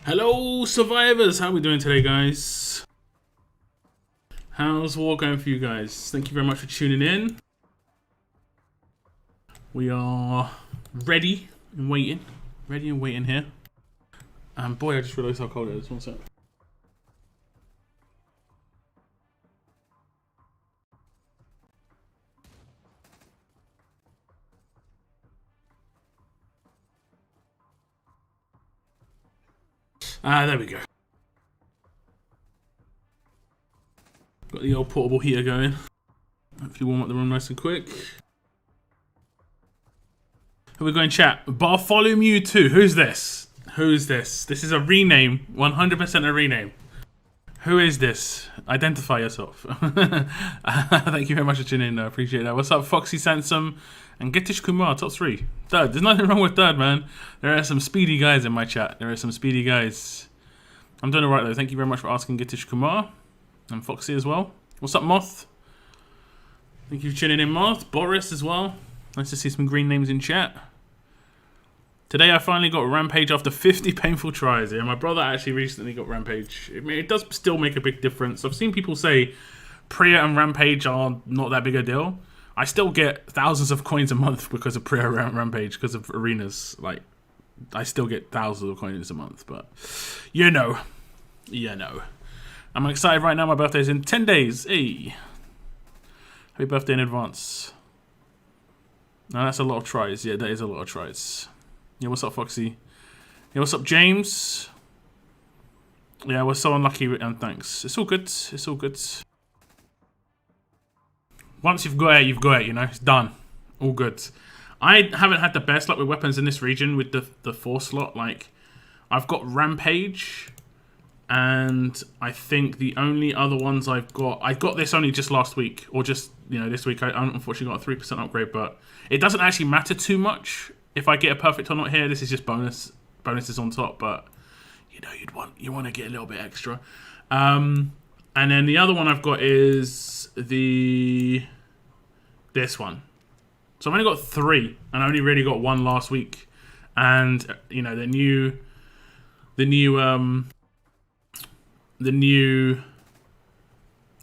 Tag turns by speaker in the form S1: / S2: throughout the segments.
S1: Hello survivors, how are we doing today, guys? How's war going for you guys? Thank you very much for tuning in. We are ready and waiting here. And boy, I just realised how cold it is. 1 sec. There we go. Got the old portable heater going. Hopefully warm up the room nice and quick. Who we going chat? Bartholomew 2. Who's this? Who's this? This is a rename. 100% a rename. Who is this? Identify yourself. Thank you very much for tuning in. I appreciate that. What's up, Foxy Sansom and Getish Kumar? Top 3. Third. There's nothing wrong with third, man. There are some speedy guys in my chat. There are some speedy guys. I'm doing alright though. Thank you very much for asking, Getish Kumar. And Foxy as well. What's up, Moth? Thank you for tuning in, Moth. Boris as well. Nice to see some green names in chat. Today I finally got Rampage after 50 painful tries. Yeah, my brother actually recently got Rampage. It does still make a big difference. I've seen people say Priya and Rampage are not that big a deal. I still get thousands of coins a month because of Priya and Rampage, because of arenas. Like, I still get thousands of coins a month, but you know. I'm excited right now. My birthday's in 10 days. Hey. Happy birthday in advance. Now that's a lot of tries. Yeah, that is a lot of tries. Yeah, what's up, Foxy? Yeah, what's up, James? Yeah, we're so unlucky, and thanks. It's all good. It's all good. Once you've got it, you've got it, you know? It's done. All good. I haven't had the best luck with weapons in this region with the 4 slot. Like, I've got Rampage, and I think the only other ones I got this only just last week, or just, you know, this week. I unfortunately got a 3% upgrade, but it doesn't actually matter too much if I get a perfect or not here. This is just bonuses on top, but you know, you want to get a little bit extra. And then the other one I've got is this one. So I've only got 3, and I only really got 1 last week. And you know, the new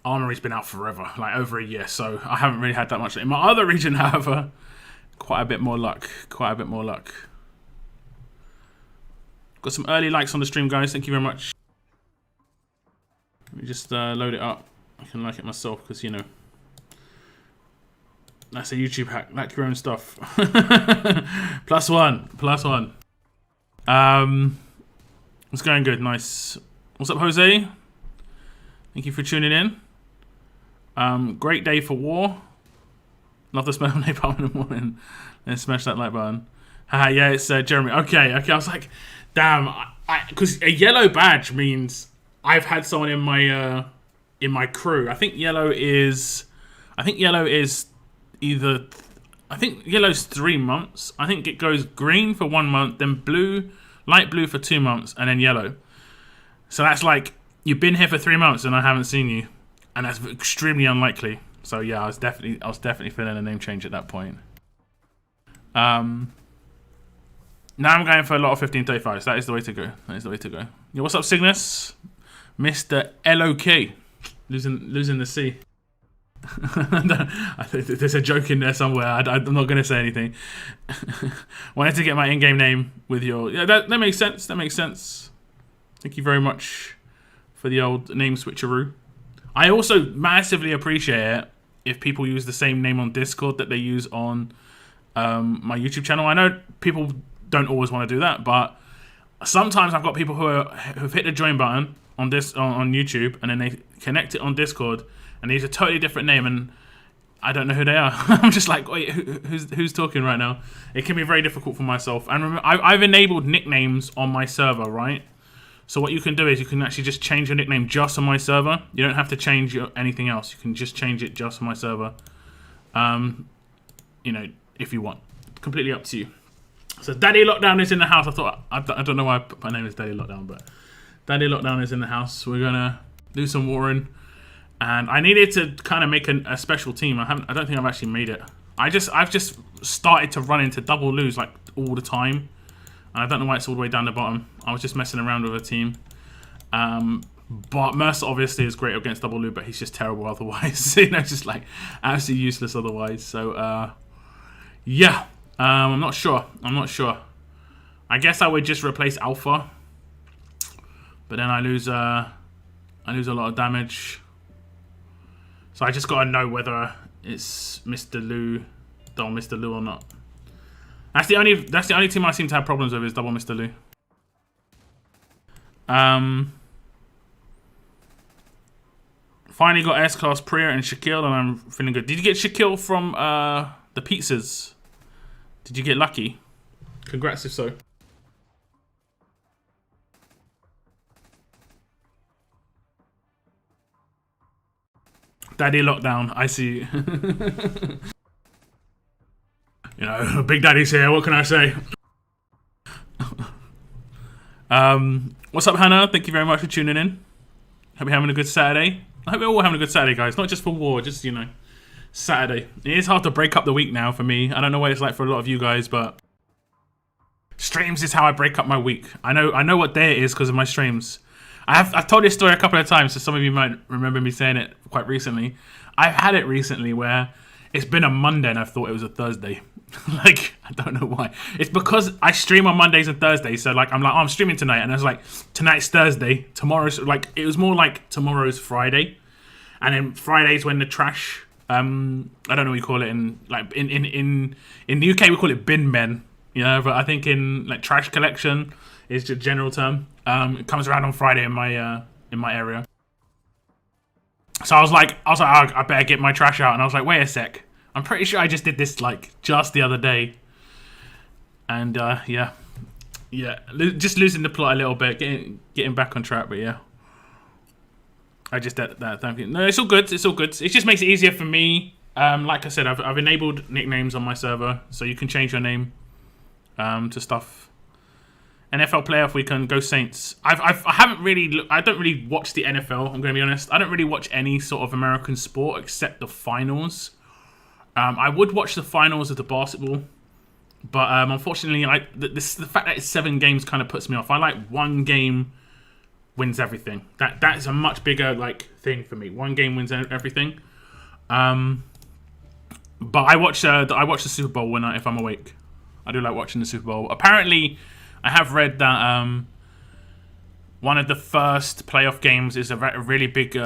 S1: armory's been out forever, like over a year. So I haven't really had that much. In my other region, however, quite a bit more luck. Got some early likes on the stream, guys. Thank you very much. Let me just load it up. I can like it myself because, you know, that's a YouTube hack. Like your own stuff. Plus one. It's going good. Nice. What's up, Jose? Thank you for tuning in. Great day for war. Love the smell of napalm in the morning. Then smash that like button. Haha, yeah, it's Jeremy. Okay. I was like, damn, because a yellow badge means I've had someone in my crew. I think yellow's 3 months. I think it goes green for 1 month, then blue, light blue for 2 months, and then yellow. So that's like, you've been here for 3 months and I haven't seen you, and that's extremely unlikely. So yeah, I was definitely feeling a name change at that point. Now I'm going for a lot of 1535. So that is the way to go. Yeah, what's up, Cygnus? Mr. LOK. Losing the C. I think there's a joke in there somewhere. I'm not going to say anything. Wanted to get my in-game name with your... Yeah, that makes sense. Thank you very much for the old name switcheroo. I also massively appreciate it if people use the same name on Discord that they use on my YouTube channel. I know people don't always want to do that, but sometimes I've got people who've hit the join button on YouTube, and then they connect it on Discord, and they use a totally different name, and I don't know who they are. I'm just like, wait, who's talking right now? It can be very difficult for myself. And remember, I've enabled nicknames on my server, right? So what you can do is you can actually just change your nickname just on my server. You don't have to change anything else. You can just change it just on my server. You know, if you want. Completely up to you. So Daddy Lockdown is in the house. I don't know why I put my name is Daddy Lockdown, but Daddy Lockdown is in the house. We're gonna do some warring, and I needed to kind of make a special team. I don't think I've actually made it. I've just started to run into double lose like all the time. And I don't know why it's all the way down the bottom. I was just messing around with a team. But Mercer obviously is great against double loot, but he's just terrible otherwise. You know, just like absolutely useless otherwise. So yeah, I'm not sure. I guess I would just replace Alpha, but then I lose a lot of damage. So I just gotta know whether it's Mr. Lou, double Mr. Lou or not. That's the only team I seem to have problems with is double Mr. Lou. Finally got S-Class Priya and Shaquille, and I'm feeling good. Did you get Shaquille from the pizzas? Did you get lucky? Congrats if so. Daddy lockdown, I see. You know, Big Daddy's here, what can I say? What's up, Hannah? Thank you very much for tuning in. Hope you're having a good Saturday. I hope you're all having a good Saturday, guys. Not just for war, just, you know, Saturday. It is hard to break up the week now for me. I don't know what it's like for a lot of you guys, but streams is how I break up my week. I know what day it is because of my streams. I've told this story a couple of times, so some of you might remember me saying it quite recently. I've had it recently where it's been a Monday and I thought it was a Thursday. Like, I don't know why. It's because I stream on Mondays and Thursdays, so like I'm like, oh, I'm streaming tonight, and I was like, tonight's Thursday, tomorrow's like, it was more like tomorrow's Friday, and then Friday's when the trash, I don't know what you call it in like in the UK we call it bin men, you know, but I think in like trash collection is just a general term. It comes around on Friday in my area. So I was like, oh, I better get my trash out, and I was like, wait a sec. I'm pretty sure I just did this like just the other day, and yeah, just losing the plot a little bit, getting back on track, but yeah, I just did that. Thank you. No, it's all good. It's all good. It just makes it easier for me. Like I said, I've enabled nicknames on my server, so you can change your name to stuff. NFL playoff weekend, go Saints. I don't really watch the NFL. I'm going to be honest. I don't really watch any sort of American sport except the finals. I would watch the finals of the basketball, but unfortunately, the fact that it's 7 games kind of puts me off. I like one game wins everything. That is a much bigger like thing for me. One game wins everything. But I watch the Super Bowl if I'm awake. I do like watching the Super Bowl. Apparently, I have read that one of the first playoff games is a really big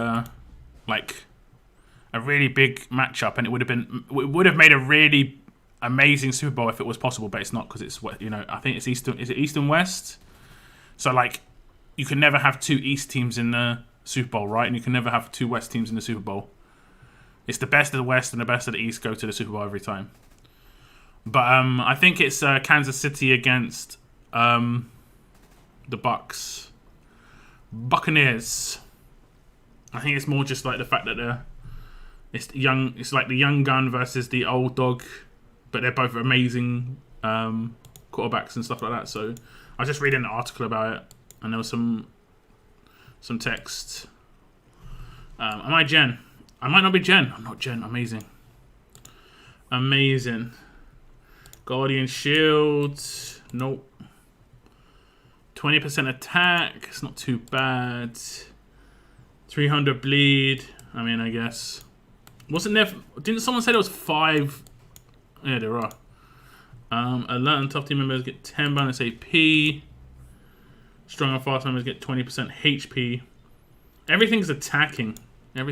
S1: a really big matchup, and it would have made a really amazing Super Bowl if it was possible, but it's not because it's, you know, I think it's Eastern. Is it East and West? So like, you can never have 2 East teams in the Super Bowl, right? And you can never have 2 West teams in the Super Bowl. It's the best of the West and the best of the East go to the Super Bowl every time. But I think it's Kansas City against the Buccaneers. I think it's more just like the fact that it's like the young gun versus the old dog, but they're both amazing quarterbacks and stuff like that. So I was just reading an article about it, and there was some text. Am I Jen? I might not be Jen. I'm not Jen. Amazing. Guardian Shield. Nope. 20% attack. It's not too bad. 300 bleed. I mean, I guess. Wasn't there... Didn't someone say there was 5... Yeah, there are. Alert and tough team members get 10 bonus AP. Strong and fast members get 20% HP. Everything's attacking. Yeah,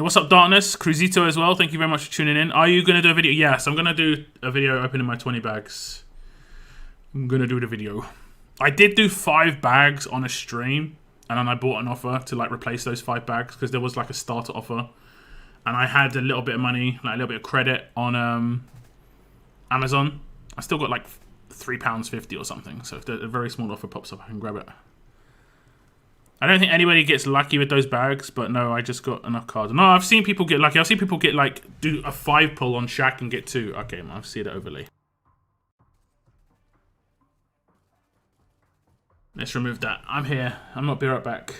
S1: what's up, Darkness? Cruzito as well. Thank you very much for tuning in. Are you going to do a video? Yes, I'm going to do a video opening my 20 bags. I'm going to do the video. I did do 5 bags on a stream, and then I bought an offer to like replace those 5 bags because there was like a starter offer, and I had a little bit of money, like a little bit of credit on Amazon. I still got like £3.50 or something, so if a very small offer pops up, I can grab it. I don't think anybody gets lucky with those bags, but no, I just got enough cards. No, I've seen people get lucky. I've seen people get like do a 5 pull on Shaq and get 2. Okay, I've seen it overlay. Let's remove that. I'm here. I'm not be right back.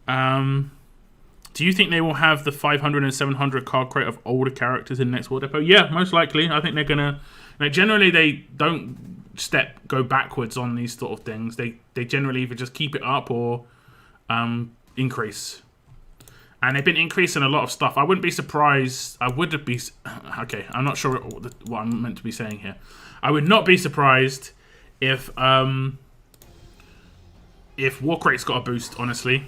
S1: Do you think they will have the 500 and 700 card crate of older characters in next War Depot? Yeah, most likely. I think they're gonna Like generally they don't go backwards on these sort of things. They generally either just keep it up or increase. And they've been increasing a lot of stuff. I wouldn't be surprised. I would be. Okay, I'm not sure what I'm meant to be saying here. I would not be surprised if walk rates got a boost, honestly.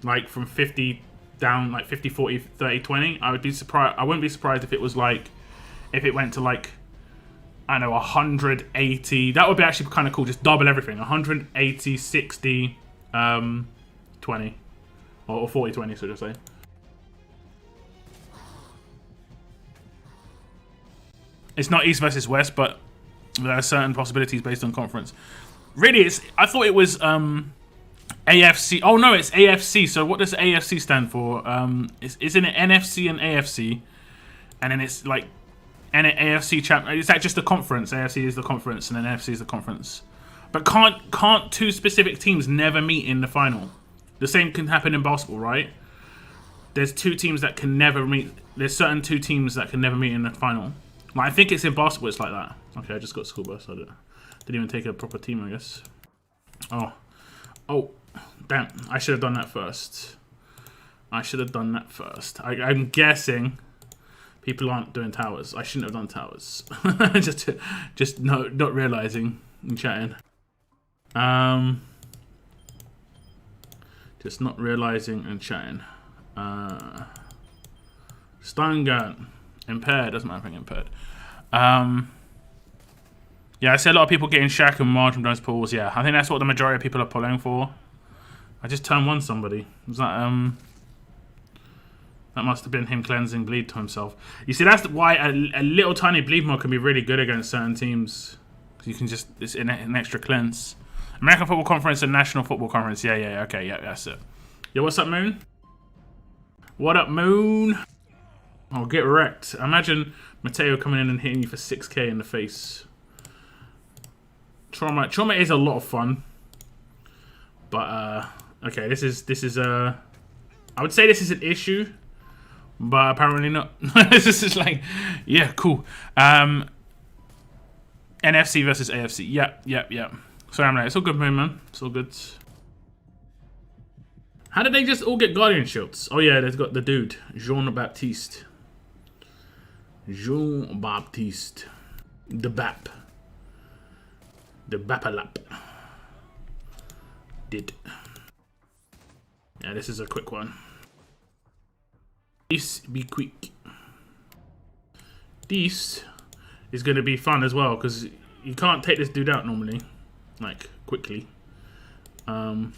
S1: Like from 50 down, like 50, 40, 30, 20. I would be surprised. I wouldn't be surprised if it was like, if it went to like, I don't know, 180. That would be actually kind of cool. Just double everything. 180, 60, 20. Or 40, 20, so just say. It's not East versus West, but there are certain possibilities based on conference. Really, I thought it was AFC. Oh no, it's AFC. So what does AFC stand for? Isn't it NFC and AFC? And then it's like AFC champ. Is that just the conference? AFC is the conference, and then NFC is the conference. But can't two specific teams never meet in the final? The same can happen in basketball, right? There's two teams that can never meet. There's certain two teams that can never meet in the final. Like, I think it's in basketball. It's like that. Okay, I just got school bus. I didn't even take a proper team, I guess. Oh, damn! I should have done that first. I'm guessing people aren't doing towers. I shouldn't have done towers. just not realizing and chatting. Just not realizing and chatting. Stun gun. Impaired. Doesn't matter if I'm impaired. Yeah, I see a lot of people getting Shaq and Marge from those pools. Yeah, I think that's what the majority of people are pulling for. I just turned one somebody. Was that that must have been him cleansing bleed to himself. You see, that's why a little tiny bleed mod can be really good against certain teams. You can just, it's an extra cleanse. American Football Conference and National Football Conference. Yeah, okay, yeah, that's it. Yo, what's up, Moon? What up, Moon? Oh, get wrecked. Imagine Mateo coming in and hitting you for 6k in the face. Trauma is a lot of fun. But, okay, this is I would say this is an issue, but apparently not. This is like, yeah, cool. NFC versus AFC. Yeah. Sorry, I'm late. It's all good, man. It's all good. How did they just all get Guardian shields? Oh yeah, they've got the dude, Jean-Baptiste. Jean-Baptiste. The Bap. The Bapalap. Did. Yeah, this is a quick one. This be quick. This is going to be fun as well, because you can't take this dude out normally. Like, quickly. Nice.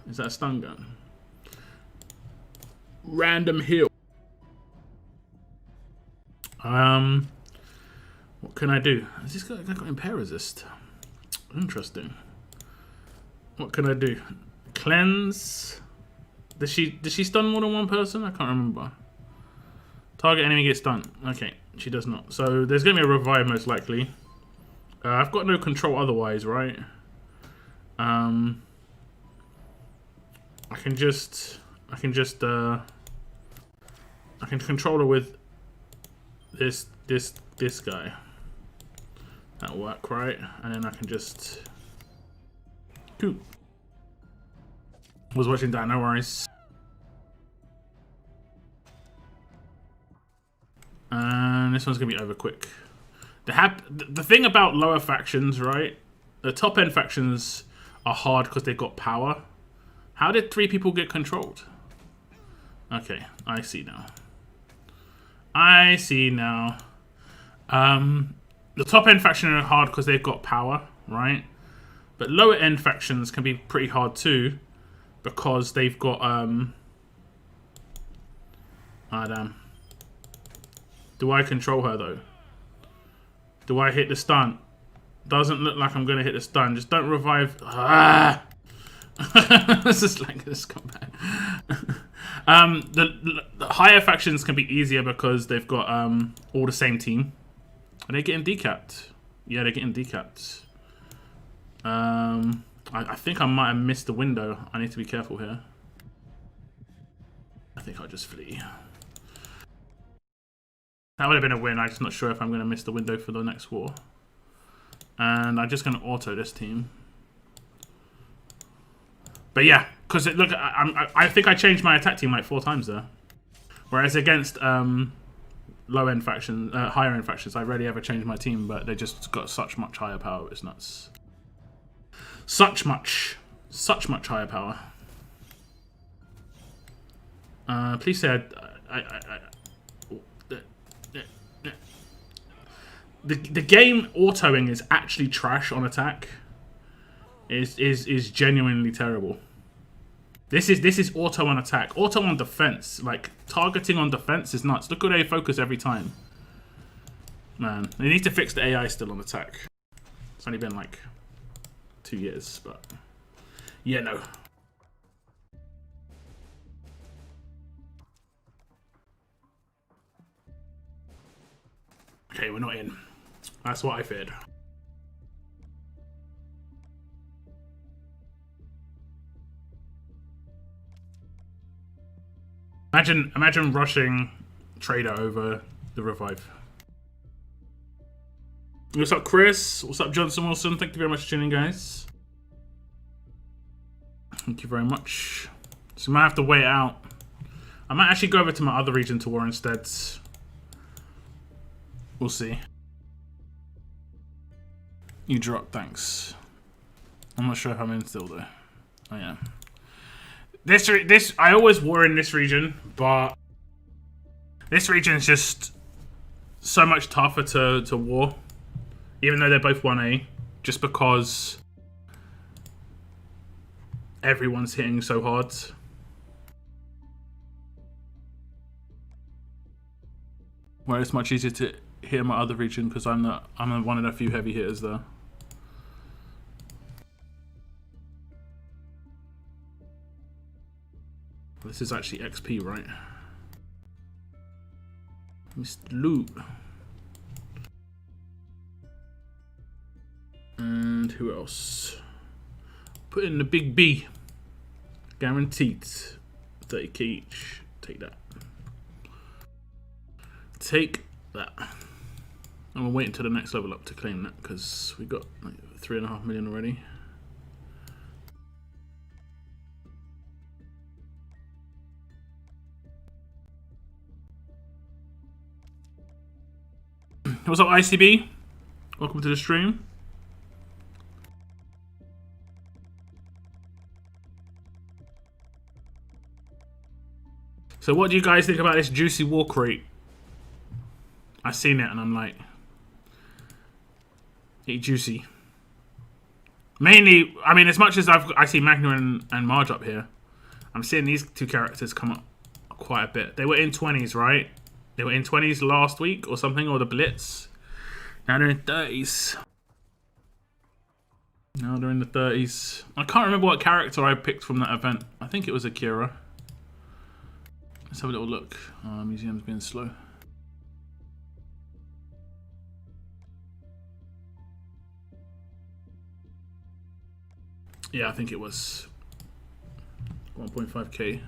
S1: Is that a stun gun? Random heal. What can I do? Has this guy got impair resist? Interesting. What can I do? Cleanse. Does she stun more than one person? I can't remember. Target enemy gets stunned. Okay, she does not. So there's gonna be a revive most likely. I've got no control otherwise, right? I can control her with this guy. That'll work, right? And then I can just cool. Was watching that, no worries. And this one's gonna be over quick. The thing about lower factions, right? The top end factions are hard because they've got power. How did 3 people get controlled? Okay, I see now. The top end faction are hard because they've got power, right? But lower end factions can be pretty hard too, because they've got damn. Do I control her though? Do I hit the stun? Doesn't look like I'm gonna hit the stun. Just don't revive. Ah! This is like this combat. The higher factions can be easier because they've got all the same team. Are they getting decapped? Yeah, they're getting decapped. I think I might have missed the window. I need to be careful here. I think I'll just flee. That would have been a win. I'm just not sure if I'm going to miss the window for the next war. And I'm just going to auto this team. But yeah, because look, I think I changed my attack team like 4 times there. Whereas against low-end factions, higher-end factions, I rarely ever change my team, but they just got such much higher power. It's nuts. Such much higher power. Please say the game autoing is actually trash on attack. Is genuinely terrible. This is auto on attack. Auto on defense. Like targeting on defense is nuts. Look at they focus every time. Man, they need to fix the AI still on attack. It's only been like 2 years, but yeah, no. Okay, we're not in. That's what I feared. Imagine rushing Trader over the revive. What's up, Chris? What's up, Johnson Wilson? Thank you very much for tuning in, guys. Thank you very much. So I might have to wait it out. I might actually go over to my other region to war instead. We'll see. You dropped, thanks. I'm not sure if I'm in still though. I am. This I always war in this region, but this region is just so much tougher to war, even though they're both 1A, just because everyone's hitting so hard. Where it's much easier to hit in my other region because I'm one of the few heavy hitters there. This is actually XP, right? Mr. Loot. And who else? Put in the big B. Guaranteed. 30k each. Take that. Take that. I'm gonna wait until the next level up to claim that because we got like 3.5 million already. What's up, ICB? Welcome to the stream. So what do you guys think about this juicy war crate? I seen it and I'm like, it's juicy. Mainly, I mean, as much as I see Magna and Marge up here, I'm seeing these 2 characters come up quite a bit. They were in 20s, right? They were in 20s last week or something, or the Blitz. Now they're in 30s. Now they're in the 30s. I can't remember what character I picked from that event. I think it was Akira. Let's have a little look. Museum's being slow. Yeah, I think it was 1.5k.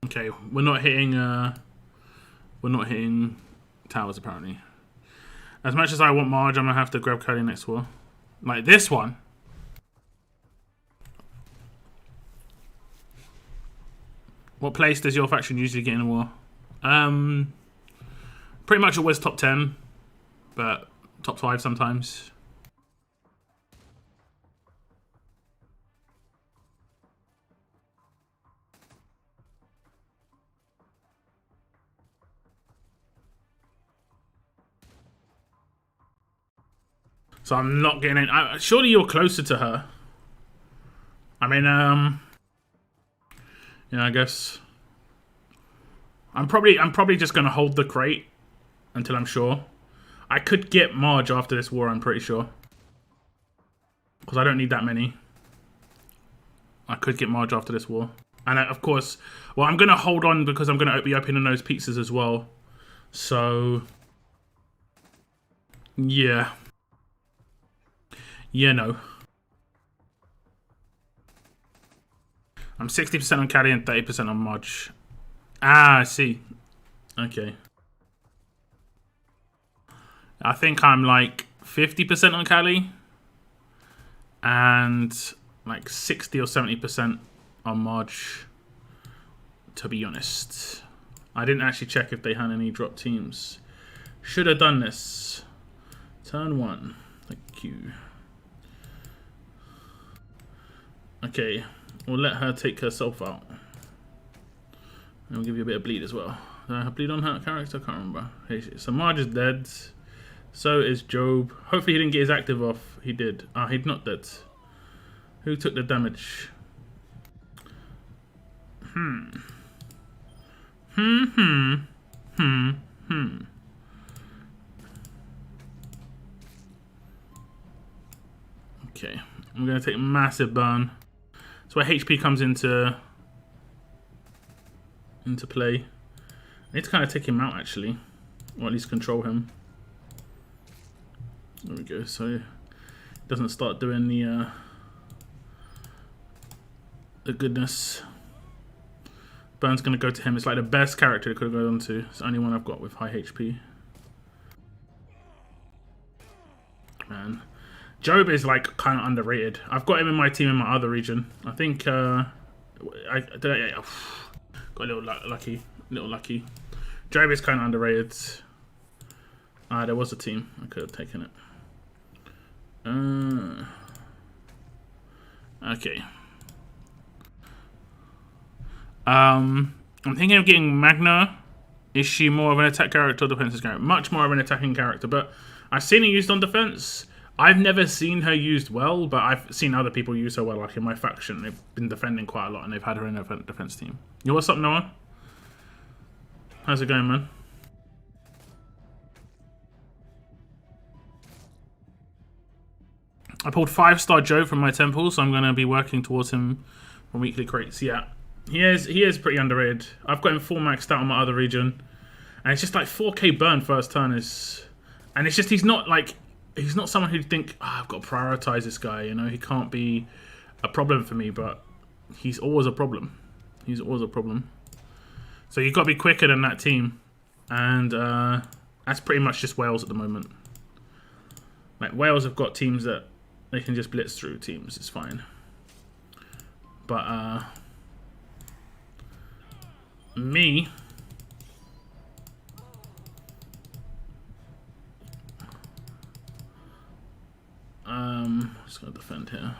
S1: Okay, we're not hitting towers apparently. As much as I want Marge, I'm gonna have to grab Curly next war. Like this one. What place does your faction usually get in a war? Pretty much always top 10, but top 5 sometimes. So I'm not getting in. Surely you're closer to her. I mean, yeah, I guess. I'm probably just gonna hold the crate until I'm sure. I could get Marge after this war, I'm pretty sure. Because I don't need that many. I could get Marge after this war. And of course, well, I'm gonna hold on because I'm gonna be opening those pizzas as well. So, yeah. Yeah, no. I'm 60% on Caddy and 30% on Modge. Ah, I see. Okay. I think I'm like 50% on Cali and like 60 or 70% on Modge, to be honest. I didn't actually check if they had any drop teams. Should have done this. Turn 1. Thank you. Okay, we'll let her take herself out. And we'll give you a bit of bleed as well. Do I have bleed on her character? I can't remember. Hey, so Marge is dead. So is Job. Hopefully he didn't get his active off. He did. Ah, he's not dead. Who took the damage? Okay, I'm gonna take a massive burn. That's where HP comes into play. I need to kind of take him out actually, or at least control him. There we go. So he doesn't start doing the goodness. Burn's gonna go to him. It's like the best character it could have gone on to. It's the only one I've got with high HP. Man, Job is like kind of underrated. I've got him in my team in my other region. I think I got a little lucky. Job is kind of underrated. There was a team. I could have taken it. Okay. I'm thinking of getting Magna. Is she more of an attack character or defensive character? Much more of an attacking character, but I've seen her used on defense. I've never seen her used well, but I've seen other people use her well. Like in my faction, they've been defending quite a lot, and they've had her in their defense team. Yo, what's up, Noah? How's it going, man? I pulled 5-star Joe from my temple, so I'm going to be working towards him from weekly crates. Yeah, he is pretty underrated. I've got him full maxed out on my other region, and it's just like 4k burn first turn is, and it's just he's not someone who'd think I've got to prioritize this guy. You know, he can't be a problem for me, but he's always a problem. He's always a problem. So you've got to be quicker than that team, and that's pretty much just Wales at the moment. Like Wales have got teams that they can just blitz through teams. It's fine. But me, just gonna defend here.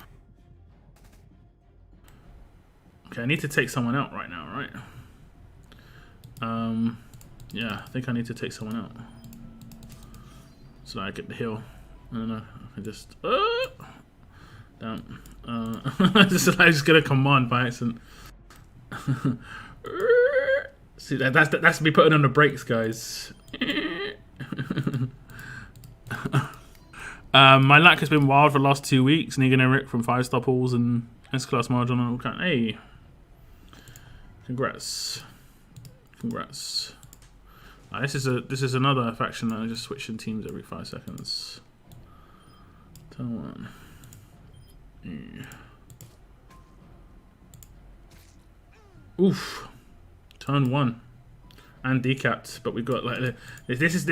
S1: Okay, I need to take someone out right now, right? Yeah, I think I need to take someone out so that I get the heal. I don't know. I just damn. I just get a command by accident. See that's me putting on the brakes, guys. My luck has been wild for the last 2 weeks. Negan and Rick from 5-star pools and S-class margin and all kind. Hey, congrats. This is another faction that I just switching teams every 5 seconds. Turn 1. Oof. Turn 1. And decapped, but we've got like this is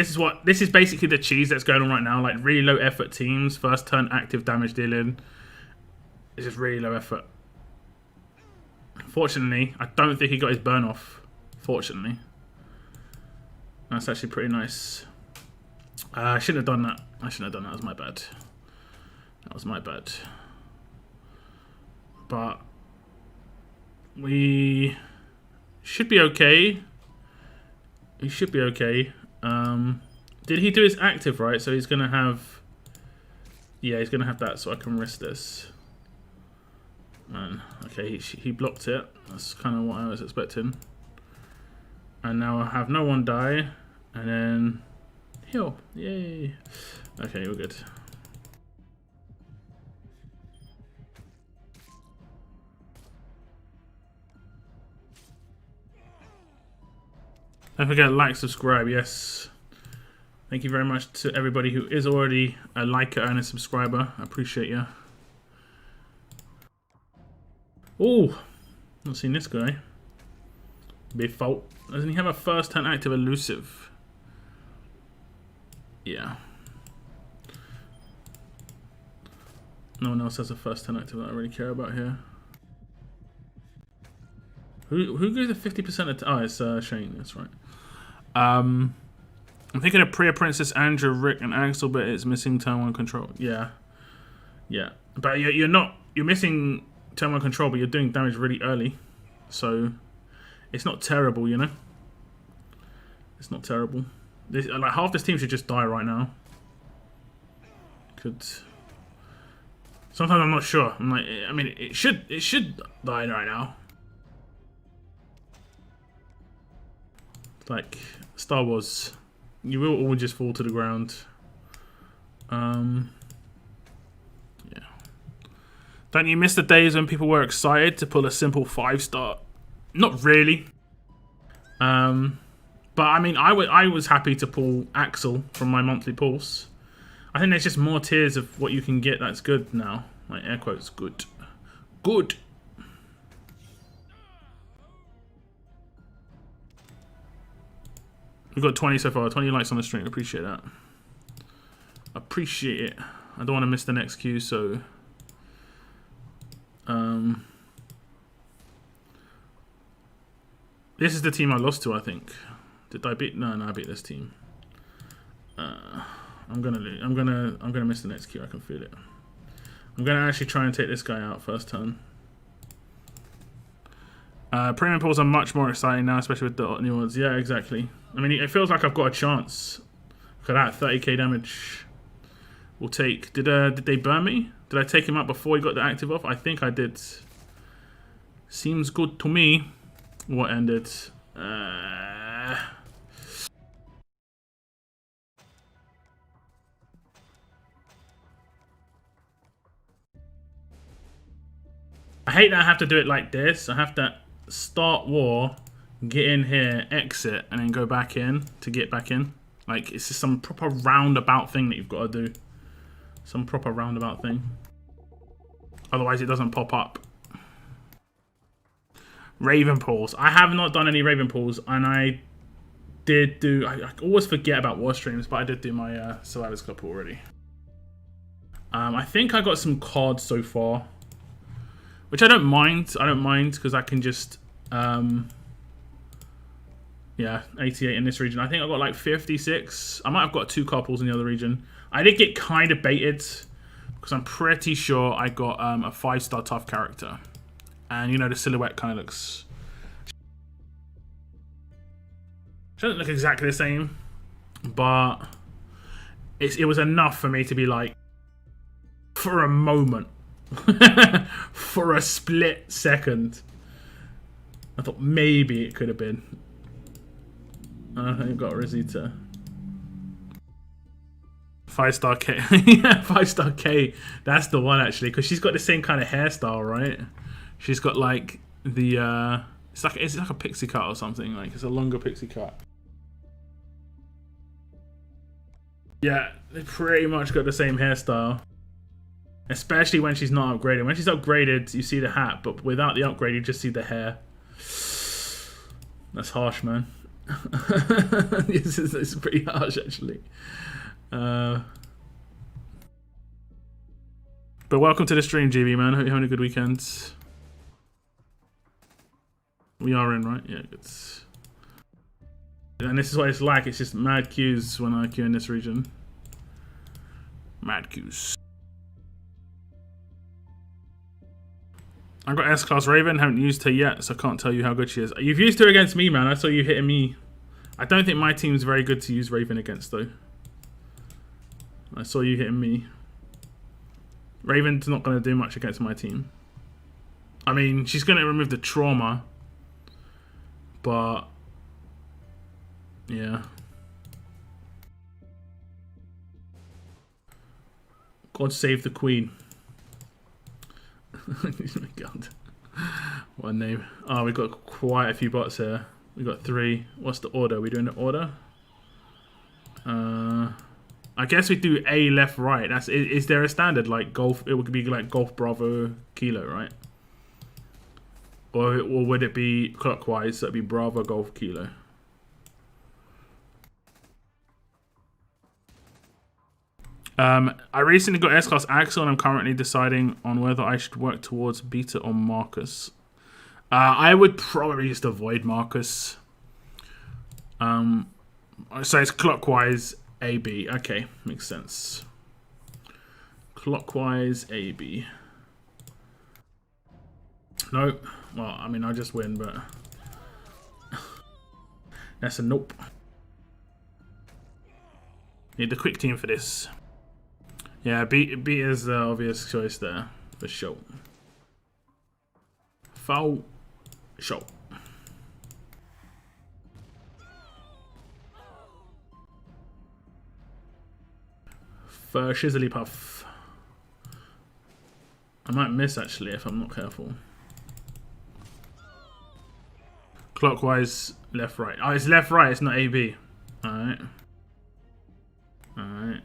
S1: basically the cheese that's going on right now. Like really low effort teams, first turn active damage dealing. It's just really low effort. Fortunately, I don't think he got his burn off. Fortunately, that's actually pretty nice. I shouldn't have done that. That was my bad. But we should be okay. He should be okay. Did he do his active right? So he's gonna have. Yeah, he's gonna have that. So I can risk this. Man, okay, he blocked it. That's kind of what I was expecting. And now I have no one die, and then heal. Yay! Okay, we're good. Don't forget to like, subscribe. Yes. Thank you very much to everybody who is already a liker and a subscriber. I appreciate you. Ooh, Not seen this guy. Be fault. Doesn't he have a first turn active elusive? Yeah. No one else has a first turn active that I really care about here. Who goes to 50%? Oh, it's Shane. That's right. I'm thinking of Priya, Princess, Andrew, Rick, and Axel, but it's missing turn 1 control. Yeah. Yeah. But you're not. You're missing turn 1 control, but you're doing damage really early. So it's not terrible, you know? It's not terrible. Like half this team should just die right now. Could. Sometimes I'm not sure. I'm like, I mean, it should die right now. Like Star Wars, you will all just fall to the ground. Yeah. Don't you miss the days when people were excited to pull a simple 5-star? Not really. But I mean, I was happy to pull Axel from my monthly pulls. I think there's just more tiers of what you can get that's good now. Like air quotes, good. Good. We've got 20 so far, 20 likes on the stream. Appreciate that. Appreciate it. I don't want to miss the next queue, so this is the team I lost to, I think. Did I beat? No, I beat this team. I'm gonna lose. I'm gonna miss the next queue. I can feel it. I'm gonna actually try and take this guy out first turn. Premium pulls are much more exciting now, especially with the new ones. Yeah, exactly. I mean, it feels like I've got a chance. Look at that, 30k damage. We'll take. Did they burn me? Did I take him out before he got the active off? I think I did. Seems good to me. What ended? I hate that I have to do it like this. I have to start war, get in here, exit, and then go back in to get back in. Like, it's just some proper roundabout thing that you've got to do. Some proper roundabout thing. Otherwise, it doesn't pop up. Raven pulls. I have not done any Raven pulls, and I did do... I always forget about war streams, but I did do my Survivors Cup already. I think I got some cards so far, which I don't mind. I don't mind because I can just... yeah, 88 in this region. I think I got like 56. I might have got 2 card pulls in the other region. I did get kind of baited because I'm pretty sure I got a 5-star tough character. And, you know, the silhouette kind of looks... It doesn't look exactly the same, but it was enough for me to be like, for a moment, for a split second, I thought maybe it could have been. I've got Rosita. 5-star K. Yeah, 5-star K. That's the one, actually, because she's got the same kind of hairstyle, right? She's got like the it's like a pixie cut or something. Like it's a longer pixie cut. Yeah, they pretty much got the same hairstyle. Especially when she's not upgraded. When she's upgraded, you see the hat, but without the upgrade, you just see the hair. That's harsh, man. This is pretty harsh, actually. But welcome to the stream, GB, man. Hope you're having a good weekend. We are in, right? Yeah, it's... And this is what it's like. It's just mad queues when I queue in this region. Mad queues. I got S-Class Raven. Haven't used her yet, so I can't tell you how good she is. You've used her against me, man. I saw you hitting me. I don't think my team's very good to use Raven against, though. I saw you hitting me. Raven's not going to do much against my team. I mean, she's going to remove the trauma. But... yeah. God save the Queen. Oh my God. What a name. Oh, we've got quite a few bots here. We've got 3. What's the order? Are we doing the order? I guess we do A, left, right. Is there a standard like golf? It would be like Golf Bravo Kilo, right? Or would it be clockwise? So it'd be Bravo Golf Kilo. I recently got S-Class Axel and I'm currently deciding on whether I should work towards Beta or Marcus. I would probably just avoid Marcus. So it's clockwise AB. Okay, makes sense. Clockwise AB. Nope. Well, I mean, I just win, but that's a nope. Need the quick team for this. Yeah, B is the obvious choice there, for sure. Foul. Sure. For Shizzly Puff. I might miss, actually, if I'm not careful. Clockwise, left, right. Oh, it's left, right, it's not AB. Alright. Alright.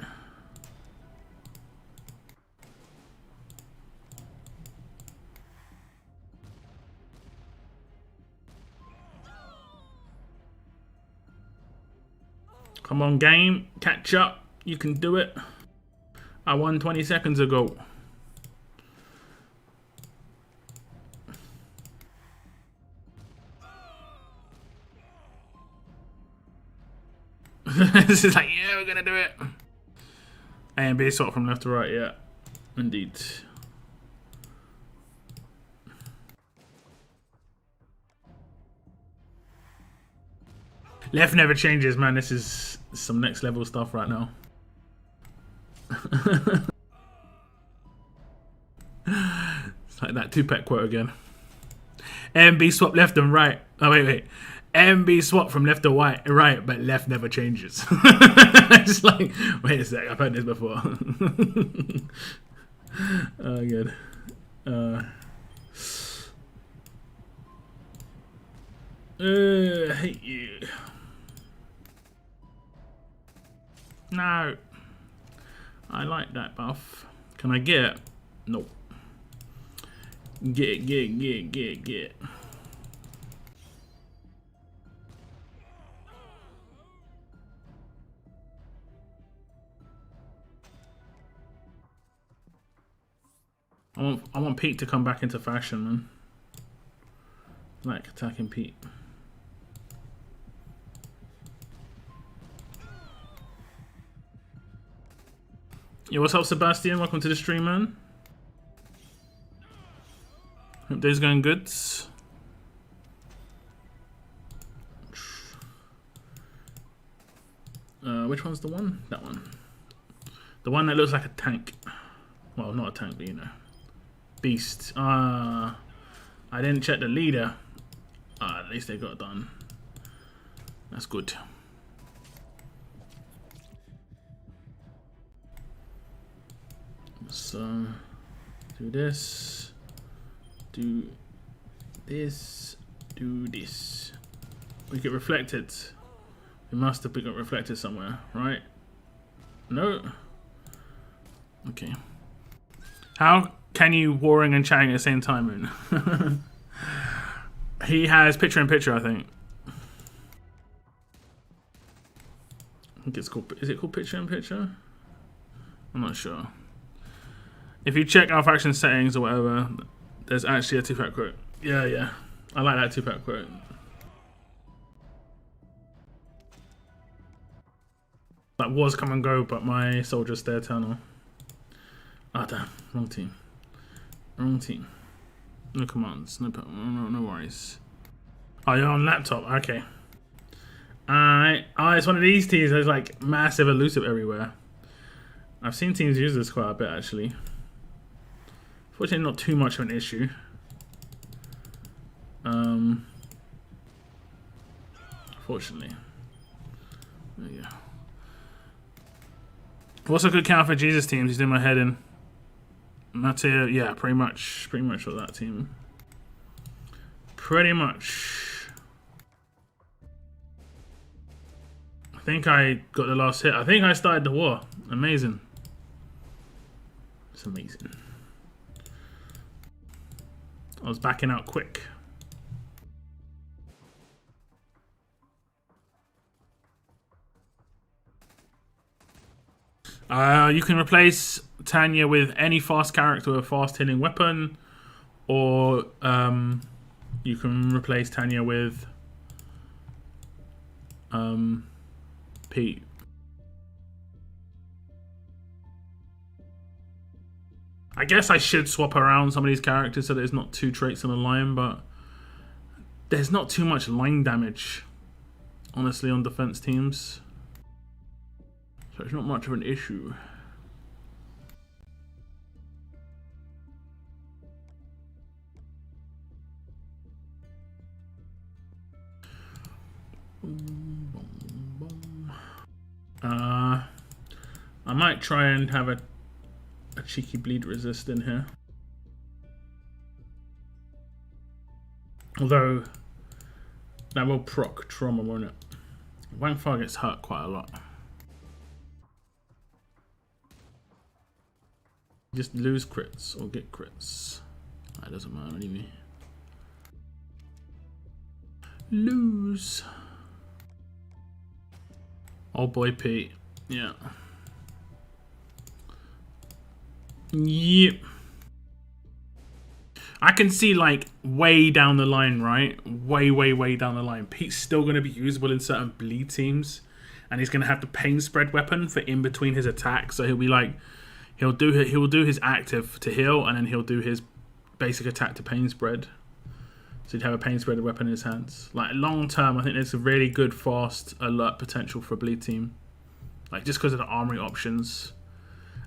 S1: Come on, game. Catch up. You can do it. I won 20 seconds ago. This is like, yeah, we're gonna do it. A and B swap from left to right, yeah. Indeed. Left never changes, man. This is some next level stuff right now. It's like that Tupac quote again. MB swap left and right. Oh, wait. MB swap from left to right, but left never changes. Just like, wait a sec, I've heard this before. Oh, good. I hate you. No. I like that buff. Can I get it? Nope. Get it. I want Pete to come back into fashion, man. Like attacking Pete. Yo, what's up, Sebastian? Welcome to the stream, man. Hope day's going good. Which one's the one? That one. The one that looks like a tank. Well, not a tank, but you know. Beast. I didn't check the leader. At least they got it done. That's good. So, do this. Do this. Do this. We get reflected. We must have got reflected somewhere, right? No. Okay. How can you warring and chatting at the same time, Moon? He has picture-in-picture, I think. I think it's called. Is it called picture-in-picture? I'm not sure. If you check our faction settings or whatever, there's actually a Tupac quote. Yeah. I like that Tupac quote. That was come and go, but my soldiers stay eternal. Ah, damn. Wrong team. No commands. No worries. Oh, you're on laptop. Okay. Alright. Oh, it's one of these teams that's like massive elusive everywhere. I've seen teams use this quite a bit, actually. Fortunately, not too much of an issue. Fortunately. There you go. What's a good count for Jesus teams? He's doing my head in. Mateo, yeah, pretty much for that team. Pretty much. I think I got the last hit. I think I started the war. Amazing. It's amazing. I was backing out quick. You can replace Tanya with any fast character with a fast hitting weapon, or you can replace Tanya with Pete. I guess I should swap around some of these characters so there's not two traits on the line, but there's not too much line damage, honestly, on defense teams. So it's not much of an issue. I might try and have a cheeky bleed resist in here. Although, that will proc trauma, won't it? Wangfar gets hurt quite a lot. Just lose crits or get crits. That doesn't matter anyway. Lose. Oh boy, Pete. Yeah. Yep. I can see, like, way down the line, right? Way down the line. Pete's still going to be usable in certain bleed teams. And he's going to have the pain spread weapon for in between his attacks. So he'll be like, he'll do his active to heal, and then he'll do his basic attack to pain spread. So he'd have a pain spread weapon in his hands. Like, long term, I think there's a really good fast alert potential for a bleed team. Like, just because of the armory options.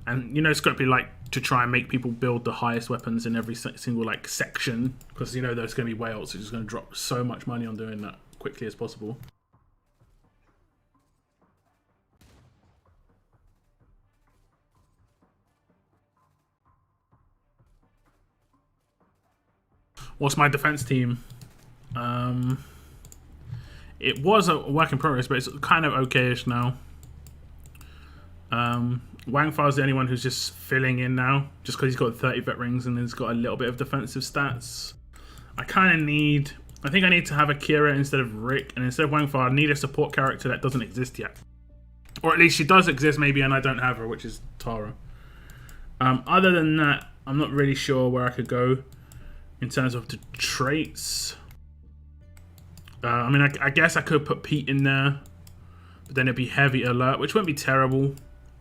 S1: And, you know, it's got to be, like, to try and make people build the highest weapons in every single, like, section. Because, you know, there's going to be whales, so you're just going to drop so much money on doing that quickly as possible. What's my defense team? It was a work in progress, but it's kind of okay-ish now. Wangfar's the only one who's just filling in now, just because he's got 30 vet rings and he's got a little bit of defensive stats. I think I need to have a Kira instead of Rick, and instead of Wangfar, I need a support character that doesn't exist yet. Or at least she does exist maybe, and I don't have her, which is Tara. Other than that, I'm not really sure where I could go in terms of the traits. I mean, I guess I could put Pete in there, but then it'd be heavy alert, which wouldn't be terrible,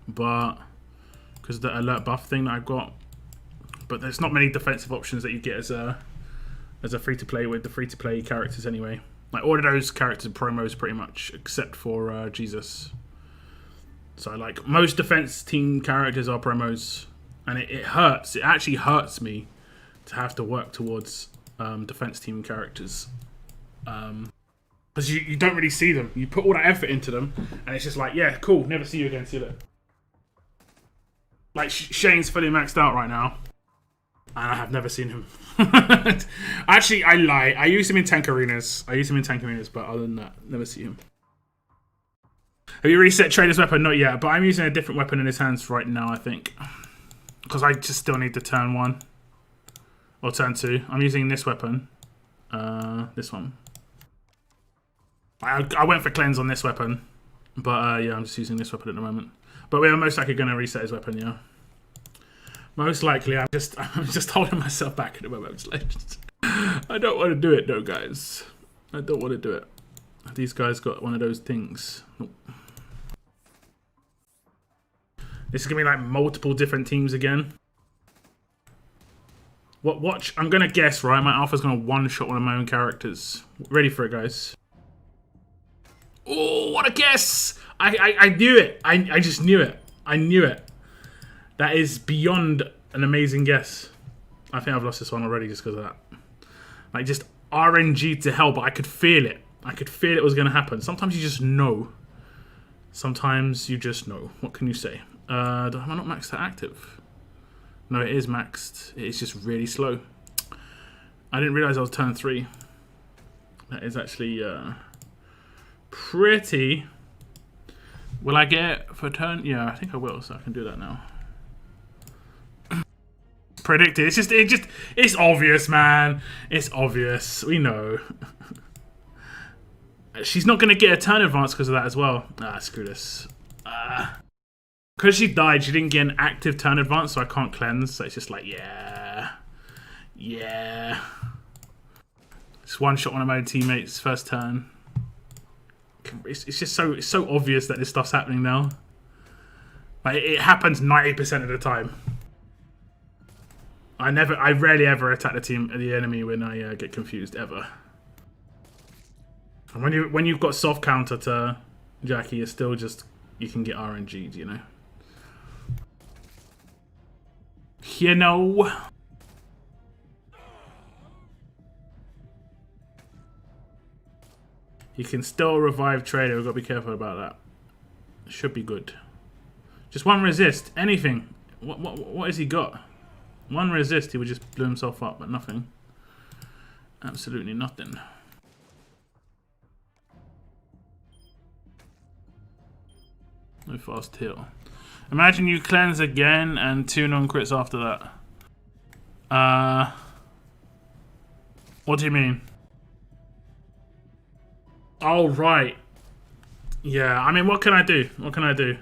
S1: but because of the alert buff thing that I've got. But there's not many defensive options that you get as a free-to-play with the free-to-play characters anyway. Like, all of those characters are promos pretty much, except for Jesus. So, like, most defense team characters are promos, and it hurts. It actually hurts me to have to work towards defense team characters. Because you don't really see them. You put all that effort into them, and it's just like, yeah, cool, never see you again, see you later. Like, Shane's fully maxed out right now, and I have never seen him. Actually, I lie. I use him in tank arenas. But other than that, never see him. Have you reset Trader's weapon? Not yet, but I'm using a different weapon in his hands right now, I think. Because I just still need the turn 1. Or turn 2. I'm using this weapon. This one. I went for cleanse on this weapon. But yeah, I'm just using this weapon at the moment. But we're most likely going to reset his weapon, yeah. Most likely, I'm just holding myself back at the moment. I'm just like, I don't want to do it though, guys. I don't want to do it. These guys got one of those things. Nope. This is going to be like multiple different teams again. Watch, I'm going to guess, right? My alpha's going to one-shot one of my own characters. Ready for it, guys. Oh, what a guess! I knew it. I just knew it. I knew it. That is beyond an amazing guess. I think I've lost this one already just because of that. Like, just RNG to hell, but I could feel it. I could feel it was going to happen. Sometimes you just know. Sometimes you just know. What can you say? Am I not maxed to active? No, it is maxed. It's just really slow. I didn't realize I was turn 3. That is actually pretty. Will I get it for turn? Yeah, I think I will, so I can do that now. Predicted. It's obvious, man. It's obvious. We know. She's not going to get a turn advance because of that as well. Ah, screw this. Because she died, she didn't get an active turn advance, so I can't cleanse. So it's just like, yeah. Yeah. Just one shot one of my teammates first turn. It's just it's so obvious that this stuff's happening now. Like, it happens 90% of the time. I rarely ever attack the enemy when I get confused, ever. And when you've got soft counter to Jackie, it's still just, you can get RNG'd, you know. You know. You can still revive trader. We've got to be careful about that. Should be good. Just one resist. Anything. What has he got? One resist, he would just blew himself up, but nothing. Absolutely nothing. No fast heal. Imagine you cleanse again and 2 non-crits after that. What do you mean? Oh, right. Yeah, I mean, what can I do? What can I do?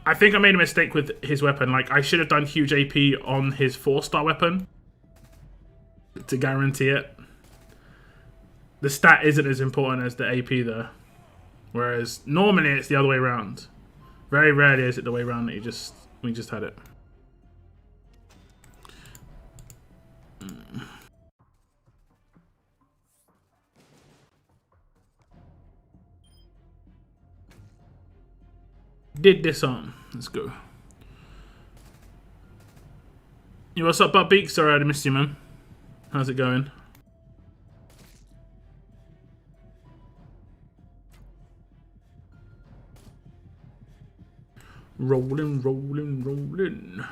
S1: I think I made a mistake with his weapon. Like, I should have done huge AP on his 4-star weapon to guarantee it. The stat isn't as important as the AP, though. Whereas, normally it's the other way around. Very rarely is it the way around that we just had it. Did this on. Let's go. Yo, what's up, Butt Beak? Sorry, I missed you, man. How's it going? Rolling, rolling, rolling.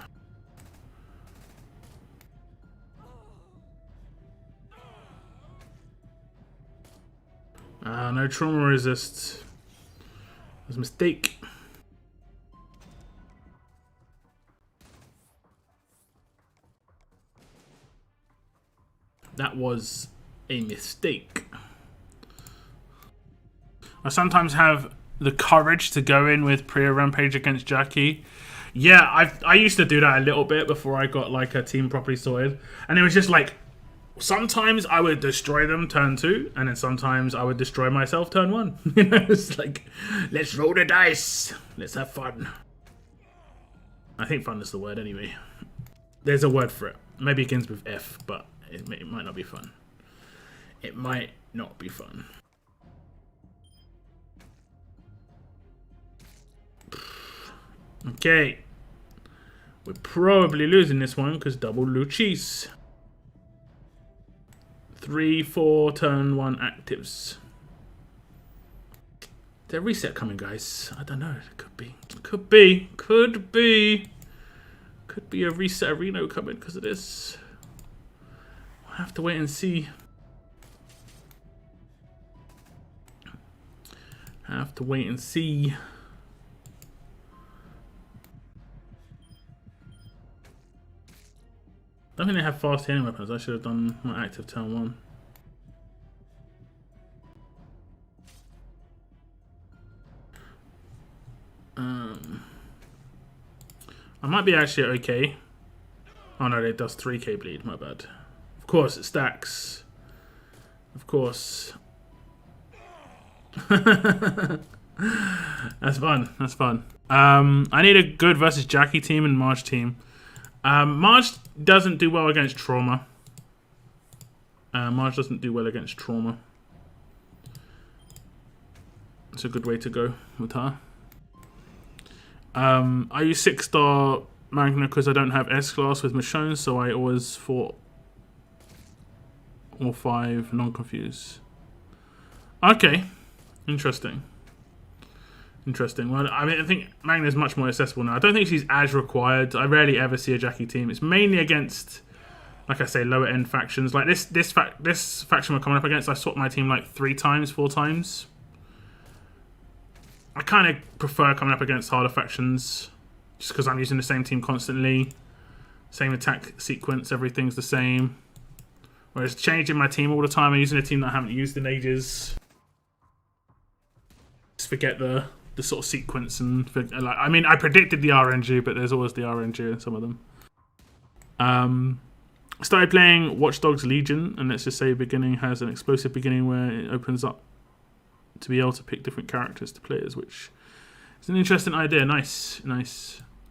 S1: No trauma resist. That was a mistake. That was a mistake. I sometimes have the courage to go in with Priya Rampage against Jackie. Yeah, I used to do that a little bit before I got like a team properly sorted. And it was just like, sometimes I would destroy them turn 2, and then sometimes I would destroy myself turn 1. You know, it's like, let's roll the dice. Let's have fun. I think fun is the word anyway. There's a word for it. Maybe it begins with F, but it might not be fun. It might not be fun. Okay. We're probably losing this one because double Luchis. 3, 4, turn 1 actives. Is there a reset coming, guys? I don't know. It could be. Could be. Could be. Could be a reset Reno coming because of this. I'll have to wait and see. Have to wait and see. I don't think they have fast healing weapons. I should have done my active turn 1. I might be actually okay. Oh no, it does 3k bleed. My bad. Of course, it stacks. Of course. That's fun. That's fun. I need a good versus Jackie team and Marge team. Marge doesn't do well against trauma. Marge doesn't do well against trauma. It's a good way to go with her. I use 6-star Magna because I don't have S-class with Michonne, so I always fought all 5 non-confuse. Okay. Interesting. Interesting. Well, I mean, I think Magna is much more accessible now. I don't think she's as required. I rarely ever see a Jackie team. It's mainly against, like I say, lower end factions. Like this faction we're coming up against, I swapped my team like 3 times, 4 times. I kind of prefer coming up against harder factions, just because I'm using the same team constantly, same attack sequence, everything's the same. Whereas changing my team all the time and using a team that I haven't used in ages, just forget the the sort of sequence and like. I mean, I predicted the RNG, but there's always the RNG in some of them. Started playing Watch Dogs Legion, and let's just say beginning has an explosive beginning where it opens up to be able to pick different characters to play as, which is an interesting idea. Nice.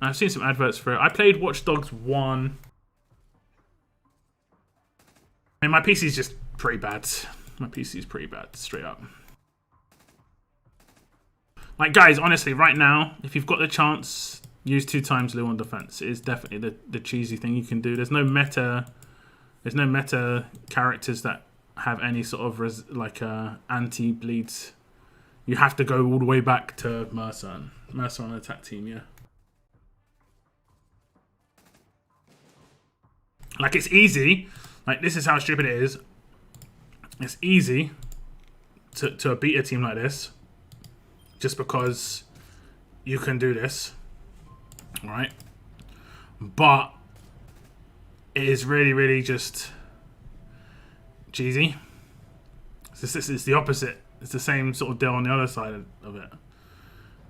S1: I've seen some adverts for it. I played Watch Dogs 1. I mean, my PC's just pretty bad. My PC's pretty bad, straight up. Like, guys, honestly, right now, if you've got the chance, use 2 times Lou on defense. It is definitely the cheesy thing you can do. There's no meta characters that have any sort of anti-bleeds. You have to go all the way back to Mercer. Mercer on attack team, yeah. Like, it's easy. Like, this is how stupid it is. It's easy to beat a team like this just because you can do this, right? But it is really, really just cheesy. It's the opposite. It's the same sort of deal on the other side of it,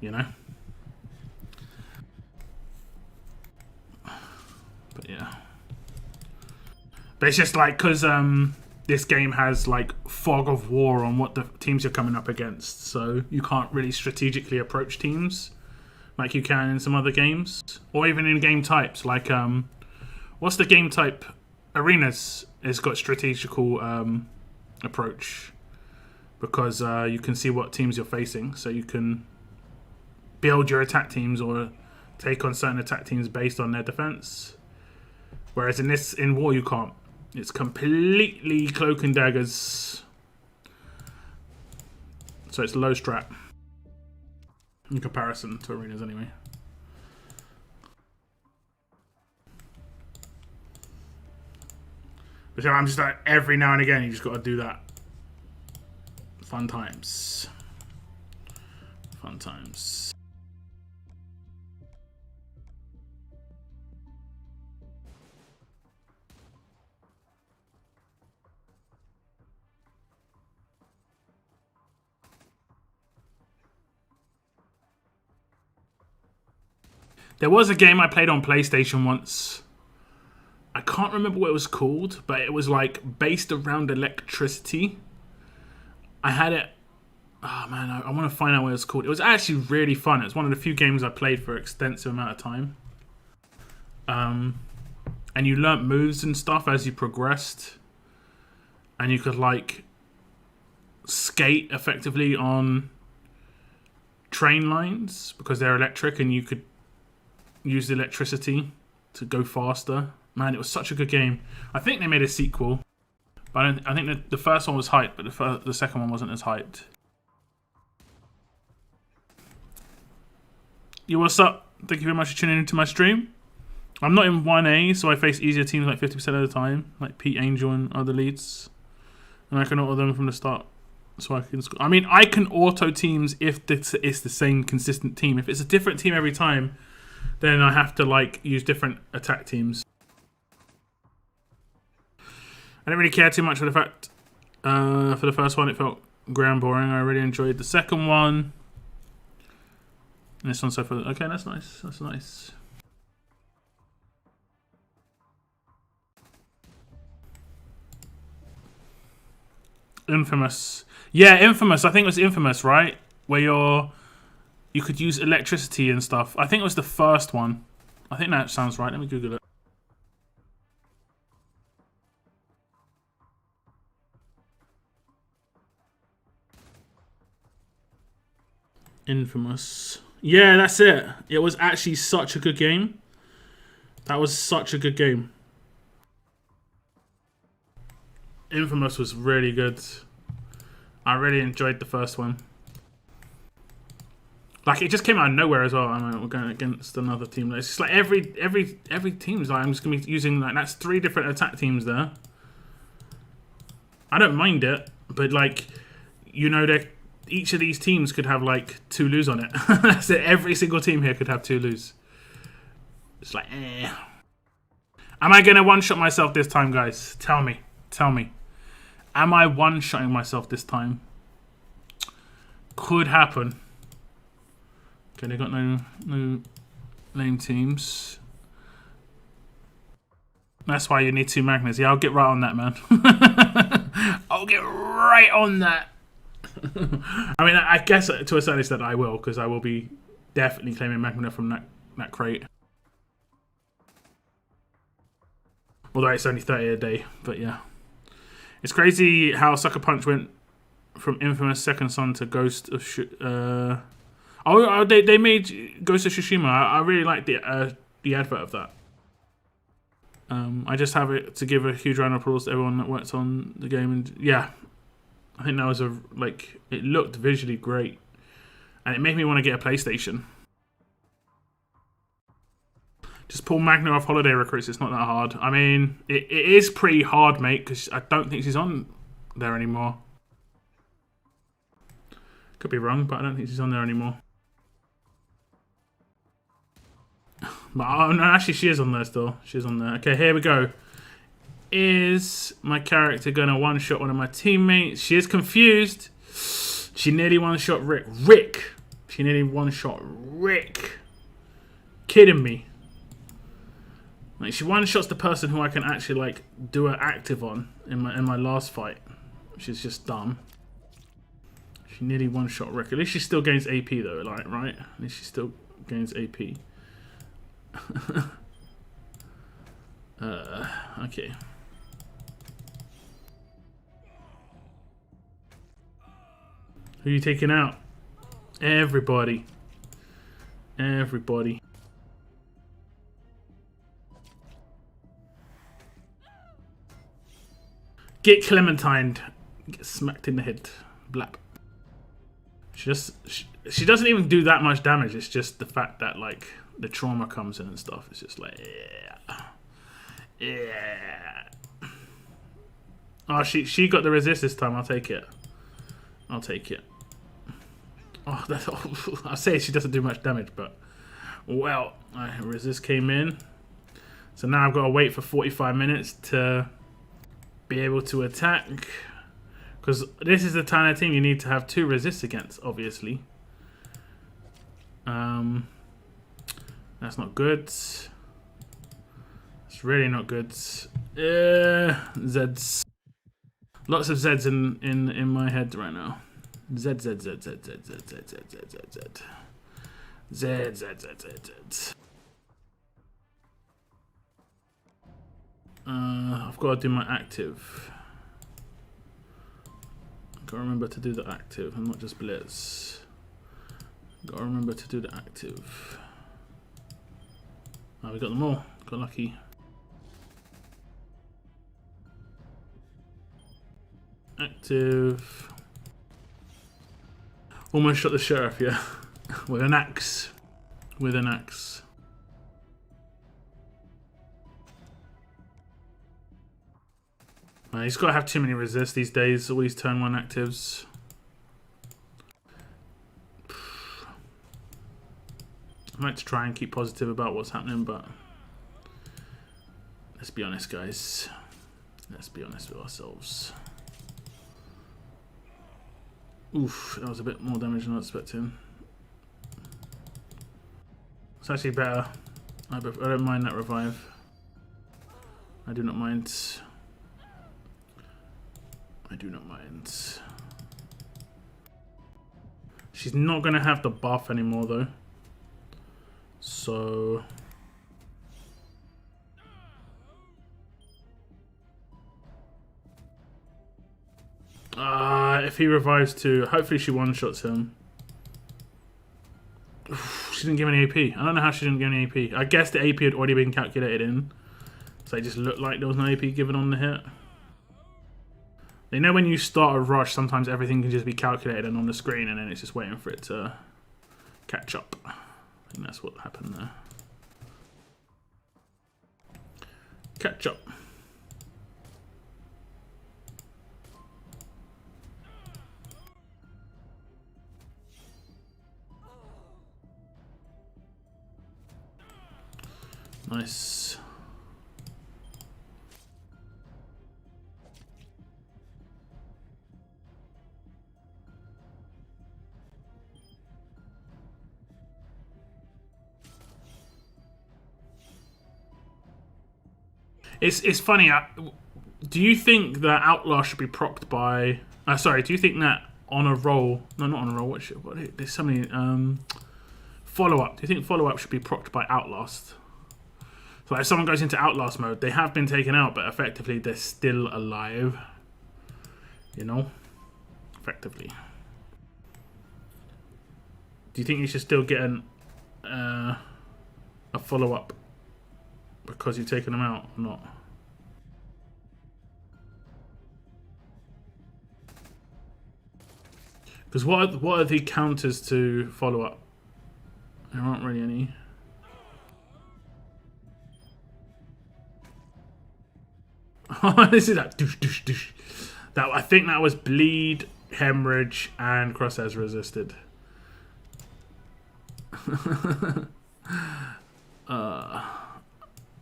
S1: you know? But yeah. But it's just like, because this game has like fog of war on what the teams you're coming up against, so you can't really strategically approach teams like you can in some other games, or even in game types. Like, what's the game type? Arenas has got strategical approach, because you can see what teams you're facing, so you can build your attack teams or take on certain attack teams based on their defense. Whereas in war you can't. It's completely cloak and daggers. So it's low strat in comparison to arenas anyway. But yeah, I'm just like, every now and again you just got to do that. Fun times. Fun times. There was a game I played on PlayStation once. I can't remember what it was called, but it was like based around electricity. I had it. Oh man, I want to find out what it was called. It was actually really fun. It was one of the few games I played for an extensive amount of time. And you learnt moves and stuff as you progressed. And you could like skate effectively on train lines because they're electric, and you could use the electricity to go faster. Man, it was such a good game. I think they made a sequel, but I think the first one was hyped, but the second one wasn't as hyped. Yo, what's up? Thank you very much for tuning into my stream. I'm not in 1A, so I face easier teams like 50% of the time, like Pete Angel and other leads. And I can auto them from the start, so I can score. I mean, I can auto teams if it's the same consistent team. If it's a different team every time, then I have to like use different attack teams. I didn't really care too much for the fact for the first one it felt grand boring. I really enjoyed the second one. And this one so far. Okay, that's nice. That's nice. Infamous. Yeah, Infamous. I think it was Infamous, right? Where you could use electricity and stuff. I think it was the first one. I think that sounds right. Let me Google it. Infamous. Yeah, that's it. It was actually such a good game. That was such a good game. Infamous was really good. I really enjoyed the first one. Like, it just came out of nowhere as well. I mean, we're going against another team. It's just like every team's like, I'm just going to be using, like, that's 3 different attack teams there. I don't mind it, but like, you know, that each of these teams could have like 2 Lus on it. That's it. Every single team here could have 2 Lus. It's like, eh. Am I going to one-shot myself this time, guys? Tell me. Tell me. Am I one-shotting myself this time? Could happen. Okay, they got no lame teams. That's why you need 2 Magners. Yeah, I'll get right on that, man. I'll get right on that. I mean, I guess to a certain extent I will, because I will be definitely claiming Magna from that crate. Although it's only 30 a day, but yeah. It's crazy how Sucker Punch went from infamous Second Son to Ghost of they made Ghost of Tsushima. I really like the advert of that. I just have it to give a huge round of applause to everyone that worked on the game, and yeah, I think that was it looked visually great, and it made me want to get a PlayStation. Just pull Magna off Holiday Recruits. It's not that hard. I mean, it is pretty hard, mate, because I don't think she's on there anymore. Could be wrong, but I don't think she's on there anymore. But oh, no, actually, she is on there still. She's on there. Okay, here we go. Is my character going to one-shot one of my teammates? She is confused. She nearly one-shot Rick. She nearly one-shot Rick. Kidding me. Like, she one-shots the person who I can actually, like, do an active on in my last fight. Which is just dumb. She nearly one-shot Rick. At least she still gains AP, though, like, right? At least she still gains AP. Okay. Who are you taking out? Everybody. Everybody. Get Clementined. Get smacked in the head. Blap. She doesn't even do that much damage. It's just the fact that, like, the trauma comes in and stuff. It's just like, yeah. Yeah. Oh, she got the resist this time. I'll take it. I'll take it. Oh, that's all. I say she doesn't do much damage, but well, resist came in. So now I've got to wait for 45 minutes to be able to attack. Because this is the kind of team you need to have 2 resists against, obviously. That's not good. It's really not good. Zeds. Lots of Zeds in my head right now. Z. I've got to do my active. I've got to remember to do the active and not just blitz. Got to remember to do the active. Oh, we got them all. Got lucky. Active. Almost shot the sheriff, yeah. With an axe. With an axe. He's got to have too many resists these days. Always turn 1 actives. I like to try and keep positive about what's happening, but let's be honest, guys. Let's be honest with ourselves. Oof, that was a bit more damage than I was expecting. It's actually better. I don't mind that revive. I do not mind. I do not mind. She's not going to have the buff anymore, though. So... if he revives too, hopefully she one-shots him. Oof, she didn't give any AP. I don't know how she didn't give any AP. I guess the AP had already been calculated in. So it just looked like there was no AP given on the hit. You know when you start a rush, sometimes everything can just be calculated and on the screen, and then it's just waiting for it to catch up. I think that's what happened there. Catch up. Nice. It's funny. Do you think that Outlaw should be procced by? Sorry. Do you think that on a roll? No, not on a roll. What there's so many. Follow up. Do you think follow up should be procced by Outlast? So if someone goes into Outlast mode, they have been taken out, but effectively they're still alive. You know, effectively. Do you think you should still get a follow up because you've taken them out or not? Because what are the counters to follow up? There aren't really any. This is that douche, douche, douche. That I think that was bleed, hemorrhage, and crosshairs resisted.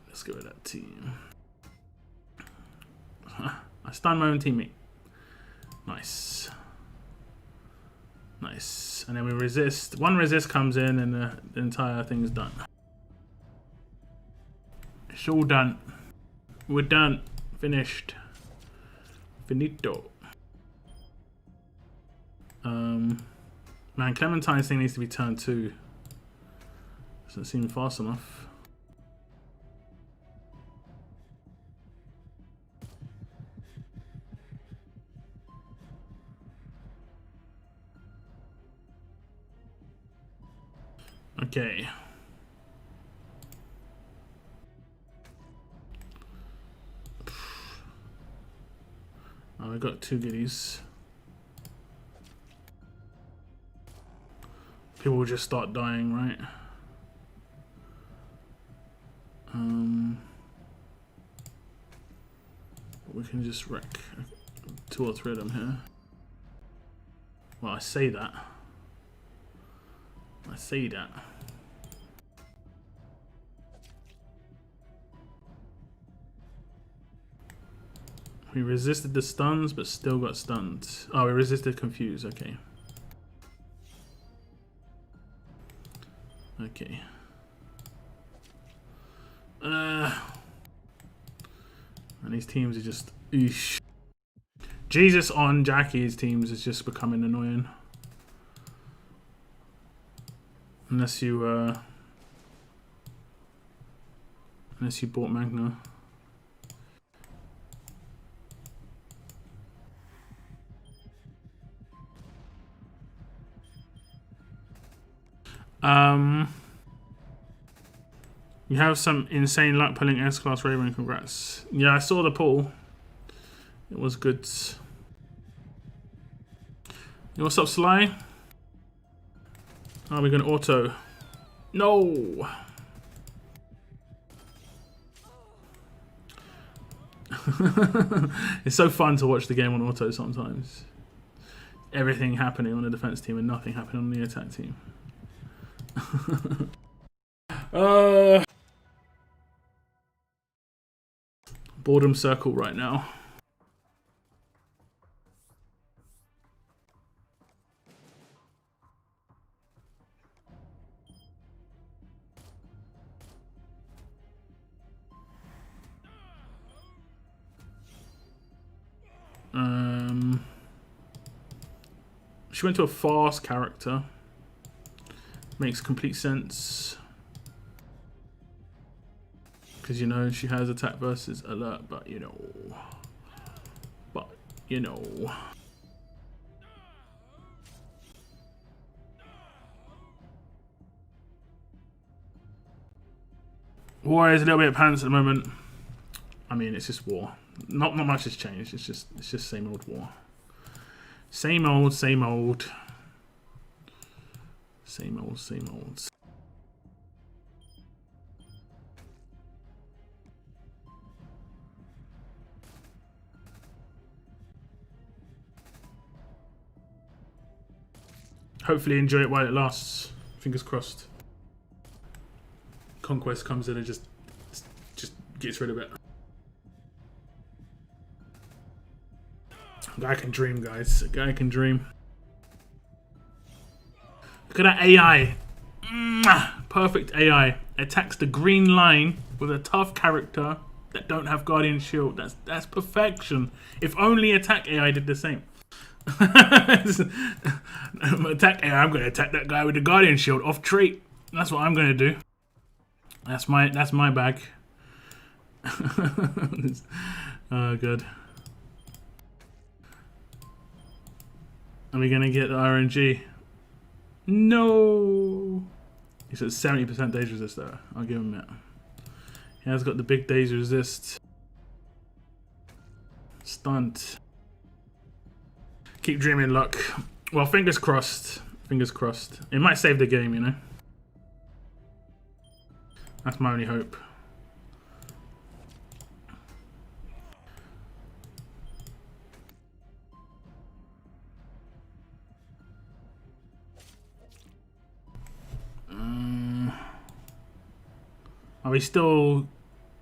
S1: Let's go with that team. I stunned my own teammate. Nice. Nice. And then we resist. One resist comes in and the entire thing's done. It's all done. We're done. Finished. Finito. Man, Clementine's thing needs to be turned too. Doesn't seem fast enough. Okay. Oh, I got 2 goodies. People will just start dying, right? We can just wreck 2 or 3 of them here. Well, I say that. I say that. We resisted the stuns, but still got stunned. Oh, we resisted confuse. Okay. Okay. And these teams are just... Eesh. Jesus on Jackie's teams is just becoming annoying. Unless you bought Magna. You have some insane luck pulling S-Class Raven, congrats. Yeah, I saw the pull. It was good. Yo, what's up, Sly? Are we gonna auto? No! It's so fun to watch the game on auto sometimes. Everything happening on the defense team and nothing happening on the attack team. Boredom circle right now. She went to a fast character. Makes complete sense. Because, you know, she has attack versus alert, but, you know. War is a little bit pants at the moment. I mean, it's just war. Not much has changed. It's just same old war. Same old, same old. Same old, same old. Hopefully enjoy it while it lasts. Fingers crossed. Conquest comes in and just gets rid of it. A guy can dream, guys. A guy can dream. Look at that AI. Perfect AI. Attacks the green line with a tough character. that don't have Guardian Shield. That's perfection. If only attack AI did the same. Attack AI, I'm gonna attack that guy with the Guardian Shield off trait. That's what I'm gonna do. That's my bag. Oh, good. Are we gonna get the RNG? No. He's at 70% daze resist though. I'll give him that. He has got the big daze resist. Stunt. Keep dreaming luck. Well, fingers crossed. Fingers crossed. It might save the game, you know. That's my only hope. Are we still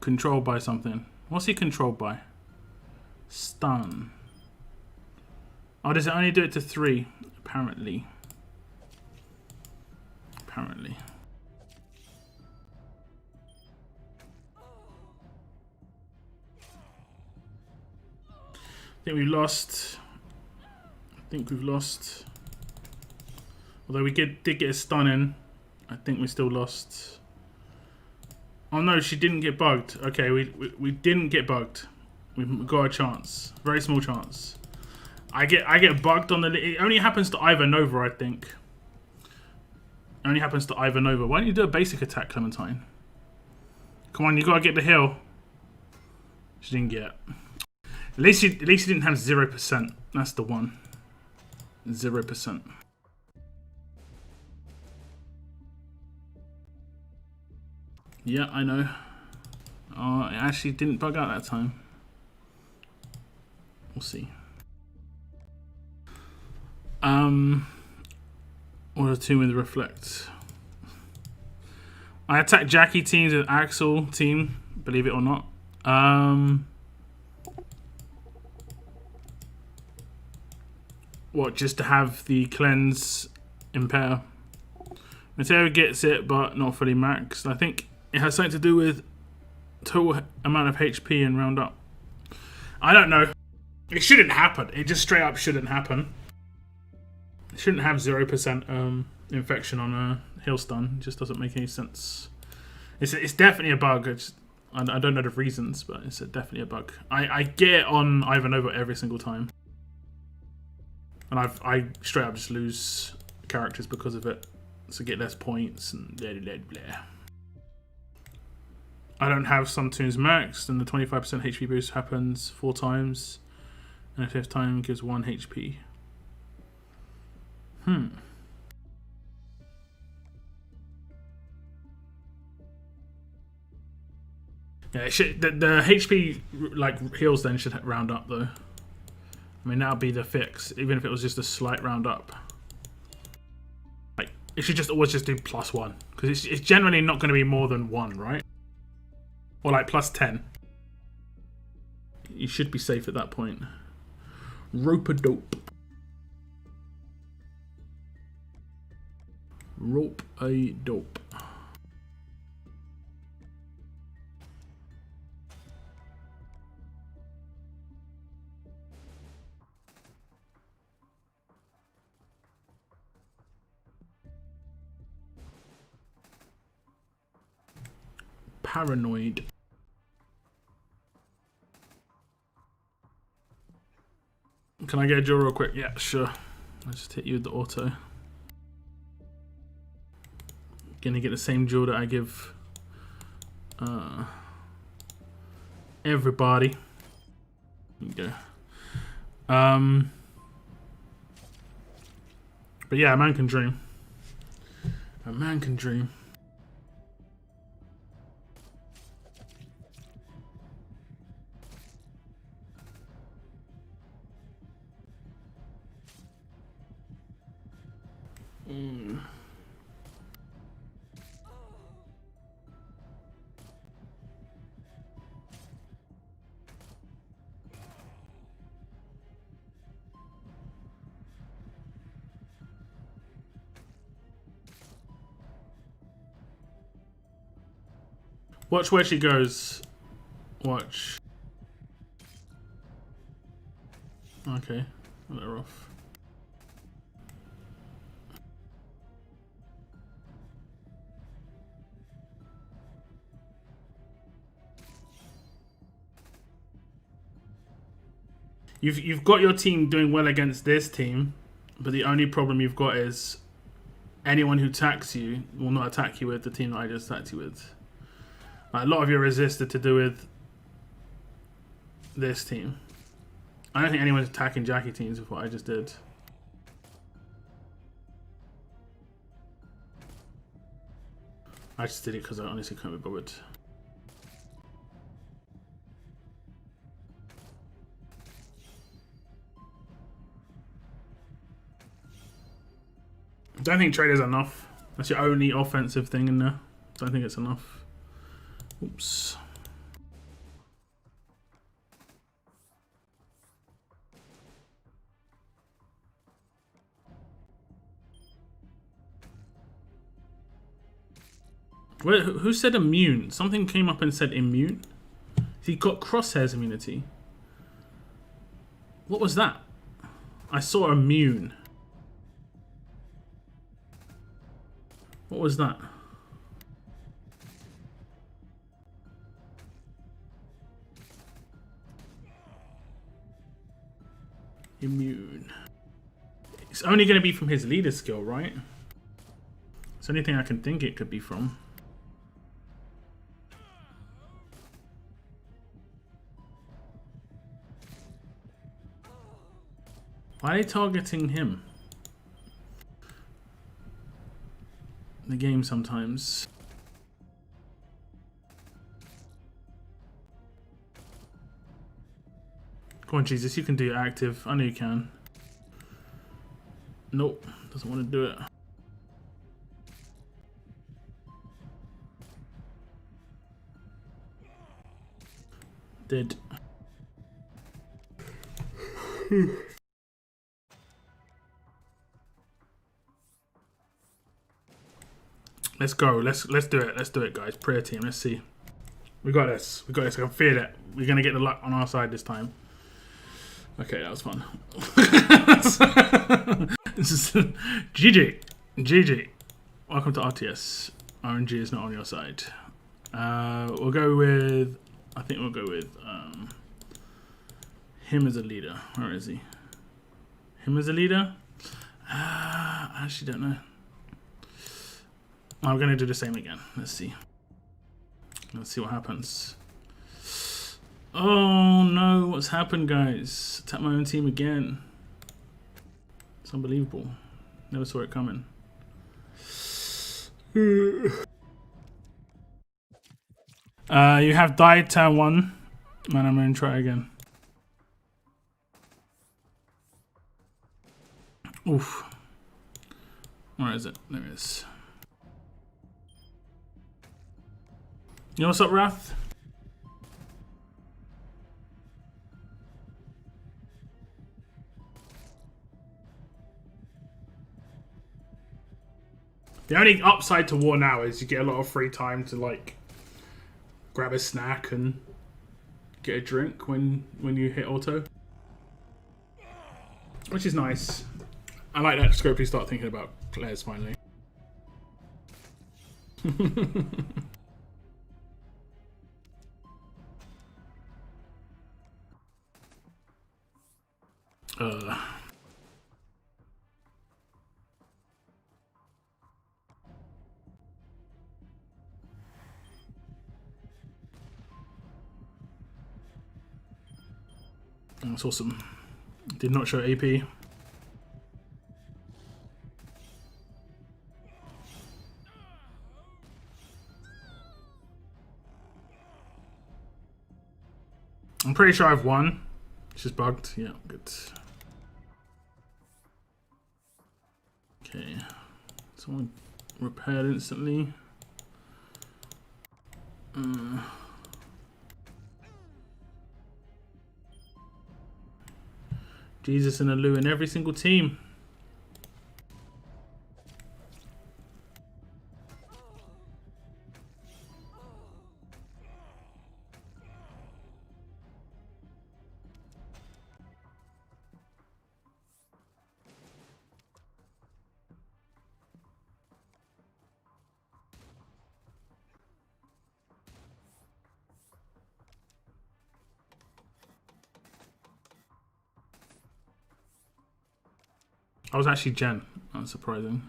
S1: controlled by something? What's he controlled by? Stun. Oh, does it only do it to 3? Apparently. Apparently. I think we lost. I think we've lost. Although we did get a stun in, I think we still lost. Oh no, she didn't get bugged. Okay, we didn't get bugged. We've got a chance. Very small chance. I get bugged on the... It only happens to Iva Nova, I think. It only happens to Iva Nova. Why don't you do a basic attack, Clementine? Come on, you gotta get the heal. She didn't get. At least she didn't have 0%. That's the one. 0%. Yeah, I know. Oh, it actually didn't bug out that time. We'll see. Or a 2 with reflect. I attacked Jackie teams with Axel team, believe it or not. What, just to have the cleanse impair? Mateo gets it, but not fully maxed. I think it has something to do with total amount of HP and round up. I don't know. It shouldn't happen. It just straight up shouldn't happen. It shouldn't have 0% infection on a heal stun. It just doesn't make any sense. It's definitely a bug. I don't know the reasons, but it's definitely a bug. I get on Iva Nova every single time. And I straight up just lose characters because of it. So get less points and blah, blah, blah. I don't have some tunes maxed, and the 25% HP boost happens 4 times, and a 5th time gives 1 HP. Yeah, it should, the HP like heals then should round up though. I mean, that'll be the fix, even if it was just a slight round up. Like, it should just always just do +1, because it's generally not going to be more than 1, right? Or like +10. You should be safe at that point. Rope-a-dope. Rope-a-dope. Paranoid. Can I get a drill real quick? Yeah, sure. I'll just hit you with the auto. Gonna get the same drill that I give everybody. There you go. But yeah, a man can dream. A man can dream. Watch where she goes. Watch. Okay, let her off. You've got your team doing well against this team, but the only problem you've got is anyone who attacks you will not attack you with the team that I just attacked you with. Like, a lot of your resist are to do with this team. I don't think anyone's attacking Jackie teams with what I just did. I just did it because I honestly can't be bothered. I don't think trade is enough. That's your only offensive thing in there. Don't think it's enough. Oops. Wait, who said immune? Something came up and said immune? He got crosshairs immunity. What was that? I saw immune. What was that? Immune. It's only going to be from his leader skill, right? It's the only thing I can think it could be from. Why are they targeting him? The game sometimes. Come on, Jesus, you can do it active. I know you can. Nope, doesn't want to do it. Did. Let's go. Let's do it. Let's do it, guys. Prayer team. Let's see. We got this. We got this. I can feel it. We're gonna get the luck on our side this time. Okay, that was fun. GG. GG. Welcome to RTS. RNG is not on your side. We'll go with. I think we'll go with him as a leader. Where is he? Him as a leader? I actually don't know. I'm going to do the same again. Let's see. Let's see what happens. Oh no, what's happened, guys? Attack my own team again. It's unbelievable. Never saw it coming. You have died turn 1. Man, I'm going to try again. Oof. Where is it? There it is. You know what's up, Wrath? The only upside to War now is you get a lot of free time to like grab a snack and get a drink when you hit auto, which is nice. I like that scope you start thinking about players finally. That's awesome. Did not show AP. I'm pretty sure I've won. It's just bugged. Yeah, good. Okay. Someone repaired instantly. Jesus and a Lou in every single team. I was actually Jen. That's surprising.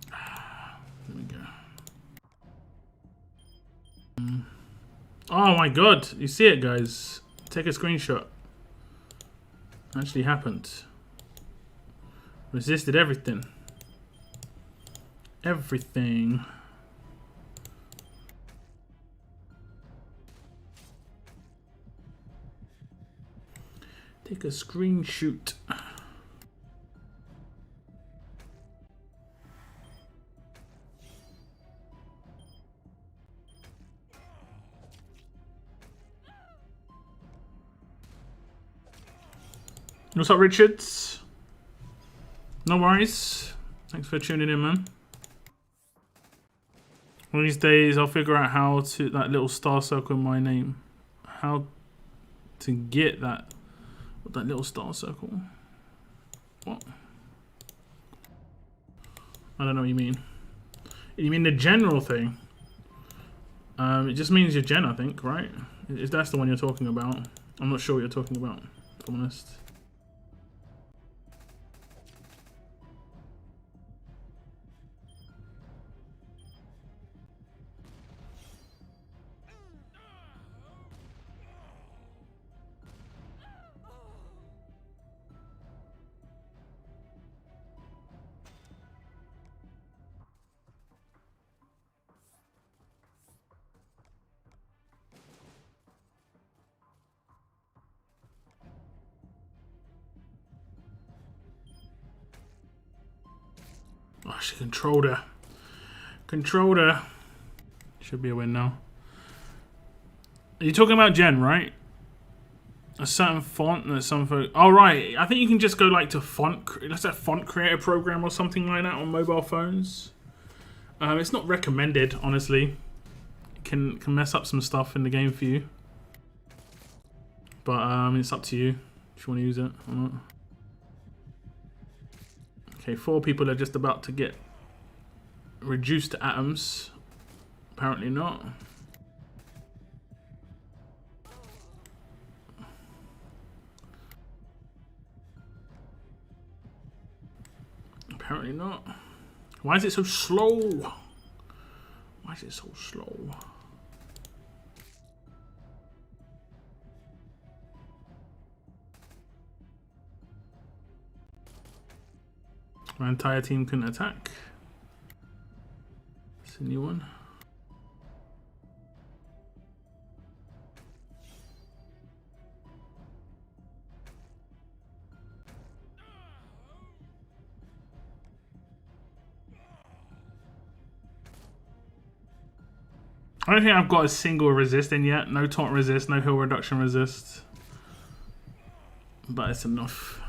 S1: There we go. Oh my god. You see it, guys. Take a screenshot. Actually happened. Resisted everything. Everything. Take a screenshot. What's up, Richards? No worries. Thanks for tuning in, man. One of these days, I'll figure out how to that little star circle in my name. How to get that little star circle. What? I don't know what you mean. You mean the general thing? It just means you're Jen, I think, right? If that's the one you're talking about. I'm not sure what you're talking about, if I'm honest. Oh, she controlled her. Controlled her. Should be a win now. Are you talking about Jen, right? A certain font and something. Oh, right. I think you can just go like to font. That's a font creator program or something like that on mobile phones. It's not recommended, honestly. It can mess up some stuff in the game for you. But it's up to you if you want to use it or not. Okay, 4 people are just about to get reduced to atoms. Apparently not. Apparently not. Why is it so slow? Why is it so slow? My entire team couldn't attack. It's a new one. I don't think I've got a single resist in yet. No taunt resist, no heal reduction resist. But it's enough.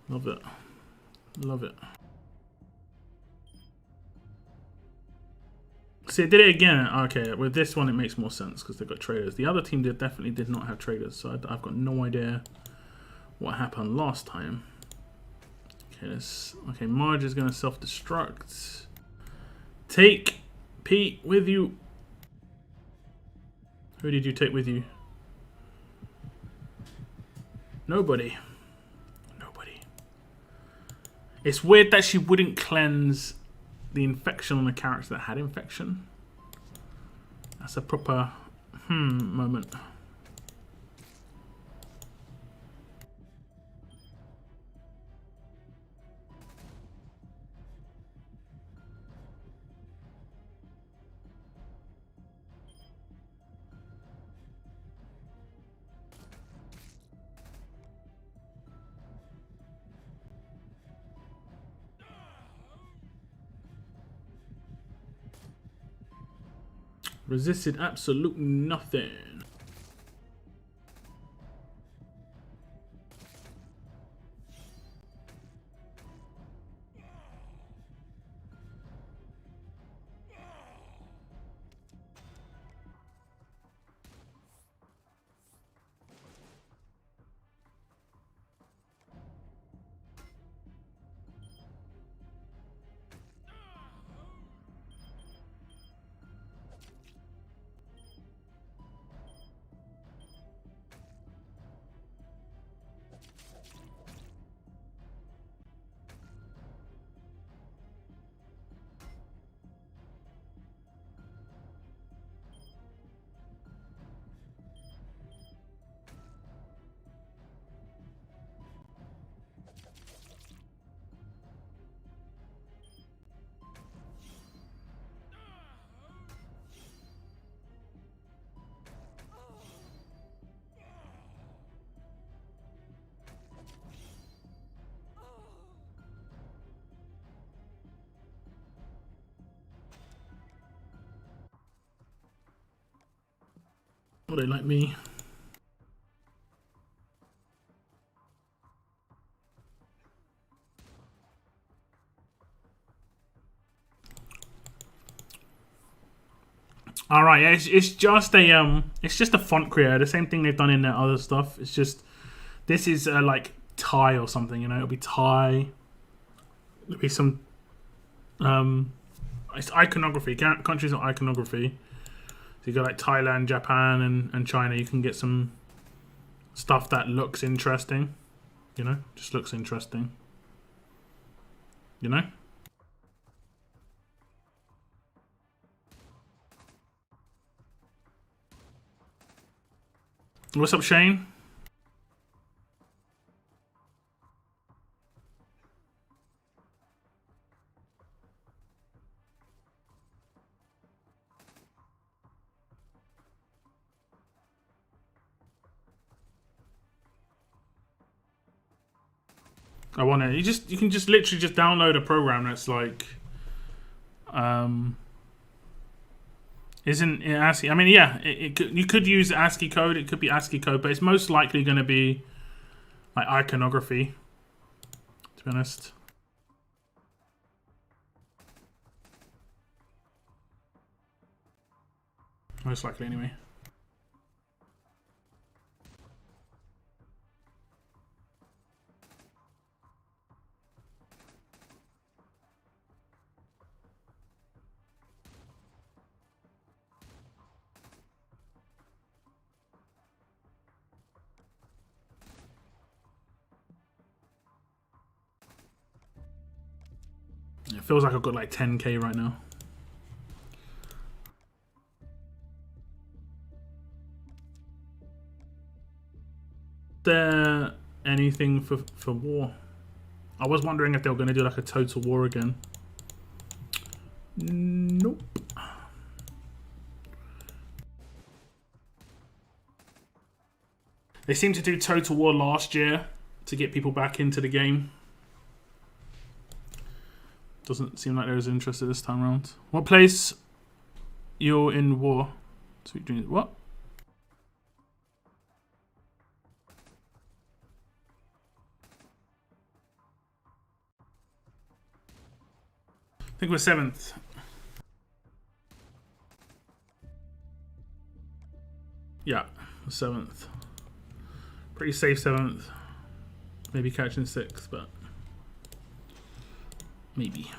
S1: Love it. Love it. See, I did it again. Okay, with this one it makes more sense because they've got traders. The other team definitely did not have traders, so I've got no idea what happened last time. Okay, Marge is going to self-destruct. Take Pete with you. Who did you take with you? Nobody. Nobody. It's weird that she wouldn't cleanse the infection on a character that had infection. That's a proper moment. Resisted absolute nothing. Or they like me. All right, yeah, it's just a font creator. The same thing they've done in their other stuff. It's just this is like Thai or something. You know, it'll be Thai. There'll be some it's iconography. Countries are iconography. So you got like Thailand, Japan, and China. You can get some stuff that looks interesting. You know, just looks interesting. You know. What's up, Shane? I want it. You can just literally just download a program that's like, isn't it ASCII? I mean, yeah, you could use ASCII code. It could be ASCII code, but it's most likely going to be like iconography. To be honest. Most likely, anyway. It feels like I've got like 10k right now. There anything for war? I was wondering if they were going to do like a total war again. Nope. They seemed to do total war last year to get people back into the game. Doesn't seem like they're as interested this time around. What place you're in war? Sweet dreams. What? I think we're 7th. Yeah, 7th. Pretty safe 7th. Maybe catching 6th, but maybe.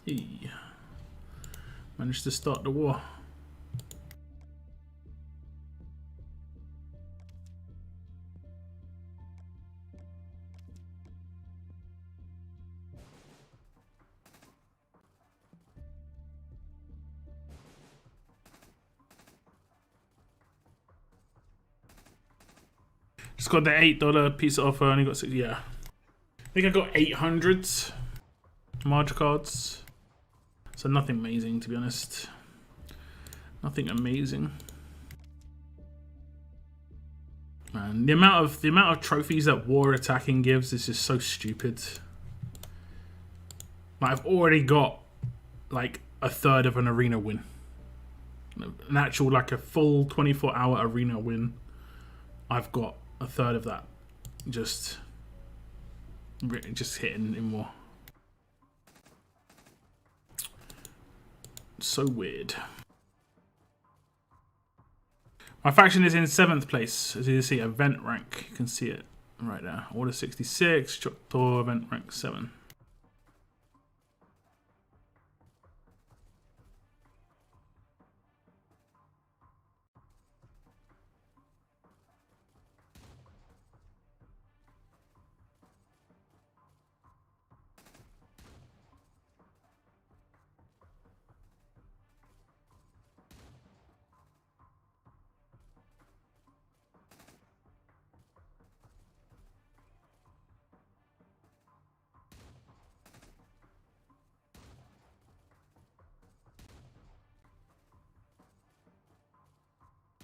S1: Hey. Managed to start the war. Just got the $8 pizza offer. Only got 6. Yeah, I think I got 800 Marge cards. So nothing amazing, to be honest. Nothing amazing. Man, the amount of trophies that war attacking gives is just so stupid. Like, I've already got like a third of an arena win. An actual like a full 24-hour arena win. I've got a third of that. Just hitting in war. So weird. My faction is in 7th place. As you can see, event rank. You can see it right there. Order 66, Choctaw, event rank 7.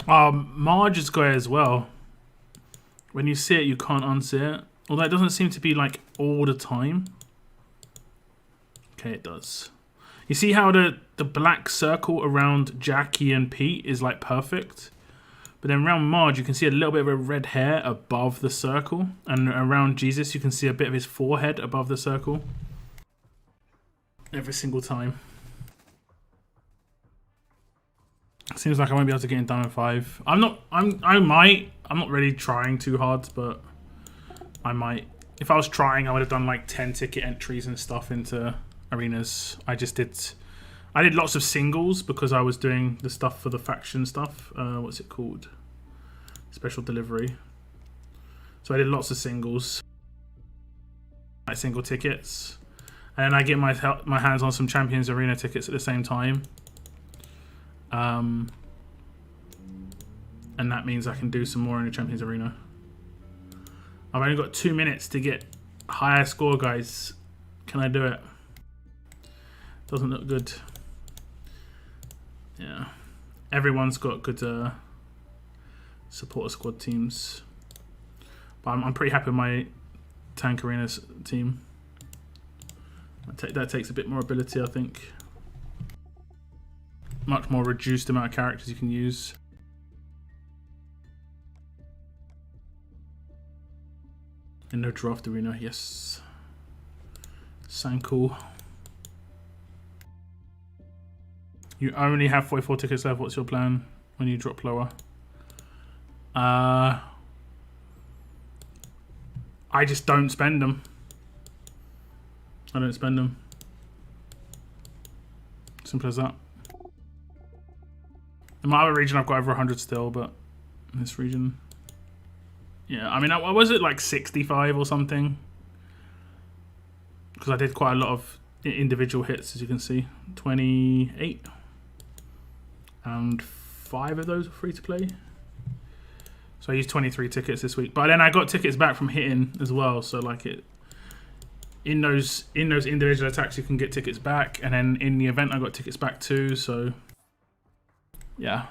S1: Marge is great as well. When you see it, you can't unsee it. Although it doesn't seem to be like all the time. Okay, it does. You see how the black circle around Jackie and Pete is like perfect? But then around Marge, you can see a little bit of a red hair above the circle. And around Jesus, you can see a bit of his forehead above the circle. Every single time. Seems like I won't be able to get in Diamond 5. I might. I'm not really trying too hard, but I might. If I was trying, I would have done like 10 ticket entries and stuff into arenas. I did lots of singles because I was doing the stuff for the faction stuff. What's it called? Special delivery. So I did lots of singles. Like single tickets. And then I get my hands on some Champions Arena tickets at the same time. And that means I can do some more in the Champions Arena. I've only got 2 minutes to get higher score, guys. Can I do it? Doesn't look good. Yeah. Everyone's got good supporter squad teams. But I'm pretty happy with my Tank Arenas team. That takes a bit more ability, I think. Much more reduced amount of characters you can use. And no draft arena, yes. Sound cool. You only have 44 tickets left. What's your plan when you drop lower? I just don't spend them. I don't spend them. Simple as that. In my other region, I've got over 100 still, but in this region, yeah. I mean, I was at like 65 or something because I did quite a lot of individual hits, as you can see. 28, and 5 of those were free to play. So I used 23 tickets this week, but then I got tickets back from hitting as well. So like in those individual attacks, you can get tickets back, and then in the event, I got tickets back too. So. Yeah.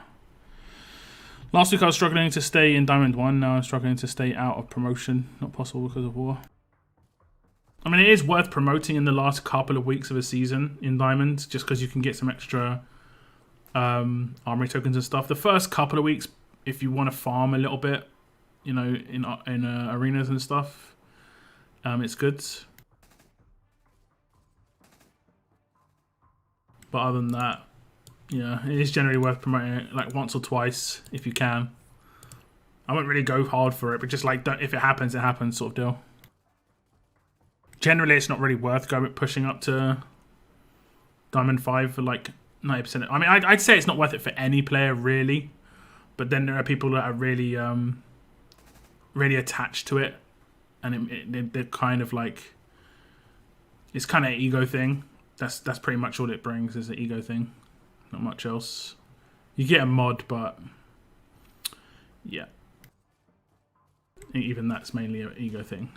S1: Last week I was struggling to stay in Diamond 1. Now I'm struggling to stay out of promotion. Not possible because of war. I mean, it is worth promoting in the last couple of weeks of a season in Diamond, just because you can get some extra armory tokens and stuff. The first couple of weeks, if you want to farm a little bit, you know, in arenas and stuff, it's good. But other than that, yeah, it is generally worth promoting it like once or twice if you can. I won't really go hard for it, but just like if it happens, it happens sort of deal. Generally, it's not really worth pushing up to Diamond 5 for like 90%. I mean, I'd say it's not worth it for any player really, but then there are people that are really, really attached to it, and they're kind of like, it's kind of an ego thing. That's pretty much all it brings is an ego thing. Not much else. You get a mod, but yeah. Even that's mainly an ego thing.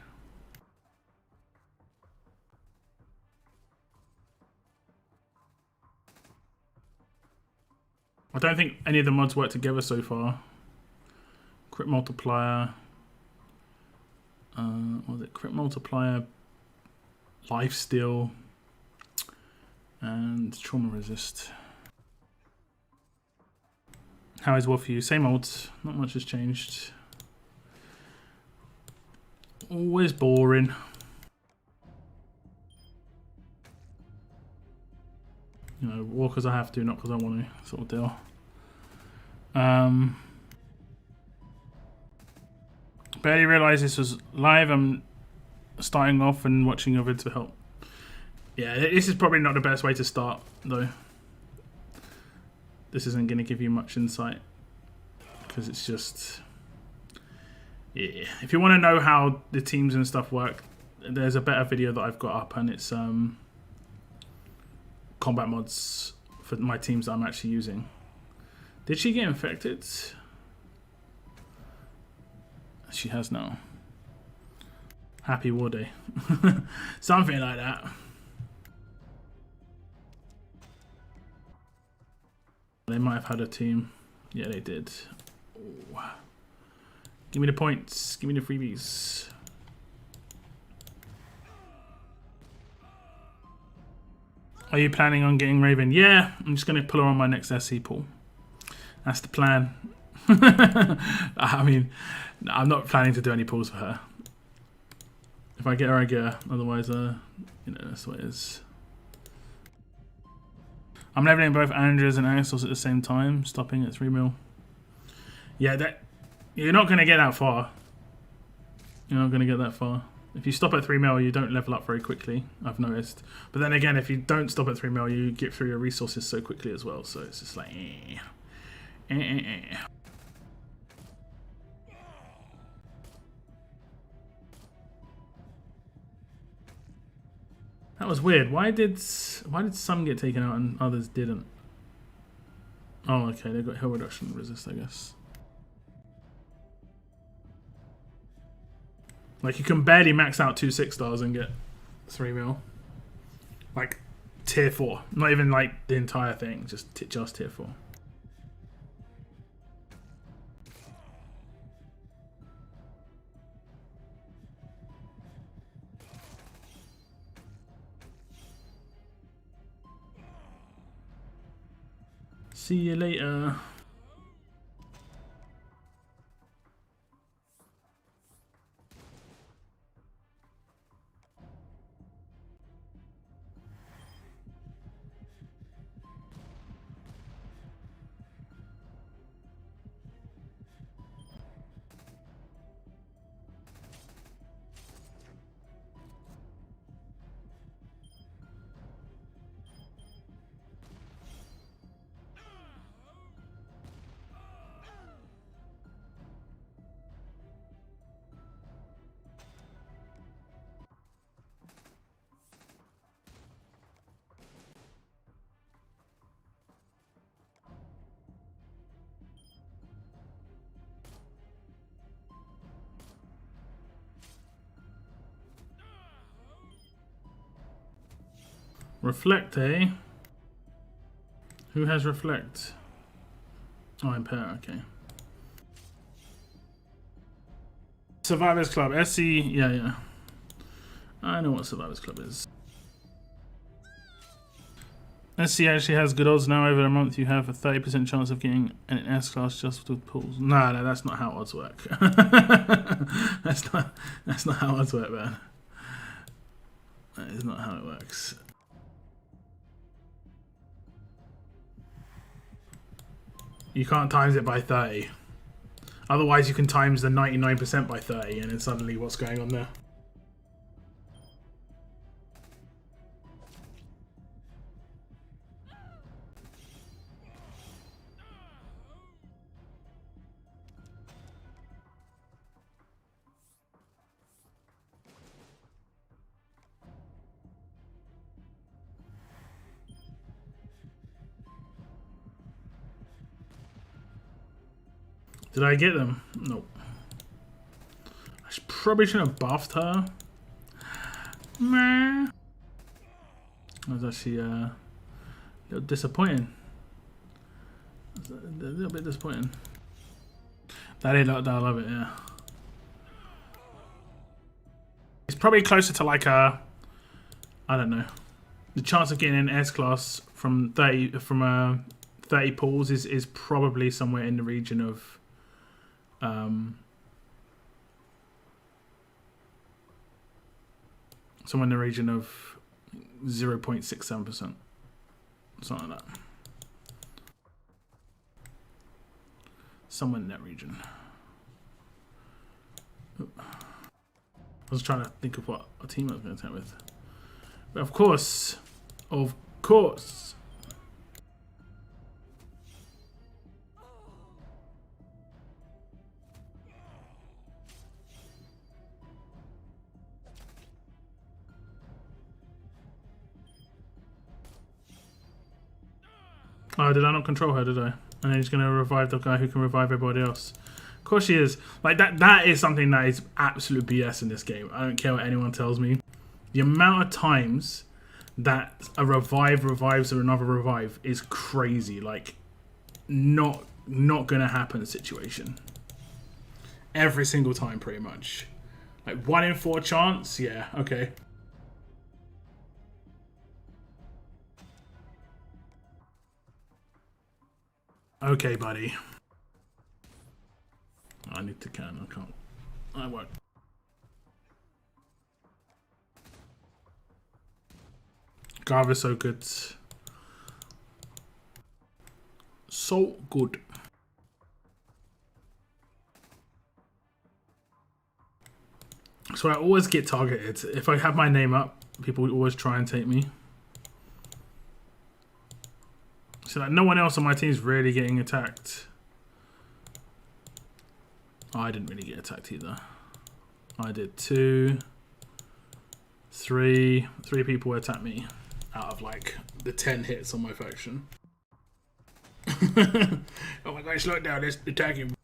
S1: I don't think any of the mods work together so far. Crit multiplier. What was it? Crit multiplier, lifesteal, and trauma resist. How is war for you? Same old. Not much has changed. Always boring. You know, war because I have to, not because I want to, sort of deal. Barely realised this was live. I'm starting off and watching your vid to help. Yeah, this is probably not the best way to start, though. This isn't going to give you much insight because it's just, yeah. If you want to know how the teams and stuff work, there's a better video that I've got up, and it's combat mods for my teams that I'm actually using. Did she get infected? She has now. Happy War Day. Something like that. They might have had a team. Yeah, they did. Ooh. Give me the points. Give me the freebies. Are you planning on getting Raven? Yeah, I'm just going to pull her on my next SC pool. That's the plan. I mean, I'm not planning to do any pulls for her. If I get her, I get her. Otherwise, you know, that's what it is. I'm leveling both Andrews and Axels at the same time, stopping at 3 mil. Yeah, that you're not going to get that far. You're not going to get that far. If you stop at 3 mil, you don't level up very quickly, I've noticed. But then again, if you don't stop at 3 mil, you get through your resources so quickly as well. So it's just like, That was weird. Why did some get taken out and others didn't? Oh, okay. They got heal reduction resist, I guess. Like, you can barely max out 2 6-stars and get 3 mil. Like, tier 4. Not even, like, the entire thing. Just tier 4. See you later. Reflect, eh? Who has reflect? Oh, impair, okay. Survivors Club, SC, yeah. I know what Survivors Club is. SC actually has good odds now. Over a month, you have a 30% chance of getting an S class just with pulls. No, that's not how odds work. That's not how odds work, man. That is not how it works. You can't times it by 30. Otherwise, you can times the 99% by 30, and then suddenly what's going on there? Did I get them? Nope. I probably shouldn't have buffed her. Meh. That was actually a little disappointing. A little bit disappointing. That is, I love it, yeah. It's probably closer to like a, I don't know. The chance of getting an S class from 30 pulls is probably somewhere in the region of somewhere in the region of 0.67%, something like that. Somewhere in that region. I was trying to think of what a team I was going to attack with, but of course. Oh, did I not control her, did I? And then he's going to revive the guy who can revive everybody else. Of course she is. Like, that is something that is absolute BS in this game. I don't care what anyone tells me. The amount of times that a revive revives another revive is crazy. Like, not going to happen situation. Every single time, pretty much. Like, 1 in 4 chance? Yeah, okay. Okay, buddy. I need to can. I can't. I won't. Garva's so good. So good. So I always get targeted. If I have my name up, people always try and take me. So like no one else on my team is really getting attacked. Oh, I didn't really get attacked either. I did 2, 3 people attacked me out of like the 10 hits on my faction. Oh my god, slow down, let's attack him.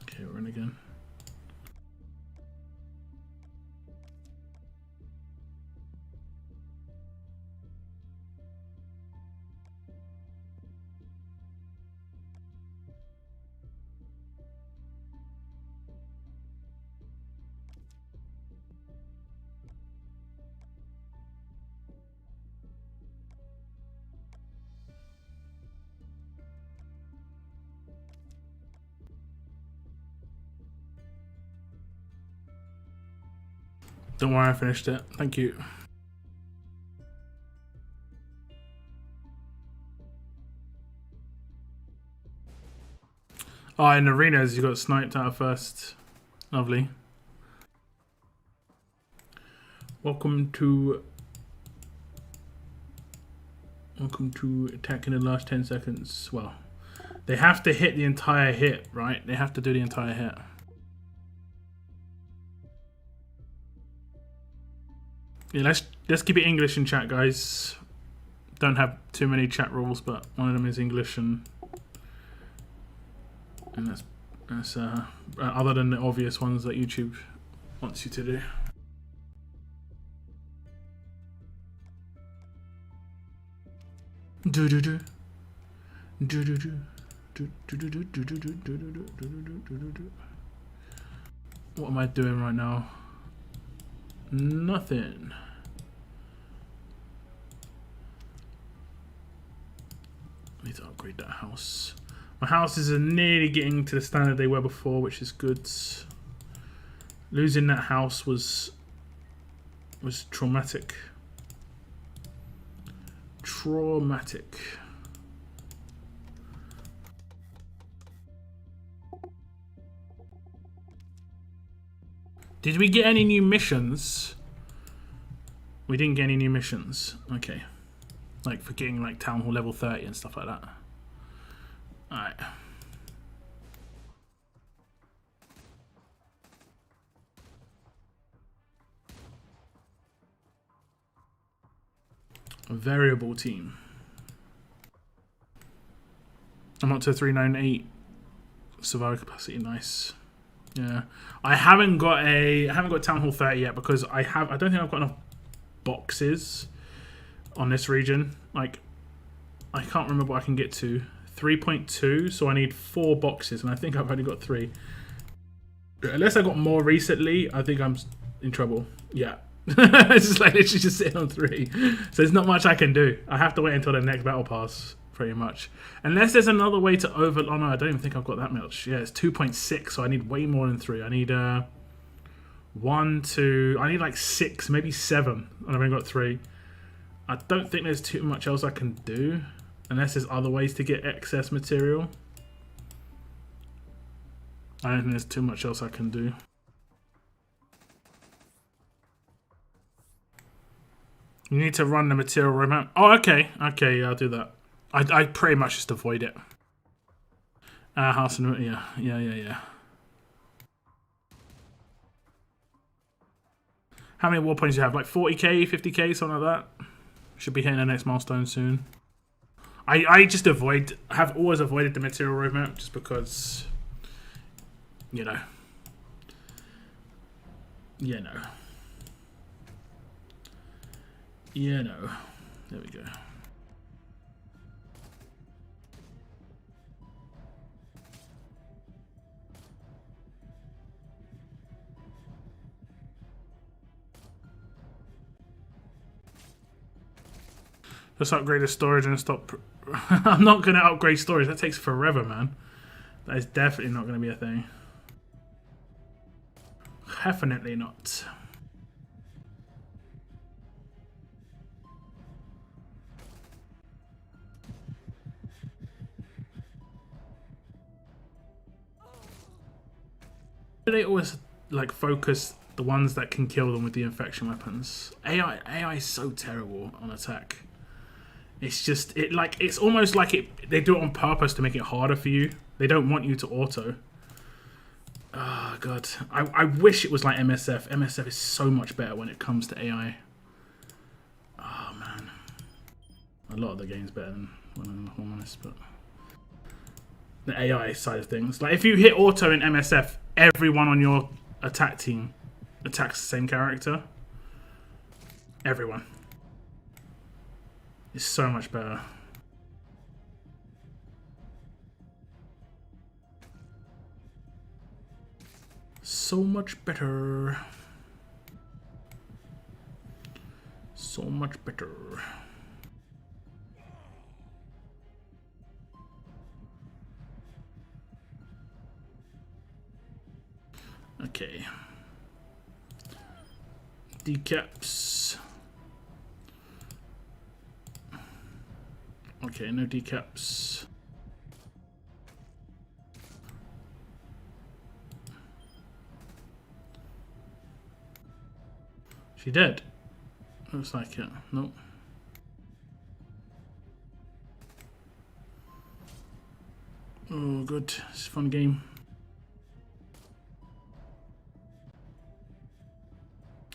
S1: Okay, we're in again. Don't worry, I finished it. Thank you. Oh, in arenas, you got sniped out first. Lovely. Welcome to attack in the last 10 seconds. Well, they have to hit the entire hit, right? They have to do the entire hit. Yeah, let's keep it English in chat, guys. Don't have too many chat rules, but one of them is English, and that's other than the obvious ones that YouTube wants you to do. What am I doing right now? Nothing. I need to upgrade that house. My houses are nearly getting to the standard they were before, which is good. Losing that house was traumatic. Traumatic. Did we get any new missions? We didn't get any new missions. Okay. Like for getting like Town Hall level 30 and stuff like that. Alright. A variable team. I'm up to 398 survival capacity. Nice. Yeah, I haven't got Town Hall 30 yet because I don't think I've got enough boxes on this region. Like, I can't remember what I can get to. 3.2, so I need 4 boxes, and I think I've only got 3. Unless I got more recently, I think I'm in trouble. Yeah. It's just like literally just sitting on 3. So there's not much I can do. I have to wait until the next battle pass, pretty much. Unless there's another way to oh no, I don't even think I've got that much. Yeah, it's 2.6, so I need way more than 3. I need 1, 2, I need like 6, maybe 7, and I've only got 3. I don't think there's too much else I can do, unless there's other ways to get excess material. I don't think there's too much else I can do. You need to run the material roadmap. Oh, okay. Okay, yeah, I'll do that. I pretty much just avoid it. House and yeah. How many war points do you have? Like 40k, 50k, something like that? Should be hitting the next milestone soon. I just have always avoided the material roadmap just because, you know. There we go. Just upgrade the storage and stop. I'm not going to upgrade storage. That takes forever, man. That is definitely not going to be a thing. Definitely not. They always like focus the ones that can kill them with the infection weapons. AI is so terrible on attack. It's just it's almost like they do it on purpose to make it harder for you. They don't want you to auto. Oh god. I wish it was like MSF. MSF is so much better when it comes to AI. Oh man. A lot of the game's better than when I'm honest, but the AI side of things. Like if you hit auto in MSF, everyone on your attack team attacks the same character. Everyone. It's so much better. So much better. So much better. Okay. Decaps. Okay, no decaps. She dead. Looks like it. Nope. Oh, good. It's a fun game.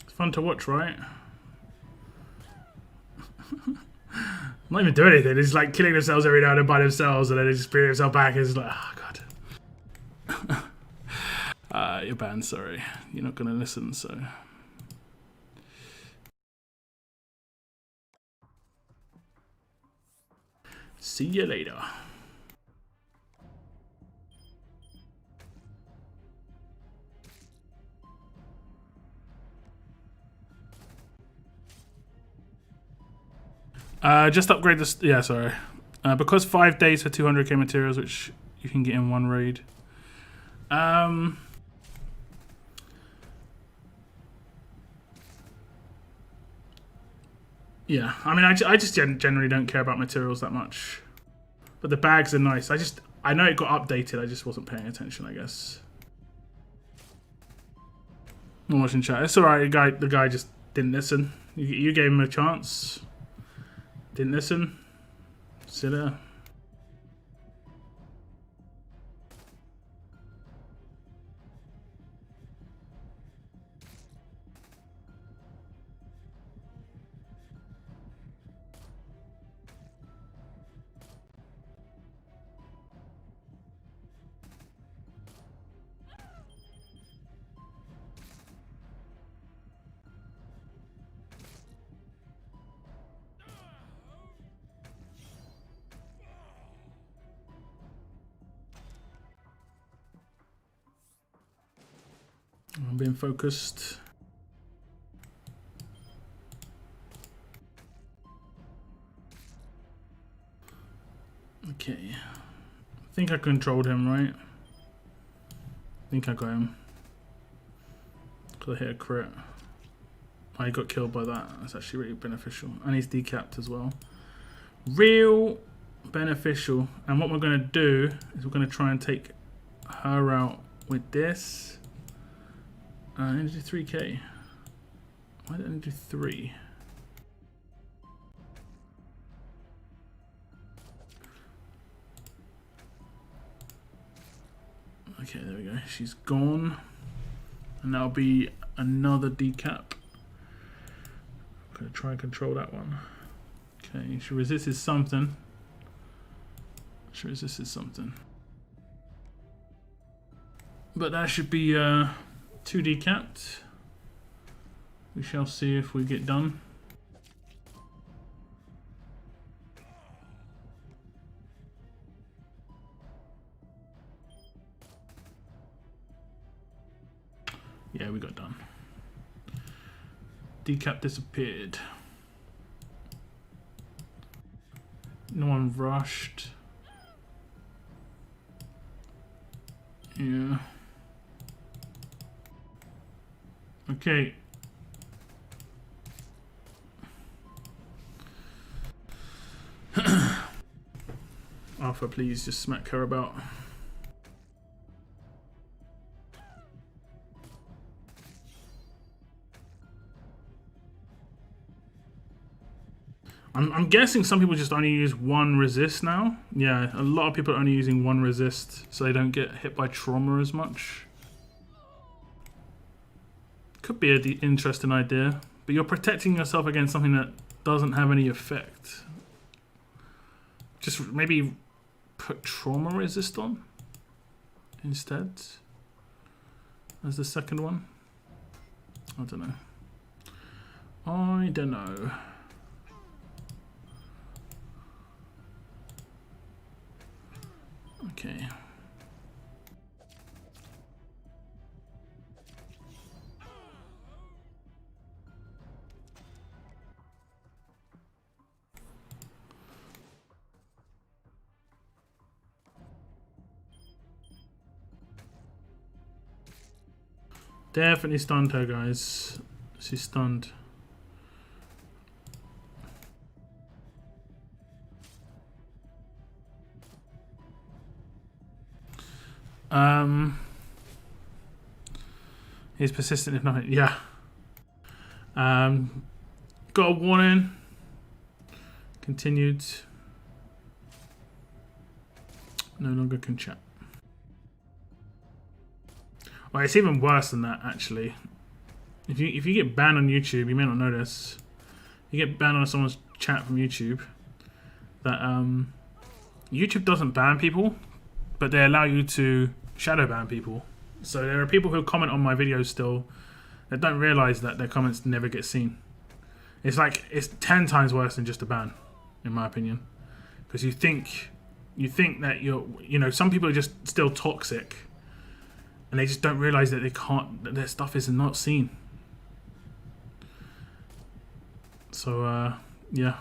S1: It's fun to watch, right? Not even doing anything. They're just like killing themselves every now and then by themselves, and then they just bring themselves back. It's like, oh god. You're banned. Sorry, you're not gonna listen. So. See you later. Just upgrade this. Yeah, sorry. Because 5 days for 200k materials, which you can get in one raid. Yeah, I mean, I just generally don't care about materials that much. But the bags are nice. I know it got updated. I just wasn't paying attention, I guess. I'm watching chat. It's alright. The guy just didn't listen. You gave him a chance. Didn't listen. Sit there. I'm being focused. Okay. I think I controlled him, right? I think I got him. Because I hit a crit. I got killed by that. That's actually really beneficial. And he's decapped as well. Real beneficial. And what we're going to do is we're going to try and take her out with this. I need to do 3k. Why did I do 3? Okay, there we go. She's gone. And that'll be another decap. I'm going to try and control that one. Okay, she resisted something. She resisted something. But that should be 2 decapped. We shall see if we get done. Yeah, we got done. Decap disappeared. No one rushed. Yeah. Okay. Alpha, please just smack her about. I'm guessing some people just only use one resist now. Yeah, a lot of people are only using one resist, so they don't get hit by trauma as much. Could be an interesting idea, but you're protecting yourself against something that doesn't have any effect. Just maybe put trauma resist on instead as the second one. I don't know. I don't know. Okay. Definitely stunned her, guys. She's stunned. He's persistent if nothing. Yeah. Got a warning. Continued. No longer can chat. Well, it's even worse than that, actually. If you get banned on YouTube, you may not know this. You get banned on someone's chat from YouTube. That YouTube doesn't ban people, but they allow you to shadow ban people. So there are people who comment on my videos still that don't realize that their comments never get seen. It's like it's 10 times worse than just a ban, in my opinion, because you think that some people are just still toxic, and they just don't realize that that their stuff is not seen. So yeah.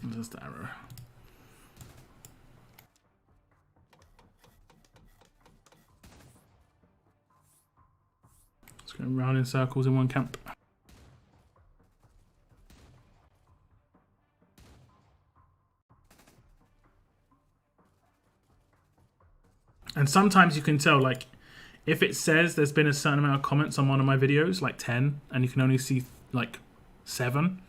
S1: There's the arrow. It's going round in circles in one camp. And sometimes you can tell, like, if it says there's been a certain amount of comments on one of my videos, like 10, and you can only see like 7,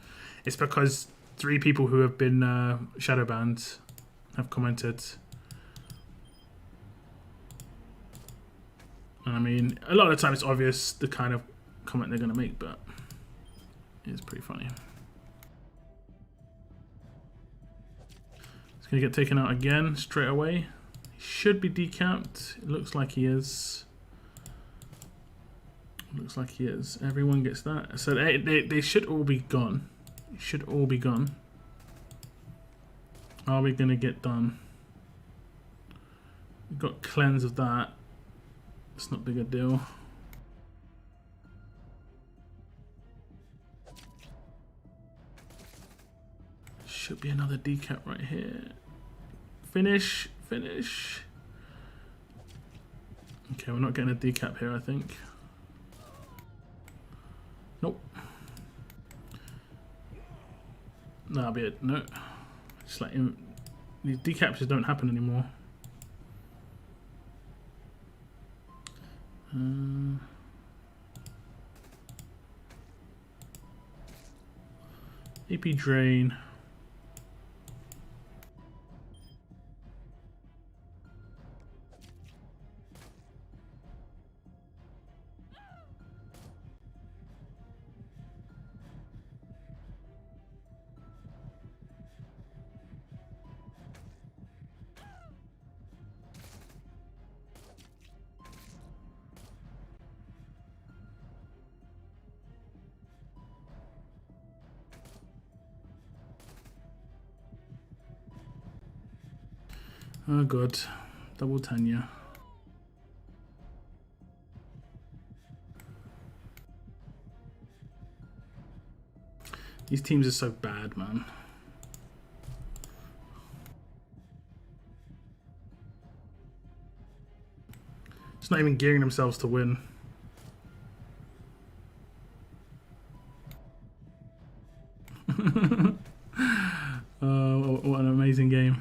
S1: it's because 3 people who have been shadow banned have commented. And I mean, a lot of the time it's obvious the kind of comment they're going to make, but it's pretty funny. He's going to get taken out again straight away. He should be decapped. It looks like he is. Looks like he is. Everyone gets that. So they should all be gone. Should all be gone. Are we going to get done? We've got cleanse of that. It's not big a deal. Should be another decap right here. Finish. Finish. Okay, we're not getting a decap here, I think. Nope. That'll be it. No. Just like these decaps just don't happen anymore. AP drain. Oh god, double tenure. These teams are so bad, man. It's not even gearing themselves to win. What an amazing game.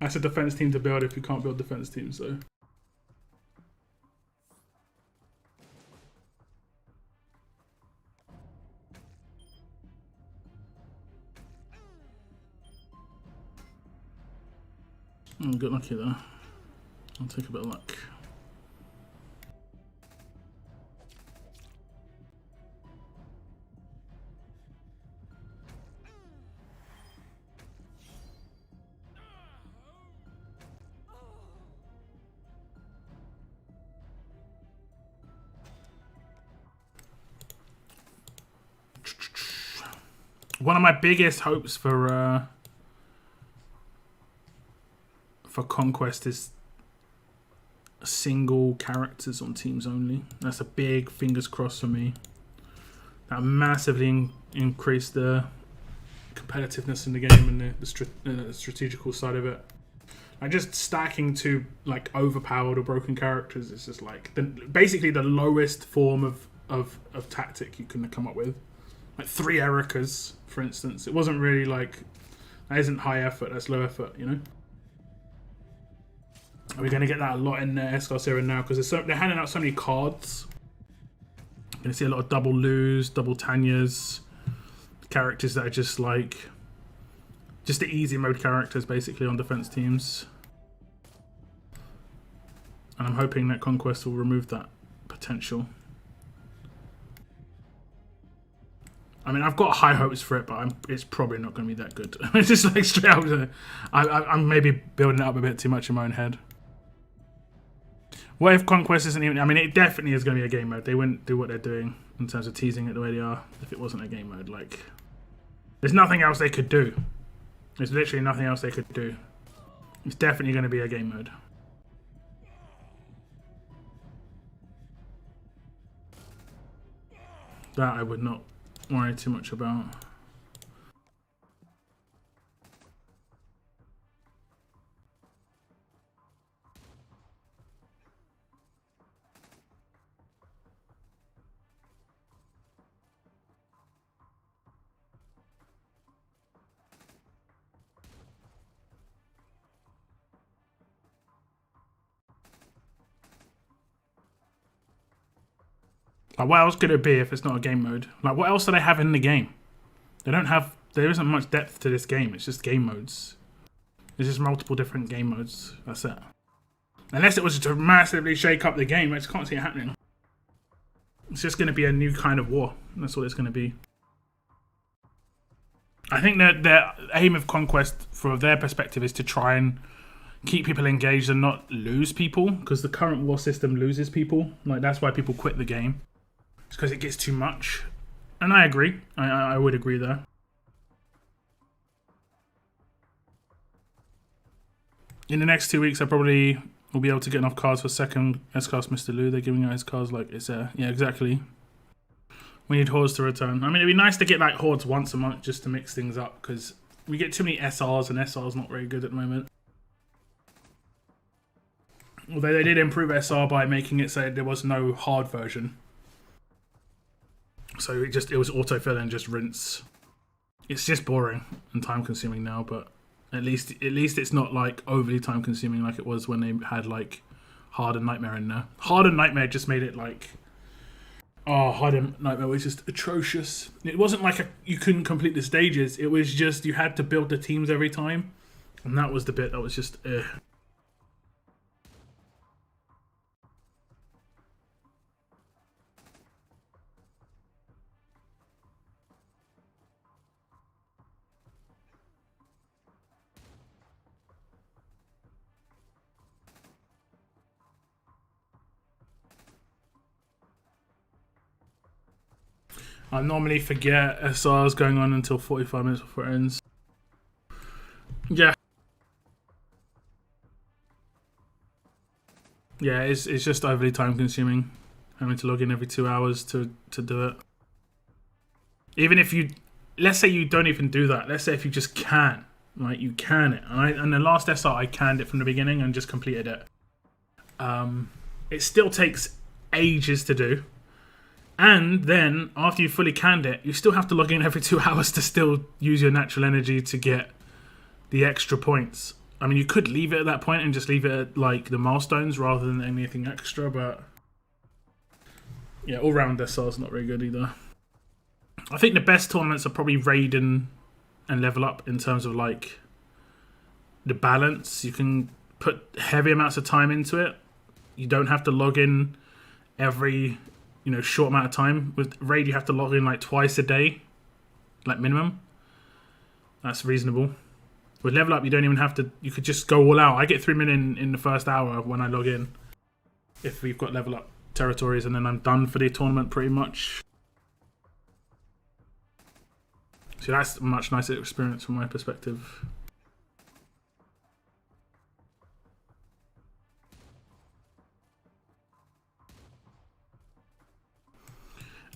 S1: That's a defense team to build if you can't build defense teams, so. Good lucky though. I'll take a bit of luck. One of my biggest hopes for Conquest is single characters on teams only. That's a big fingers crossed for me. That massively increased the competitiveness in the game and the strategical side of it. Like just stacking two like overpowered or broken characters is just like basically the lowest form of tactic you can come up with. Like 3 Ericas, for instance. It wasn't really like that isn't high effort, that's low effort, you know? We're going to get that a lot in Escos era now because they're handing out so many cards. You're going to see a lot of double Lus, double Tanyas, characters that are just like just the easy mode characters basically on defense teams. And I'm hoping that Conquest will remove that potential. I mean, I've got high hopes for it, but it's probably not going to be that good. It's just like straight up. I'm maybe building it up a bit too much in my own head. What if Conquest isn't even... I mean, it definitely is going to be a game mode. They wouldn't do what they're doing in terms of teasing it the way they are if it wasn't a game mode. Like, there's nothing else they could do. There's literally nothing else they could do. It's definitely going to be a game mode. That I would not worry too much about. Like, what else could it be if it's not a game mode? Like, what else do they have in the game? They don't have... There isn't much depth to this game. It's just game modes. There's just multiple different game modes. That's it. Unless it was to massively shake up the game, I just can't see it happening. It's just going to be a new kind of war. That's what it's going to be. I think that their aim of Conquest, from their perspective, is to try and keep people engaged and not lose people. Because the current war system loses people. Like, that's why people quit the game. It's because it gets too much. And I agree. I would agree there. In the next 2 weeks, I probably will be able to get enough cards for second S-Class Mr. Lu. They're giving out his cards like it's yeah, exactly. We need Hordes to return. I mean, it'd be nice to get like Hordes once a month just to mix things up because we get too many SRs and SR's not very good at the moment. Although they did improve SR by making it so there was no hard version. So it was autofill and just rinse. It's just boring and time consuming now, but at least it's not like overly time consuming like it was when they had like Hard and Nightmare in there. Hard and Nightmare just made it like Hard and Nightmare was just atrocious. It wasn't like you couldn't complete the stages. It was just you had to build the teams every time, and that was the bit that was just I normally forget SR's going on until 45 minutes before it ends. Yeah. Yeah, it's just overly time consuming. Having to log in every 2 hours to do it. Even if you, let's say you don't even do that. Let's say if you just can, right? You can it. And the last SR, I canned it from the beginning and just completed it. It still takes ages to do. And then, after you fully canned it, you still have to log in every 2 hours to still use your natural energy to get the extra points. I mean, you could leave it at that point and just leave it at, like, the milestones rather than anything extra, but... yeah, all-round SR is not very good either. I think the best tournaments are probably Raid and Level Up in terms of, like, the balance. You can put heavy amounts of time into it. You don't have to log in every... short amount of time. With Raid, you have to log in like twice a day, like minimum. That's reasonable. With Level Up, you don't even have to. You could just go all out. I get 3 million in the first hour when I log in, if we've got Level Up territories, and then I'm done for the tournament pretty much. So that's a much nicer experience from my perspective.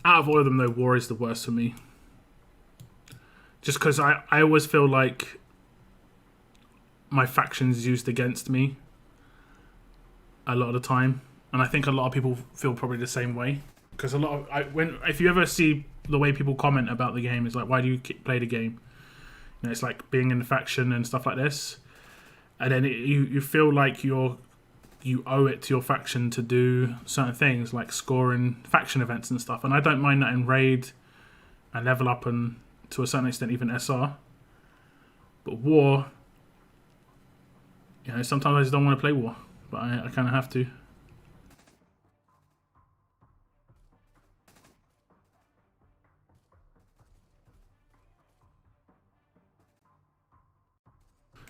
S1: Out of all of them, though, War is the worst for me. Just because I always feel like my faction's used against me a lot of the time. And I think a lot of people feel probably the same way. Because a lot of... if you ever see the way people comment about the game, it's like, why do you play the game? It's like being in the faction and stuff like this. And then you feel like you owe it to your faction to do certain things like scoring faction events and stuff. And I don't mind that in Raid and Level Up and to a certain extent even SR. But War, sometimes I just don't want to play War. But I kind of have to.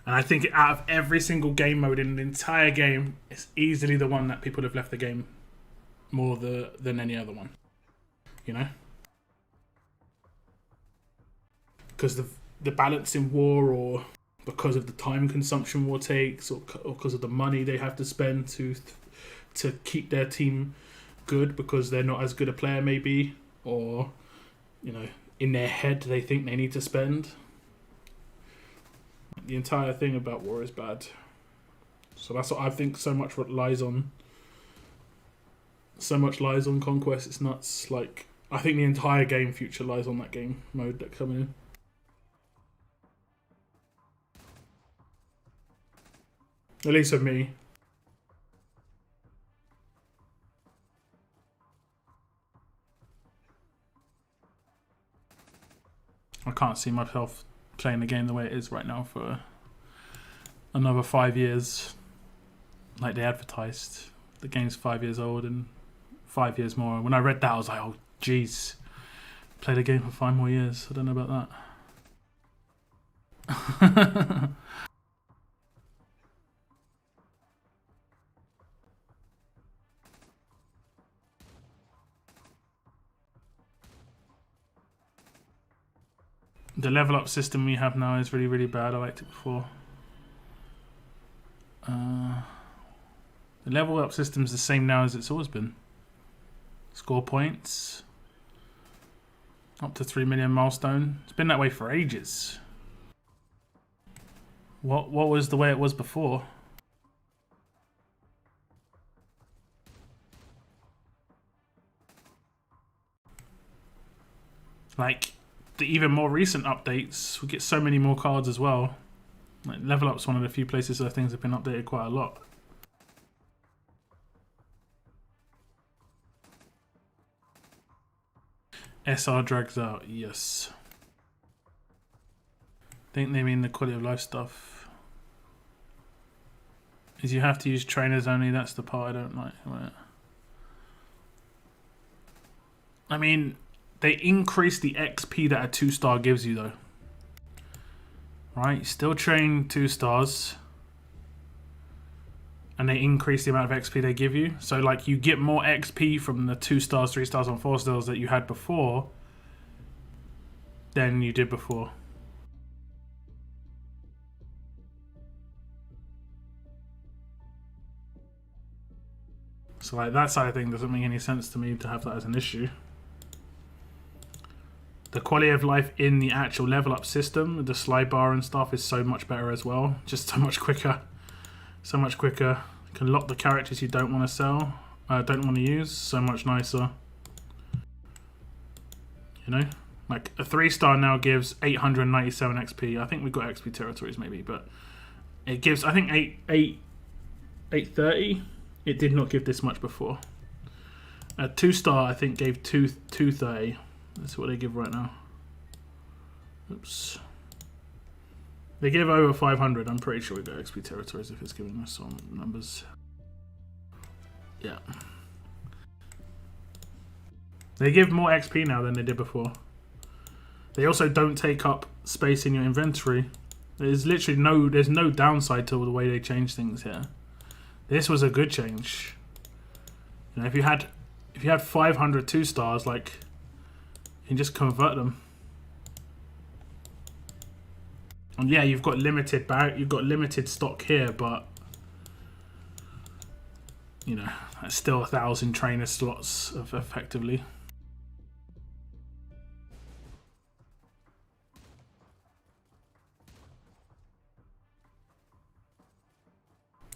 S1: And I think out of every single game mode in the entire game, it's easily the one that people have left the game more than any other one. Because the balance in War, or because of the time consumption War takes, or because of the money they have to spend to keep their team good because they're not as good a player maybe, or in their head they think they need to spend. The entire thing about War is bad. So that's what I think. So much lies on Conquest. It's nuts. Like, I think the entire game future lies on that game mode that's coming in. At least for me. I can't see myself playing the game the way it is right now for another 5 years, like they advertised. The game's 5 years old and 5 years more. When I read that, I was like, oh jeez, play the game for 5 more years. I don't know about that. The level up system we have now is really, really bad. I liked it before. The level up system is the same now as it's always been. Score points. Up to 3 million milestone. It's been that way for ages. What was the way it was before? Like, the even more recent updates, we get so many more cards as well. Like, Level Up's one of the few places where things have been updated quite a lot. SR drags out, yes. I think they mean the quality of life stuff. Is you have to use trainers only, that's the part I don't like. I mean, they increase the XP that a 2-star gives you though. Right, still train 2 stars. And they increase the amount of XP they give you. So like you get more XP from the 2 stars, 3 stars and 4 stars that you had before. than you did before. So like that side of thing doesn't make any sense to me to have that as an issue. The quality of life in the actual level up system, the slide bar and stuff is so much better as well. Just so much quicker. So much quicker. You can lock the characters you don't want to sell, don't want to use. So much nicer. You know? Like a 3-star now gives 897 XP. I think we've got XP territories maybe, but it gives, I think 830. It did not give this much before. A 2-star I think gave 230. That's what they give right now. Oops. They give over 500. I'm pretty sure we got XP territories if it's giving us some numbers. Yeah. They give more XP now than they did before. They also don't take up space in your inventory. There's literally there's no downside to the way they change things here. This was a good change. You know, if you had 500 2-stars, like, you can just convert them. And yeah, you've got limited stock here, but you know, that's still 1,000 trainer slots of effectively.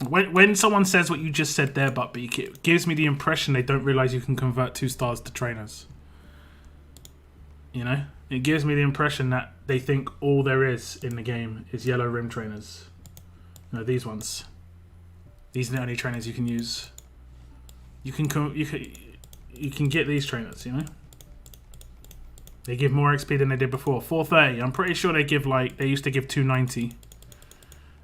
S1: When someone says what you just said there, Buttbeak, it gives me the impression they don't realize you can convert 2-stars to trainers. You know? It gives me the impression that they think all there is in the game is yellow rim trainers. You know, these ones. These are the only trainers you can use. You can get these trainers, you know? They give more XP than they did before. 430. I'm pretty sure they give, like, they used to give 290.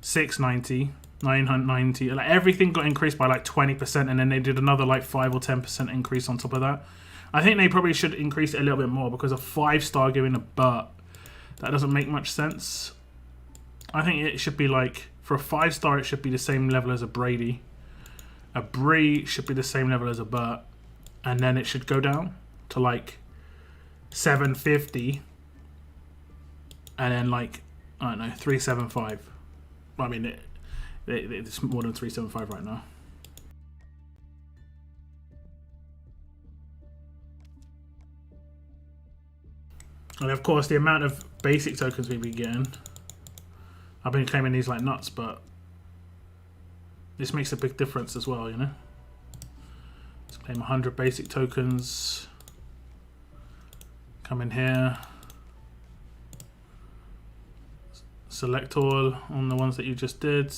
S1: 690. 990. Like, everything got increased by like 20%, and then they did another like 5 or 10% increase on top of that. I think they probably should increase it a little bit more, because a 5-star giving a Burt, that doesn't make much sense. I think it should be like, for a 5-star it should be the same level as a Brady. A Bree should be the same level as a Burt, and then it should go down to like 750, and then like, I don't know, 375. I mean, it's more than 375 right now. And of course, the amount of basic tokens we've been getting, I've been claiming these like nuts, but this makes a big difference as well, you know? Let's claim 100 basic tokens. Come in here. Select all on the ones that you just did.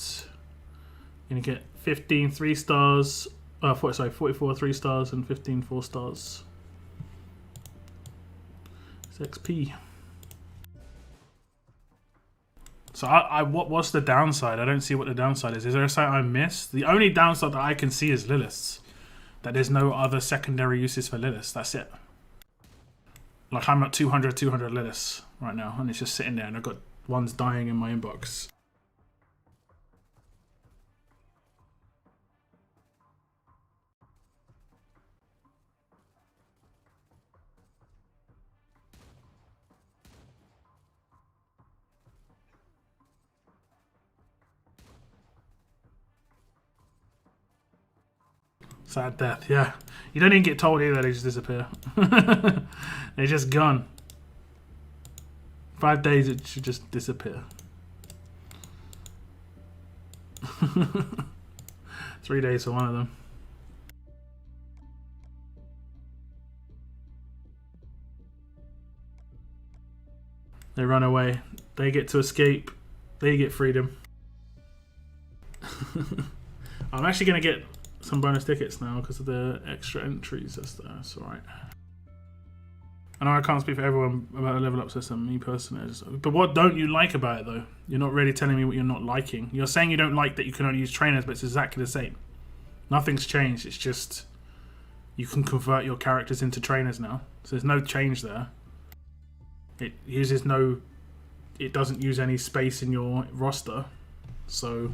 S1: You're going to get 15 3-stars. 44 3-stars and 15 4-stars. XP. So what's the downside? I don't see what the downside is. Is there a site I missed? The only downside that I can see is Liliths. That there's no other secondary uses for Liliths. That's it. Like, I'm at 200 Liliths right now, and it's just sitting there, and I've got ones dying in my inbox. Sad death, yeah. You don't even get told either, they just disappear. They're just gone. 5 days, it should just disappear. 3 days for one of them. They run away. They get to escape. They get freedom. I'm actually going to get some bonus tickets now because of the extra entries. That's alright. I know I can't speak for everyone about the level up system, me personally. But what don't you like about it though? You're not really telling me what you're not liking. You're saying you don't like that you can only use trainers, but it's exactly the same. Nothing's changed. It's just you can convert your characters into trainers now. So there's no change there. It uses it doesn't use any space in your roster. So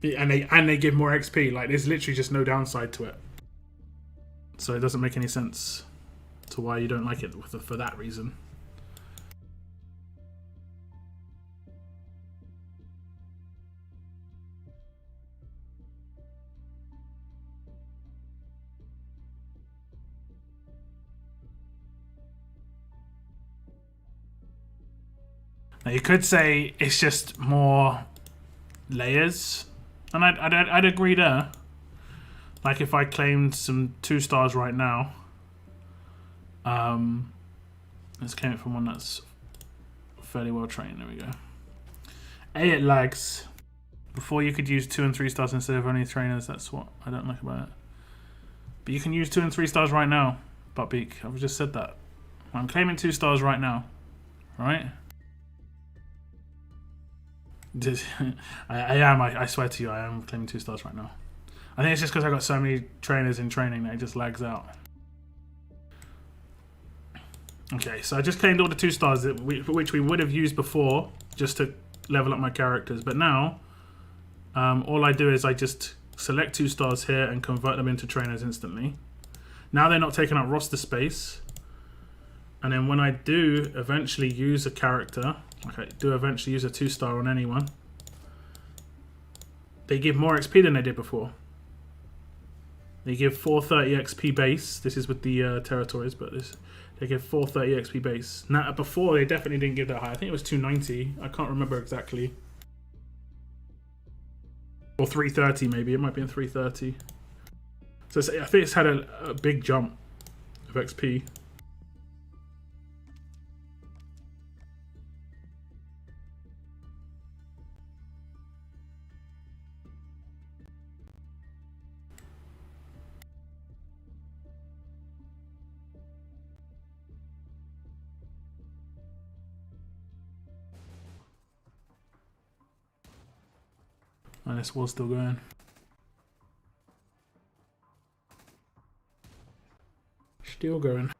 S1: and they give more XP. Like, there's literally just no downside to it. So it doesn't make any sense. to why you don't like it for that reason. Now you could say it's just more layers, and I'd agree there. Like if I claimed some 2 stars right now, let's claim it from one that's fairly well trained. There we go. It lags. Before you could use 2 and 3 stars instead of only trainers. That's what I don't like about it. But you can use 2 and 3 stars right now, Buttbeak. I've just said that. I'm claiming 2 stars right now, right? I am. I swear to you, I am claiming 2 stars right now. I think it's just because I got so many trainers in training that it just lags out. Okay, so I just claimed all the 2 stars which we would have used before just to level up my characters. But now, all I do is I just select 2 stars here and convert them into trainers instantly. Now they're not taking up roster space. And then when I do eventually use a character, like I do eventually use a 2-star on anyone, they give more XP than they did before. They give 430 XP base. This is with the territories, but they give 430 XP base. Now, before, they definitely didn't give that high. I think it was 290. I can't remember exactly. Or 330 maybe. It might be in 330. So I think it's had a big jump of XP. And this war's still going. Still going.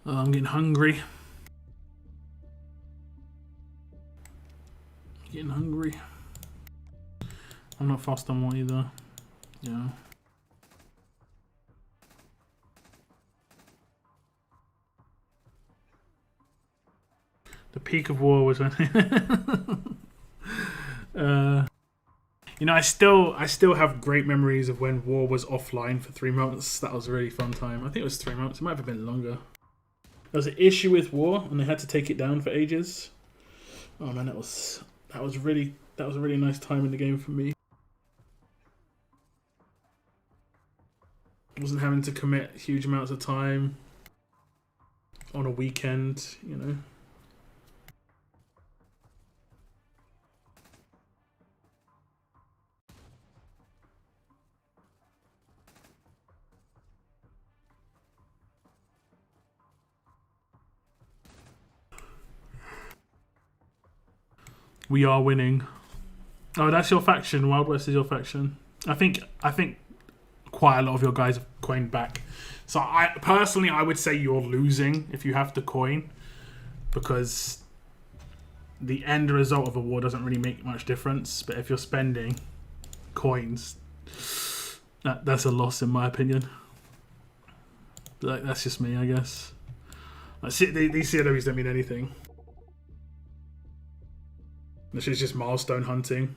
S1: Oh, I'm getting hungry. Getting hungry. I'm not fast on one either. Yeah. The peak of war was when you know, I still have great memories of when war was offline for 3 months. That was a really fun time. I think it was 3 months. It might have been longer. There was an issue with war, and they had to take it down for ages. Oh man, that was a really nice time in the game for me. I wasn't having to commit huge amounts of time on a weekend, you know. We are winning. Oh, that's your faction. Wild West is your faction. I think quite a lot of your guys have coined back. So I personally would say you're losing if you have to coin, because the end result of a war doesn't really make much difference. But if you're spending coins, that's a loss in my opinion. Like, that's just me, I guess. Like, these CRWs don't mean anything. This is just milestone hunting.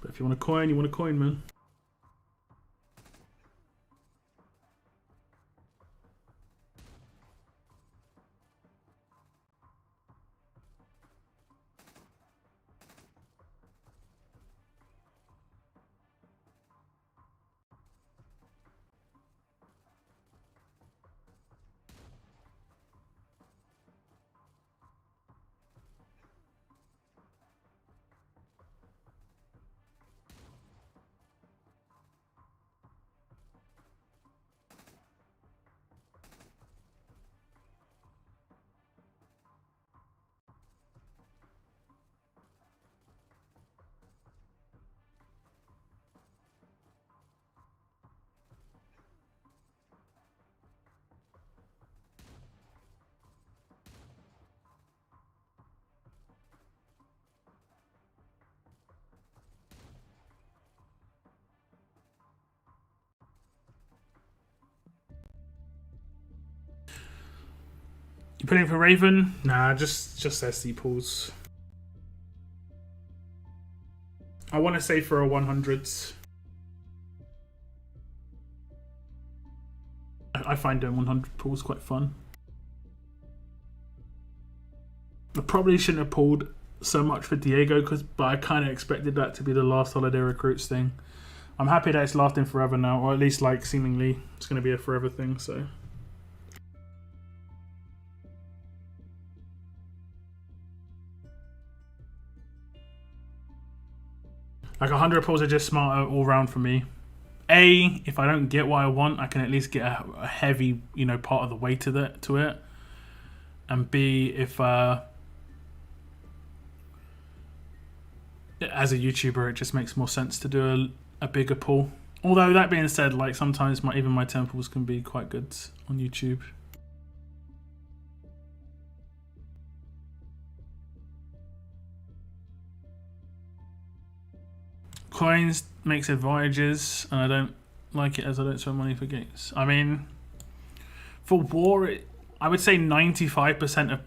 S1: But if you want to coin, man. You putting for Raven? Nah, just SC pools. I want to say for a 100s. I find doing 100 pulls quite fun. I probably shouldn't have pulled so much for Diego, but I kind of expected that to be the last holiday recruits thing. I'm happy that it's lasting forever now, or at least like seemingly it's going to be a forever thing. So. Like 100 pulls are just smarter all round for me. A, if I don't get what I want, I can at least get a heavy, you know, part of the way to it. And B, if as a YouTuber, it just makes more sense to do a bigger pull. Although that being said, like sometimes even my temples can be quite good on YouTube. Coins makes it voyages, and I don't like it as I don't spend money for games. I mean, for war, I would say 95% of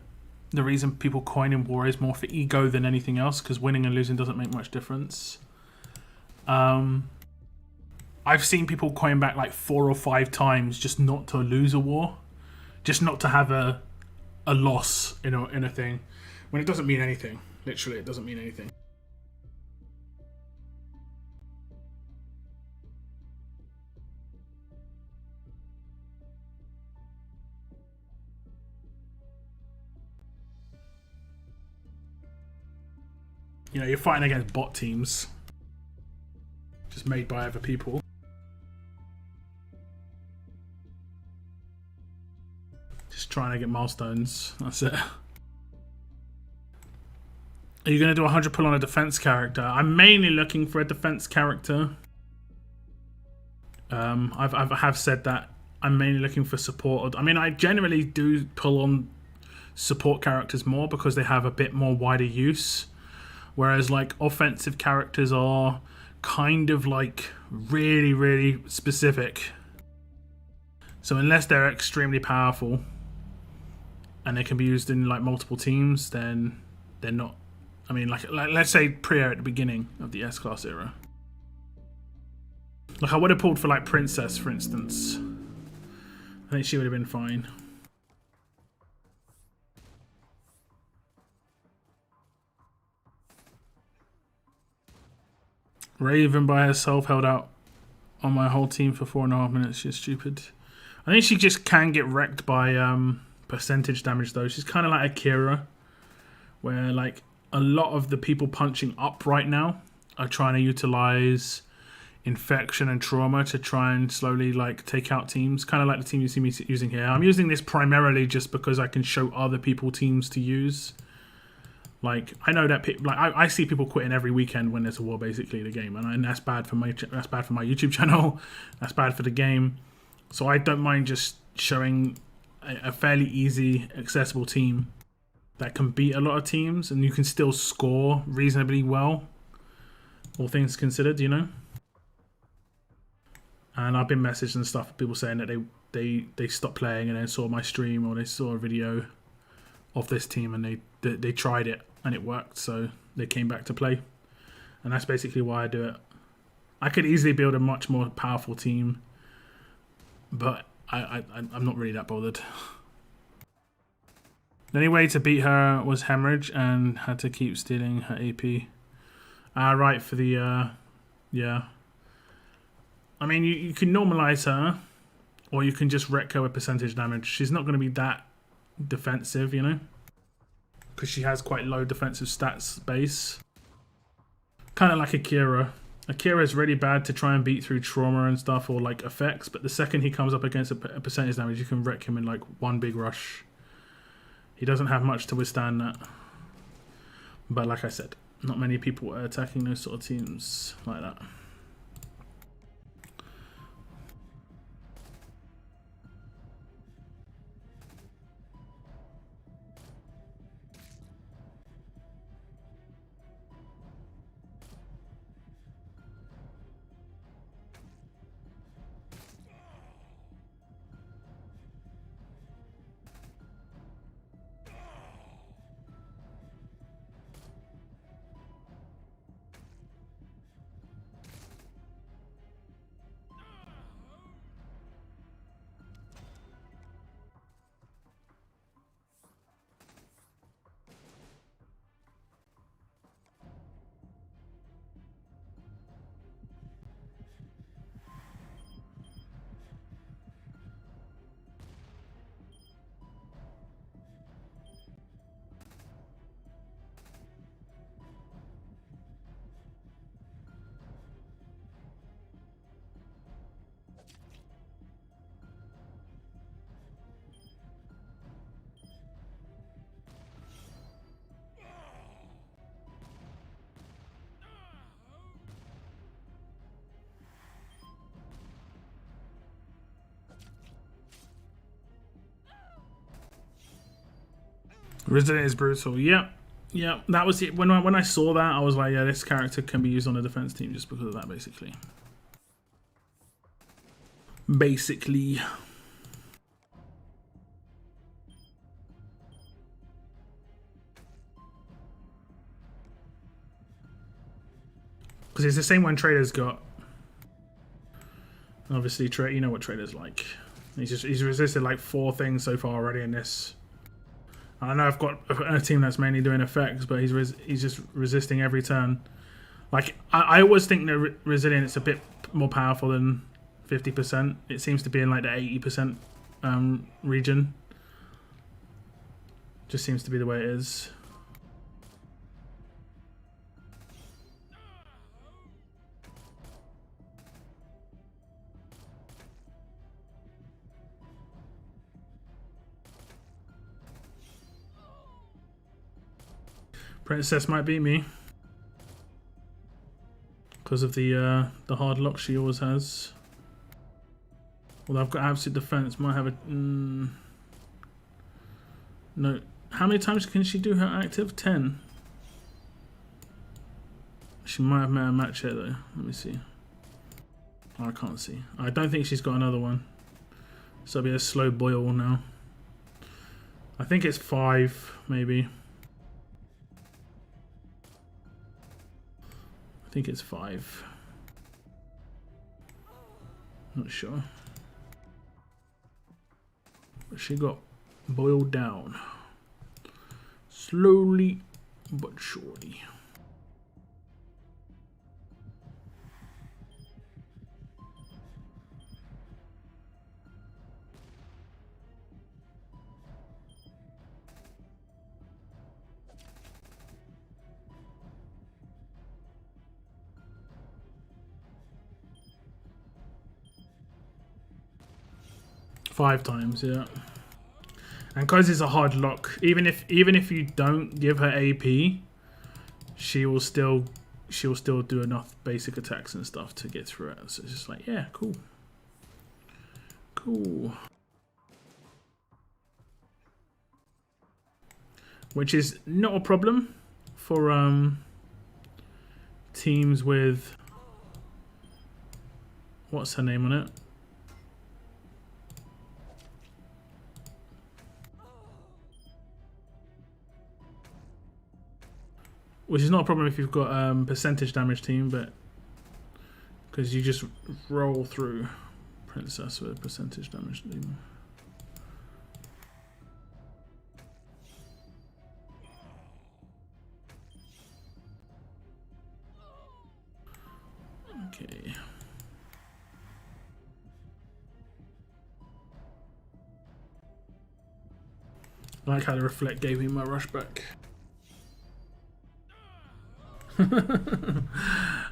S1: the reason people coin in war is more for ego than anything else, because winning and losing doesn't make much difference. I've seen people coin back like 4 or 5 times just not to lose a war, just not to have a loss in a thing, when it doesn't mean anything. Literally, it doesn't mean anything. You know, you're fighting against bot teams just made by other people. Just trying to get milestones. That's it. Are you going to do 100 pull on a defense character? I'm mainly looking for a defense character. I have said that I'm mainly looking for support. I mean, I generally do pull on support characters more because they have a bit more wider use. Whereas like offensive characters are kind of like really, really specific. So unless they're extremely powerful and they can be used in like multiple teams, then they're not. I mean, like let's say Priya at the beginning of the S-Class era. Like I would have pulled for like Princess, for instance. I think she would have been fine. Raven by herself held out on my whole team for 4.5 minutes. She's stupid. I think she just can get wrecked by percentage damage though. She's kind of like Akira, where like a lot of the people punching up right now are trying to utilize infection and trauma to try and slowly like take out teams. Kind of like the team you see me using here. I'm using this primarily just because I can show other people teams to use. Like I know that I see people quitting every weekend when there's a war, basically the game, and that's bad for my YouTube channel. That's bad for the game. So I don't mind just showing a fairly easy, accessible team that can beat a lot of teams, and you can still score reasonably well, all things considered, you know. And I've been messaged and stuff, people saying that they stopped playing and then saw my stream or they saw a video of this team and they tried it and it worked, so they came back to play. And that's basically why I do it. I could easily build a much more powerful team, but I'm not really that bothered. The only way to beat her was Hemorrhage and had to keep stealing her AP. Right, for the yeah. I mean, you can normalize her, or you can just wreck her with percentage damage. She's not going to be that defensive, you know, because she has quite low defensive stats base. Kind of like Akira. Akira is really bad to try and beat through trauma and stuff, or like effects, but the second he comes up against a percentage damage, you can wreck him in like one big rush. He doesn't have much to withstand that. But like I said, not many people are attacking those sort of teams like that. Resident is brutal. Yep. Yeah, that was it. When I saw that, I was like, yeah, this character can be used on a defense team just because of that, basically. Basically. Because it's the same one Trader's got. Obviously, you know what Trader's like. He's resisted like 4 things so far already in this. I know I've got a team that's mainly doing effects, but he's just resisting every turn. Like I always think that Resilience is a bit more powerful than 50%. It seems to be in like the 80% region. Just seems to be the way it is. Princess might beat me because of the hard lock she always has. Although I've got absolute defense, might have a no. How many times can she do her active? 10. She might have met a match here though. Let me see. Oh, I can't see. I don't think she's got another one. So it'll be a slow boil now. I think it's 5 maybe. I think it's 5. Not sure. But she got boiled down. Slowly but surely. Five times, yeah. And because it's a hard lock, even if you don't give her AP, she will still do enough basic attacks and stuff to get through it. So it's just like, yeah, cool. Cool. Which is not a problem for teams with, what's her name on it? Which is not a problem if you've got percentage damage team, but because you just roll through Princess with percentage damage team. Okay. I like how the reflect gave me my rush back.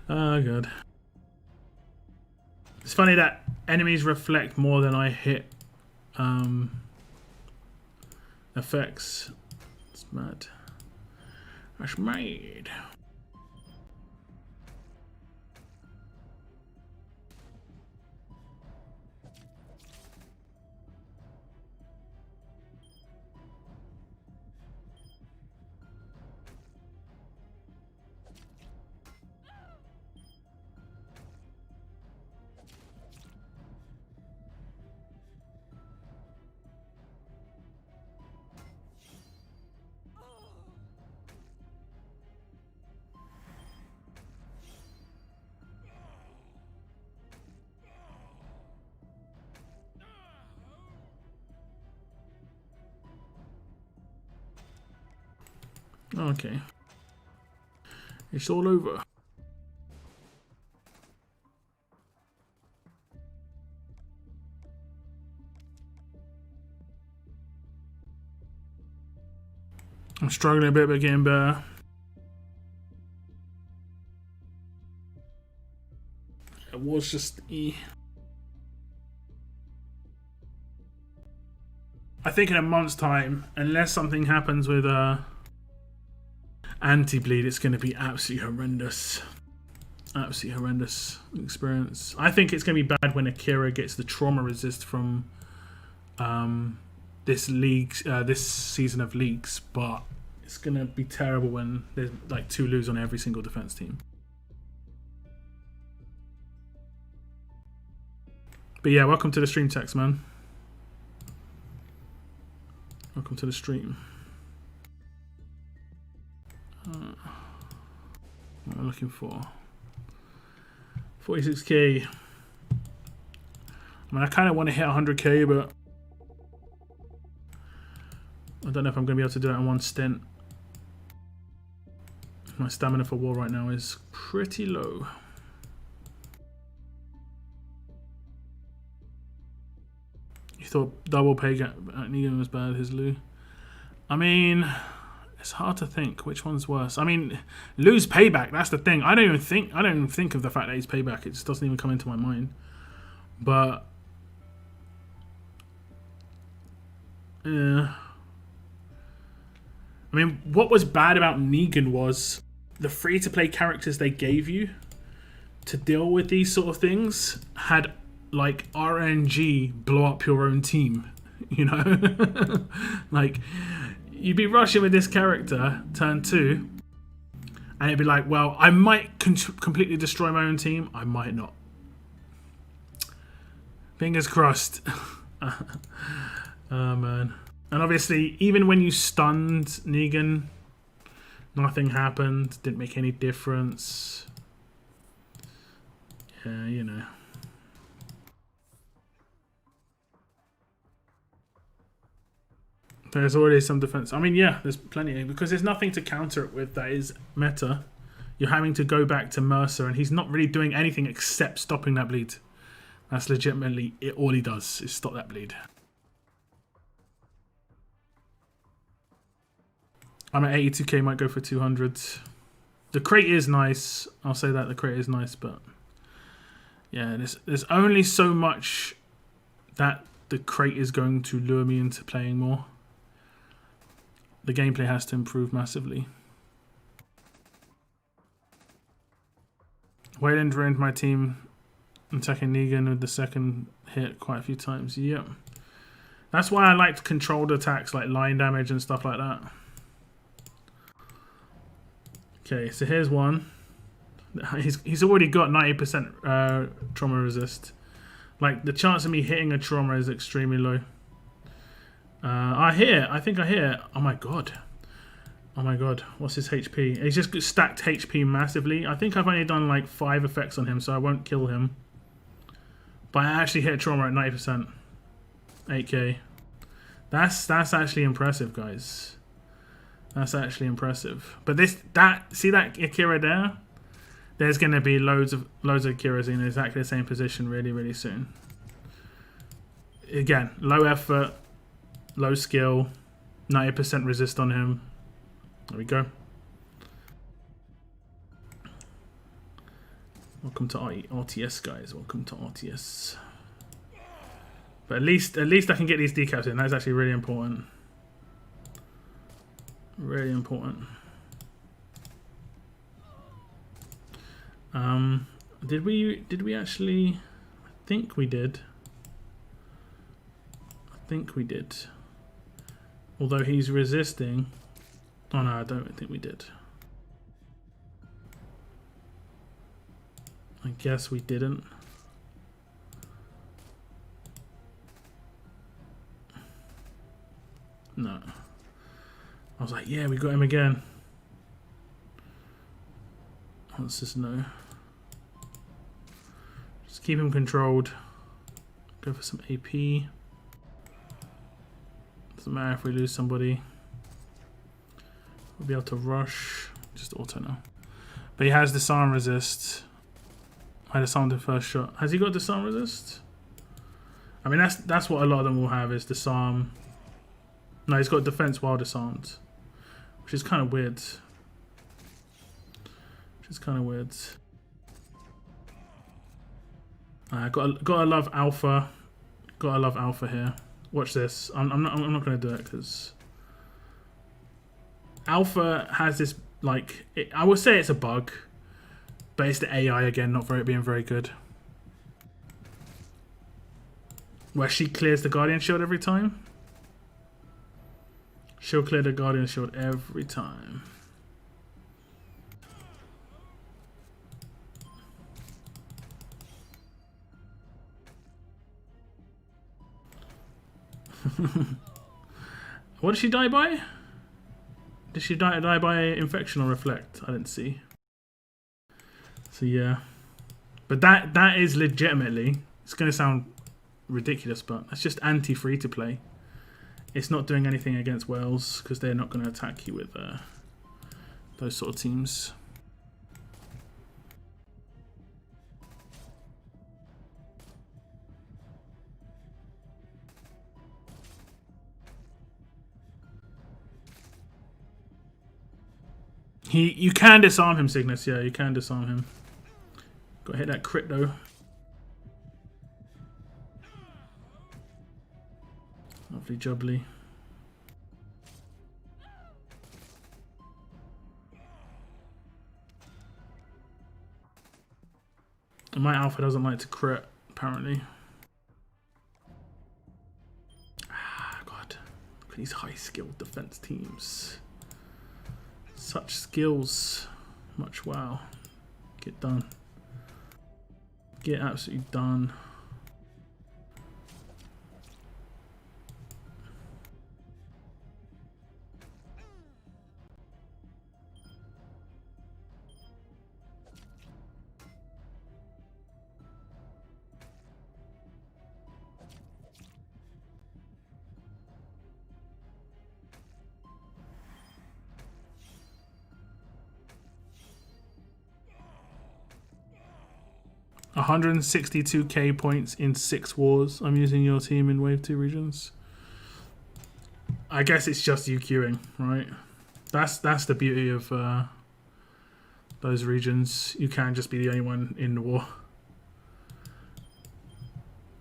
S1: Oh god. It's funny that enemies reflect more than I hit effects. It's mad. That's mad. Okay. It's all over. I'm struggling a bit, but getting better. It was just I think in a month's time, unless something happens with anti-bleed, it's going to be absolutely horrendous. Absolutely horrendous experience. I think it's going to be bad when Akira gets the trauma resist from this season of leagues, but it's gonna be terrible when there's like 2 Lus on every single defense team. But yeah, welcome to the stream, Tex, man. Welcome to the stream. What am I looking for? 46k. I mean, I kind of want to hit 100k, but I don't know if I'm going to be able to do it in one stint. My stamina for war right now is pretty low. You thought double pay gap at Negan was bad, his Lu? I mean, it's hard to think which one's worse. I mean, Lu's payback, that's the thing. I don't even think of the fact that he's payback. It just doesn't even come into my mind. But yeah. I mean, what was bad about Negan was the free-to-play characters they gave you to deal with these sort of things had like RNG blow up your own team, you know? Like, you'd be rushing with this character, turn 2, and it'd be like, well, I might completely destroy my own team, I might not. Fingers crossed. Oh, man. And obviously, even when you stunned Negan, nothing happened, didn't make any difference. Yeah, you know. There's already some defense. I mean, yeah, there's plenty, because there's nothing to counter it with that is meta. You're having to go back to Mercer, and he's not really doing anything except stopping that bleed. That's legitimately all he does, is stop that bleed. I'm at 82k, might go for 200. The crate is nice. I'll say that, the crate is nice, but yeah, there's only so much that the crate is going to lure me into playing more. The gameplay has to improve massively. Wayland ruined my team attacking Negan with the second hit quite a few times. Yep. That's why I liked controlled attacks like line damage and stuff like that. Okay, so here's one. He's already got 90% trauma resist. Like, the chance of me hitting a trauma is extremely low. I think I hear. Oh my god. Oh my god. What's his HP? He's just stacked HP massively. I think I've only done like 5 effects on him, so I won't kill him. But I actually hit trauma at 90%. 8k. That's actually impressive, guys. That's actually impressive. But see that Akira there? There's gonna be loads of Akiras in exactly the same position really, really soon. Again, low effort, low skill, 90% resist on him. There we go. Welcome to RTS, guys. Welcome to RTS. But at least I can get these decaps in. That's actually really important. Really important. Did we actually? I think we did. I think we did. Although he's resisting. Oh no, I don't think we did. I guess we didn't. No. I was like, yeah, we got him again. Let's just no. Just keep him controlled. Go for some AP. Doesn't matter if we lose somebody. We'll be able to rush. Just auto now. But he has disarm resist. I disarmed the first shot. Has he got disarm resist? I mean, that's what a lot of them will have, is disarm. No, he's got defense while disarmed, which is kind of weird. Gotta love alpha. Gotta love alpha here. Watch this. I'm not gonna do it because alpha has this like I would say it's a bug, but it's the AI again not being very good. Where she clears the Guardian Shield every time. She'll clear the Guardian Shield every time. What did she die by? Did she die by infection or reflect? I didn't see. So yeah. But that is legitimately, it's going to sound ridiculous, but that's just anti-free to play. It's not doing anything against Wales because they're not going to attack you with those sort of teams. You can disarm him, Cygnus. Yeah, you can disarm him. Gotta hit that crit though. Lovely jubbly. And my alpha doesn't like to crit, apparently. Ah, God. Look at these high skilled defense teams. Such skills. Much wow. Get done. Get absolutely done. $162k points in 6 wars. I'm using your team in Wave 2 regions. I guess it's just you queuing, right? That's the beauty of those regions. You can just be the only one in the war.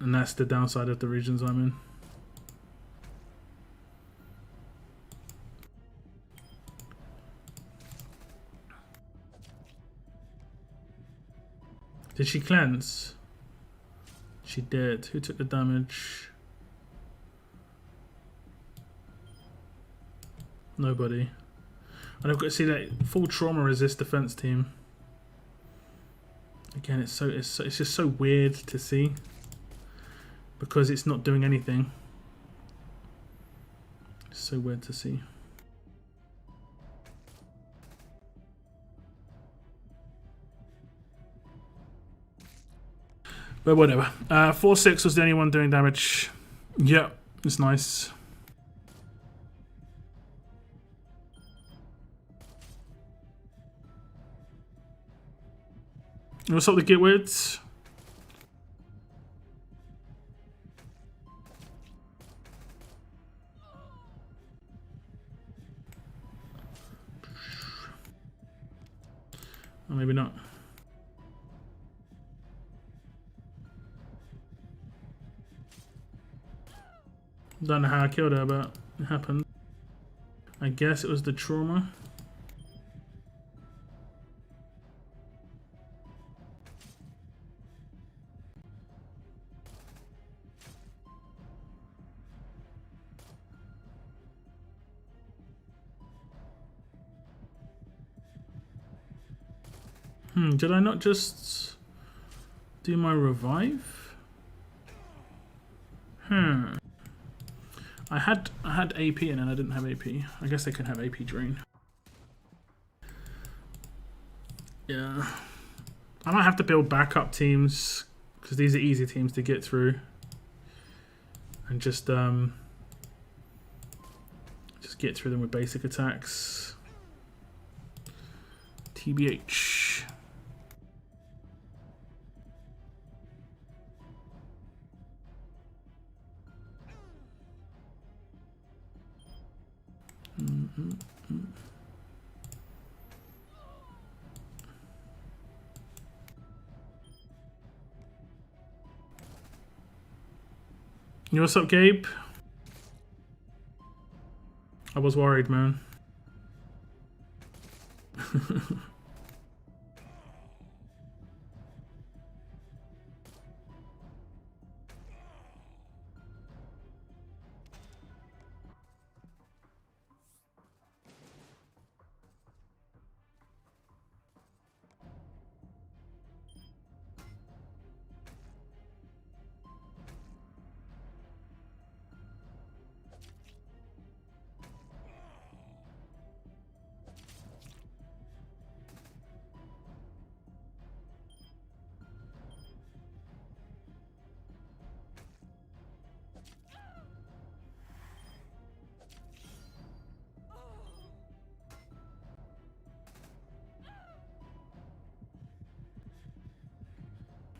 S1: And that's the downside of the regions I'm in. Did she cleanse? She did. Who took the damage? Nobody. And I've got to see that full trauma resist defense team. Again, it's just so weird to see because it's not doing anything. It's so weird to see. But whatever. 4-6 was the only one doing damage. Yep, it's nice. What's up with the Gitwits? Or maybe not. Don't know how I killed her, but it happened. I guess it was the trauma. Did I not just do my revive? I had AP and then I didn't have AP. I guess they can have AP drain. Yeah. I might have to build backup teams because these are easy teams to get through. And just get through them with basic attacks. TBH. Yo, what's up, Gabe? I was worried, man.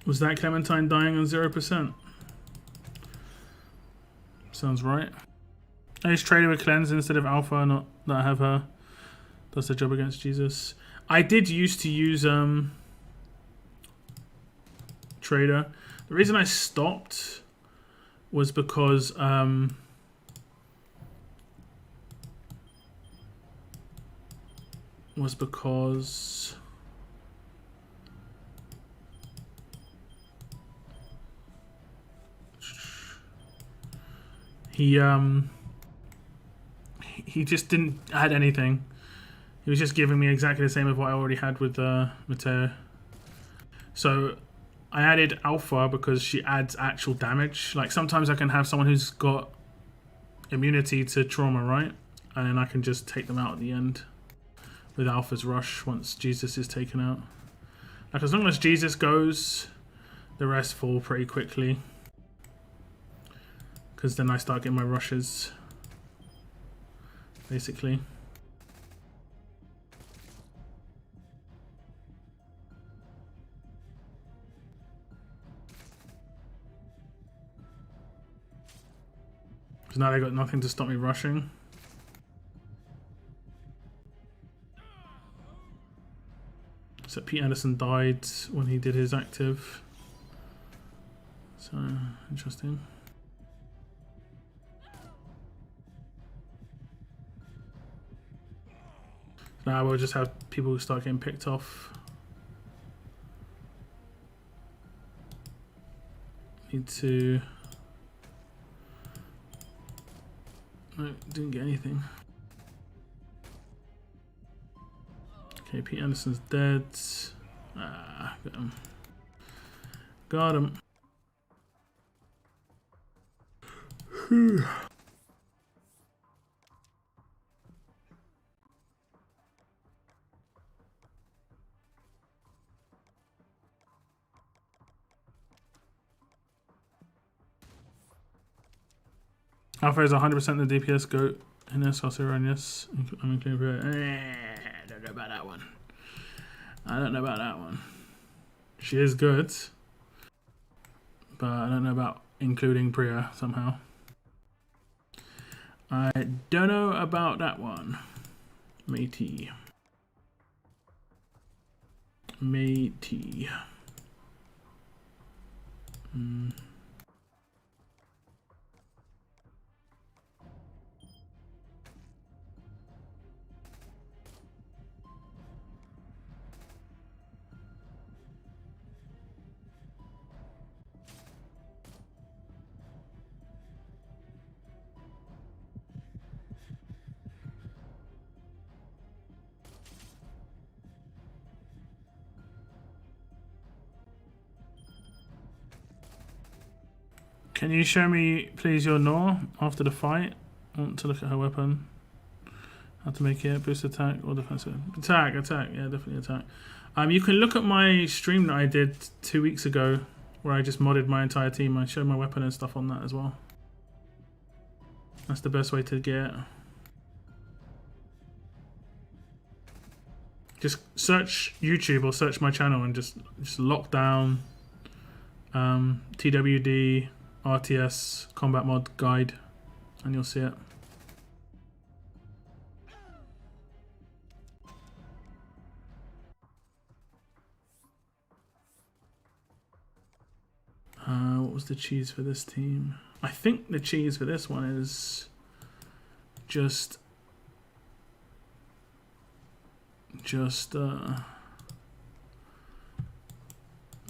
S1: Was that Clementine dying on 0%? Sounds right. I use Trader with Cleanse instead of Alpha, not that I have her. Does the job against Jesus. I did used to use Trader. The reason I stopped was because he just didn't add anything. He was just giving me exactly the same as what I already had with Mateo. So I added Alpha because she adds actual damage. Like sometimes I can have someone who's got immunity to trauma, right? And then I can just take them out at the end with Alpha's rush once Jesus is taken out. Like as long as Jesus goes, the rest fall pretty quickly. Because then I start getting my rushes, basically. Because now they got nothing to stop me rushing. So Pete Anderson died when he did his active. So, interesting. Now we'll just have people who start getting picked off. Need to... No, didn't get anything. Okay, Pete Anderson's dead. Ah, got him. Got him. Alpha is 100% the DPS goat in this, I'll say run yes. I'm including for it. I don't know about that one. I don't know about that one. She is good, but I don't know about including Priya somehow. I don't know about that one. Matey. Can you show me, please, your Nor after the fight? I want to look at her weapon. How to make it boost attack or defensive? Attack, yeah, definitely attack. You can look at my stream that I did 2 weeks ago, where I just modded my entire team. I showed my weapon and stuff on that as well. That's the best way to get. Just search YouTube or search my channel and just lock down TWD RTS combat mod guide, and you'll see it. What was the cheese for this team? I think the cheese for this one is just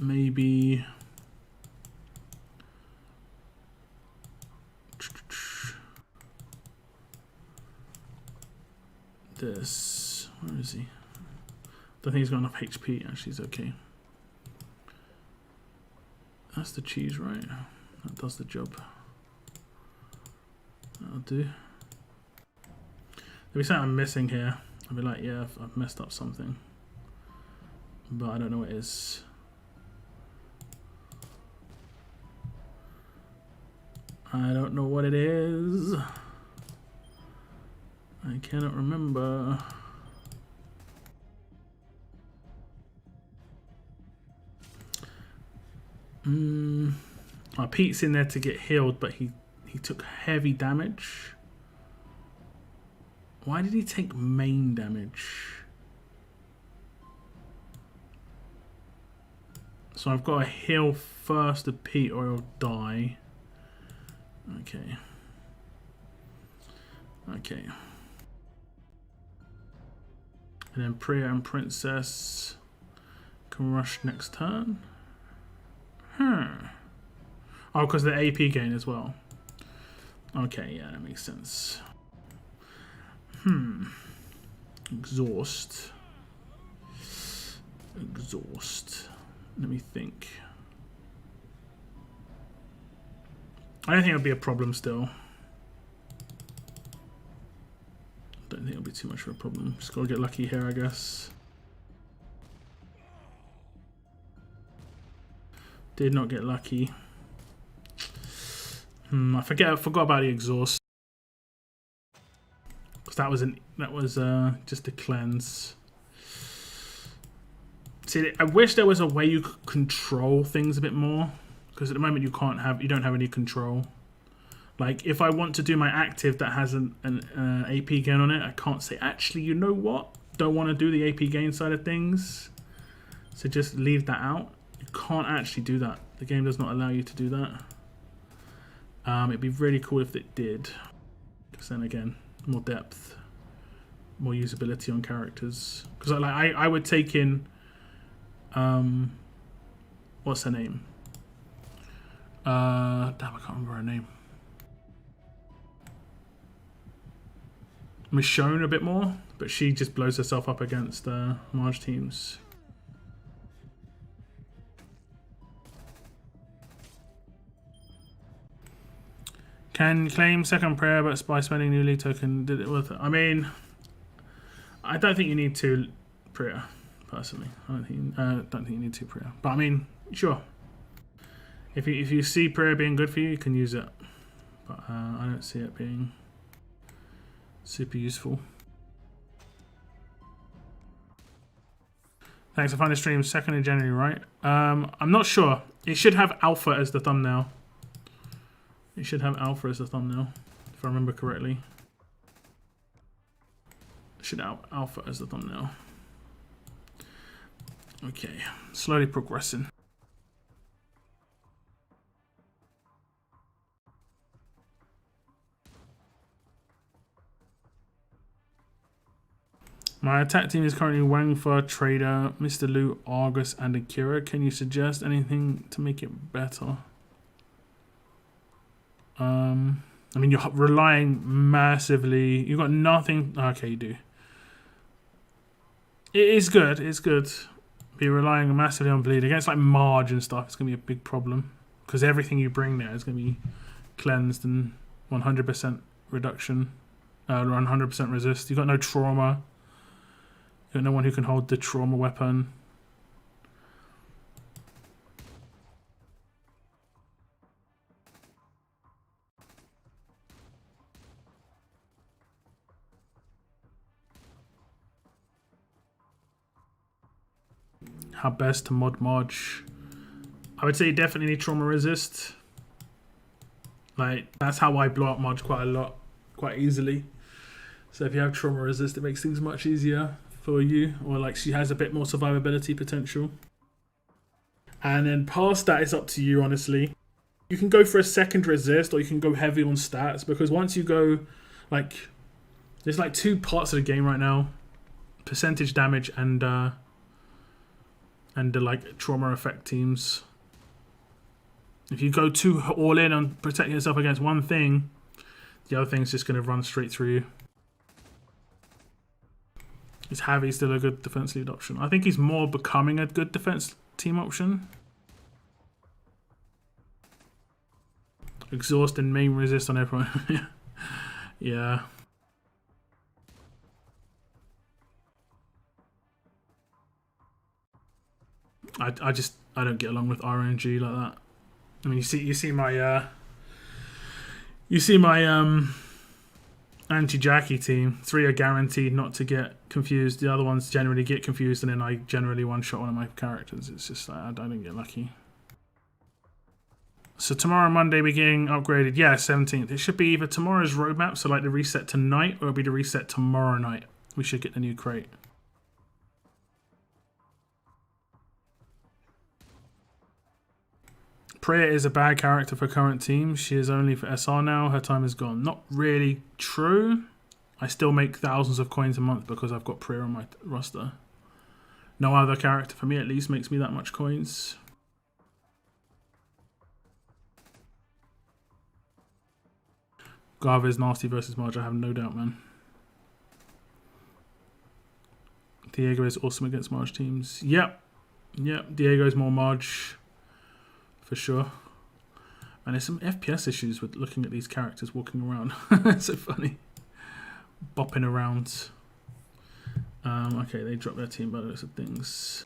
S1: maybe this. Where is he? Don't think he's got enough HP. Actually, he's okay. That's the cheese, right? That does the job. That'll do. There'll be something I'm missing here. I'll be like, yeah, I've messed up something, but I don't know what it is. I don't know what it is. I cannot remember. Pete's in there to get healed, but he took heavy damage. Why did he take main damage? So I've got to heal first to Pete or he'll die. Okay. Okay. And then Priya and Princess can rush next turn. Oh, because of the AP gain as well. Okay, yeah, that makes sense. Exhaust. Let me think. I don't think it'll be a problem still. Don't think it'll be too much of a problem. Just gotta get lucky here, I guess. Did not get lucky. I forgot about the exhaust. Because that was just a cleanse. See, I wish there was a way you could control things a bit more. Because at the moment you don't have any control. Like if I want to do my active that has an AP gain on it, I can't say actually, you know what? Don't want to do the AP gain side of things. So just leave that out. You can't actually do that. The game does not allow you to do that. It'd be really cool if it did. Because then again, more depth, more usability on characters. Because I would take in, what's her name? Damn, I can't remember her name. Michonne a bit more, but she just blows herself up against Marge teams. Can claim second prayer, but by spending new league token, did it worth it? I mean, I don't think you need to prayer, personally. I don't think you need to prayer. But I mean, sure. If you see prayer being good for you, you can use it. But I don't see it being super useful. Thanks for finding the stream 2nd of January, right? I'm not sure. It should have alpha as the thumbnail. It should have alpha as the thumbnail, if I remember correctly. It should have alpha as the thumbnail. Okay, slowly progressing. My attack team is currently Wangfa, Trader, Mr. Lu, Argus, and Akira. Can you suggest anything to make it better? I mean, you're relying massively. You've got nothing. Okay, you do. It is good. It's good. But you're relying massively on bleed against like Marge and stuff. It's gonna be a big problem because everything you bring there is gonna be cleansed and 100% reduction, 100% resist. You've got no trauma. You've got no one who can hold the trauma weapon. How best to mod Marge? I would say you definitely need trauma resist. Like that's how I blow up Marge quite easily. So if you have trauma resist, it makes things much easier for you. Or like she has a bit more survivability potential. And then past that, it's up to you, honestly. You can go for a second resist, or you can go heavy on stats, because once you go, like, there's like two parts of the game right now: percentage damage and the like trauma effect teams. If you go too all in on protecting yourself against one thing, the other thing's just going to run straight through you. Is Javi still a good defense lead option? I think he's more becoming a good defense team option. Exhaust and main resist on everyone. Yeah. I don't get along with RNG like that. I mean, you see my anti-Jackie team. 3 are guaranteed not to get confused. The other ones generally get confused, and then I generally one-shot one of my characters. It's just I don't get lucky. So tomorrow, Monday, we're getting upgraded. Yeah, 17th. It should be either tomorrow's roadmap, so like the reset tonight, or it'll be the reset tomorrow night. We should get the new crate. Priya is a bad character for current teams. She is only for SR now. Her time is gone. Not really true. I still make thousands of coins a month because I've got Priya on my roster. No other character, for me at least, makes me that much coins. Garv is nasty versus Marge, I have no doubt, man. Diego is awesome against Marge teams. Yep. Diego's more Marge. For sure. And there's some FPS issues with looking at these characters walking around. It's so funny. Bopping around. Okay, they dropped their team by the looks of things.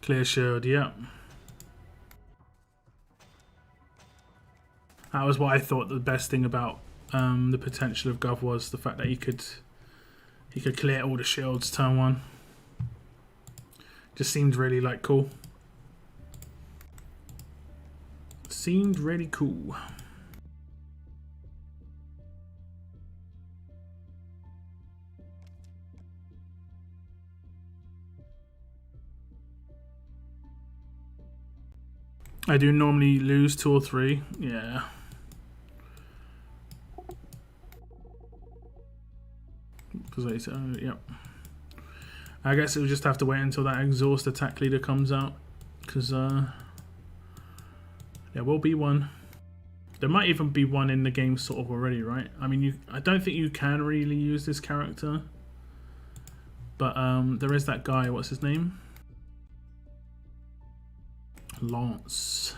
S1: Clear shield, yeah. That was what I thought the best thing about the potential of Gov was, the fact that he could clear all the shields turn one. Just seemed really like cool. Seemed really cool. I do normally lose 2 or 3. Yeah. Yep. I guess we'll just have to wait until that exhaust attack leader comes out, because there will be one. There might even be one in the game sort of already, right? I mean, I don't think you can really use this character, but there is that guy. What's his name? Lance.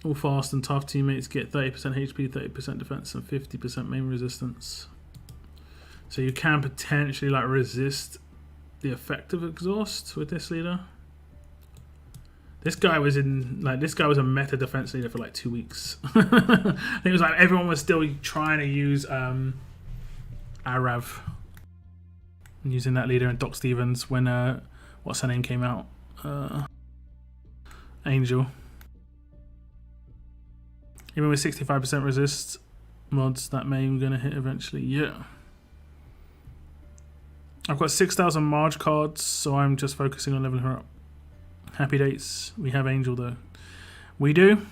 S1: All fast and tough teammates get 30% HP, 30% defense, and 50% main resistance. So you can potentially like resist the effect of exhaust with this leader. This guy was a meta defense leader for like 2 weeks. I think it was like everyone was still trying to use Arav. Using that leader and Doc Stevens when what's her name came out? Angel. Even with 65% resist mods, that main gonna hit eventually. Yeah. I've got 6,000 Marge cards, so I'm just focusing on leveling her up. Happy dates. We have Angel though. We do,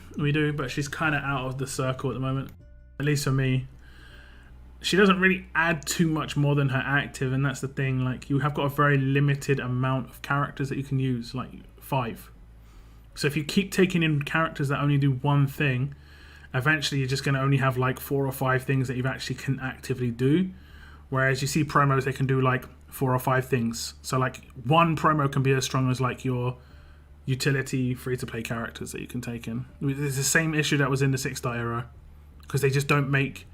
S1: but she's kind of out of the circle at the moment. At least for me. She doesn't really add too much more than her active, and that's the thing. Like, you have got a very limited amount of characters that you can use, like 5. So if you keep taking in characters that only do one thing, eventually you're just going to only have like 4 or 5 things that you actually can actively do. Whereas you see promos, they can do like 4 or 5 things. So like one promo can be as strong as like your utility free-to-play characters that you can take in. It's the same issue that was in the 6-star era, because they just don't make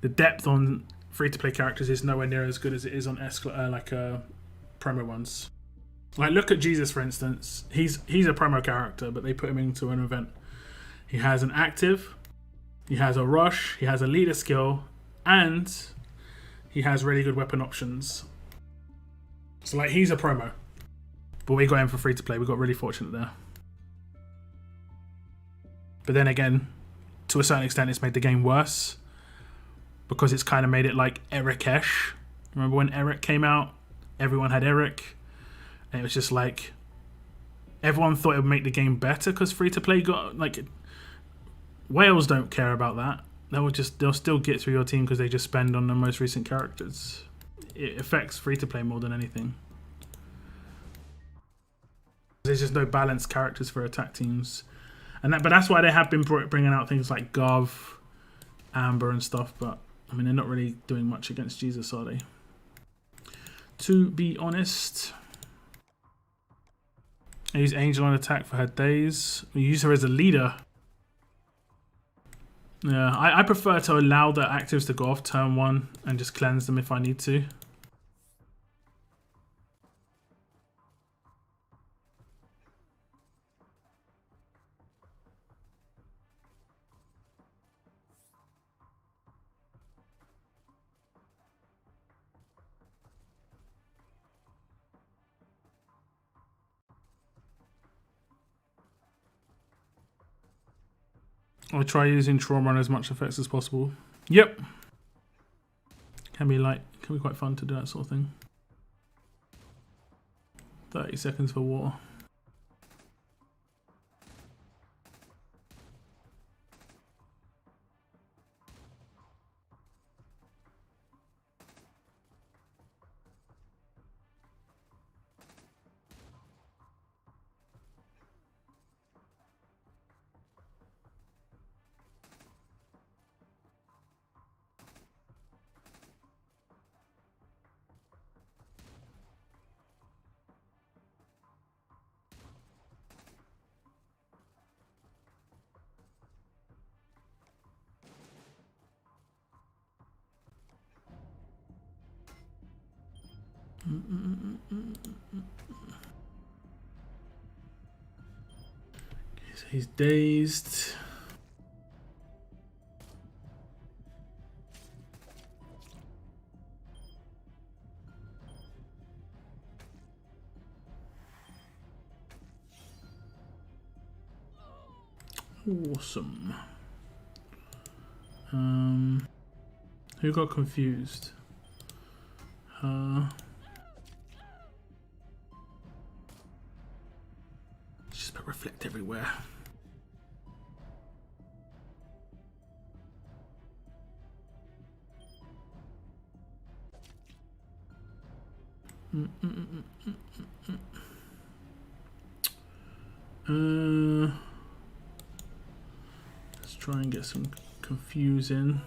S1: the depth on free-to-play characters is nowhere near as good as it is on promo ones. Like, look at Jesus, for instance. He's a promo character, but they put him into an event. He has an active, he has a rush, he has a leader skill, and he has really good weapon options. So, like, he's a promo. But we got him for free-to-play. We got really fortunate there. But then again, to a certain extent, it's made the game worse, because it's kind of made it like Eric-esh. Remember when Eric came out? Everyone had Eric. And it was just like, everyone thought it would make the game better because free-to-play got, like, Wales don't care about that. They'll still get through your team because they just spend on the most recent characters. It affects free-to-play more than anything. There's just no balanced characters for attack teams. But that's why they have been bringing out things like Gov, Amber and stuff, but I mean, they're not really doing much against Jesus, are they? To be honest, I use Angel on attack for her days. We use her as a leader. Yeah, I prefer to allow the actives to go off turn 1 and just cleanse them if I need to. I'll try using trauma on as much effects as possible. Yep. Can be quite fun to do that sort of thing. 30 seconds for water. So he's dazed. Awesome. Who got confused? Just put reflect everywhere. Let's try and get some confusing.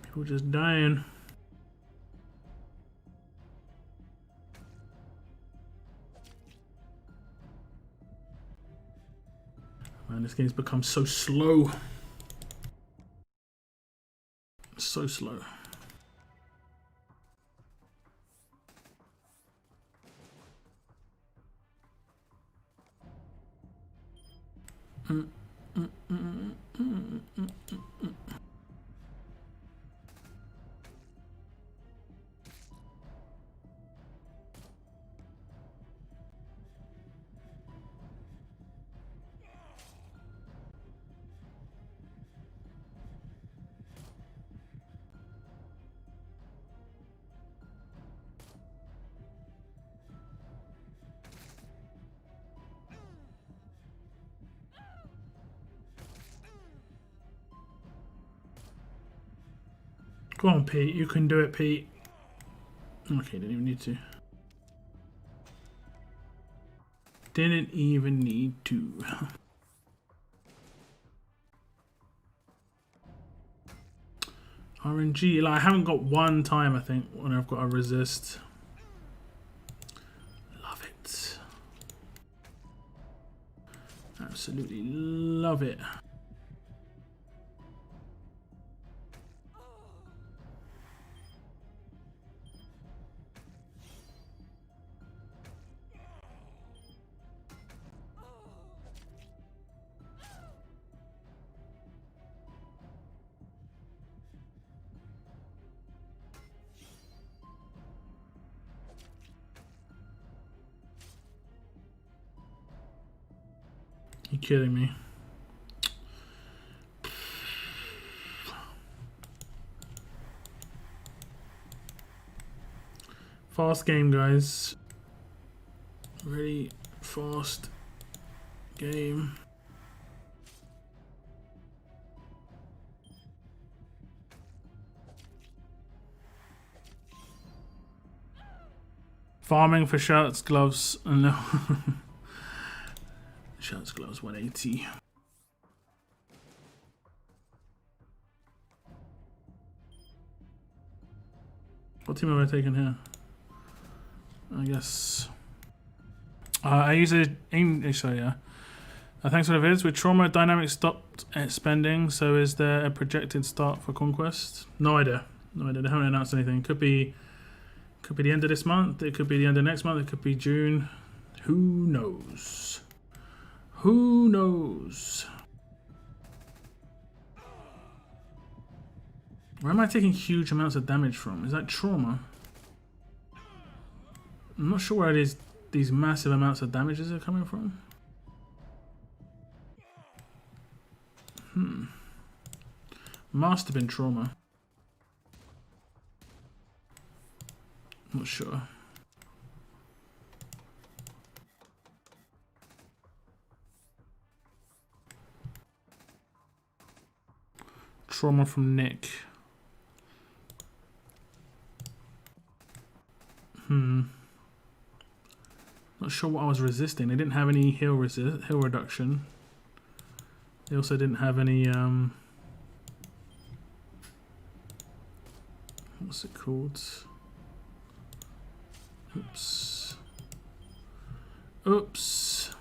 S1: People just dying. Man, this game's become so slow. So slow. Go on, Pete. You can do it, Pete. Okay, didn't even need to. Didn't even need to. RNG. Like, I haven't got one time, I think, when I've got a resist. Love it. Absolutely love it. You kidding me? Fast game, guys. Really fast game. Farming for shirts, gloves, and no. Shirts, gloves, 180. What team have I taken here? I guess. I use a aim. Sorry, yeah. Thanks for the vids. With trauma, dynamic stopped at spending. So is there a projected start for conquest? No idea. No idea. They haven't announced anything. Could be the end of this month. It could be the end of next month. It could be June. Who knows? Who knows? Where am I taking huge amounts of damage from? Is that trauma? I'm not sure where it is. These massive amounts of damages are coming from. Must have been trauma. Not sure. Trauma from Nick. Not sure what I was resisting. They didn't have any heal reduction. They also didn't have any what's it called? Oops. Oops.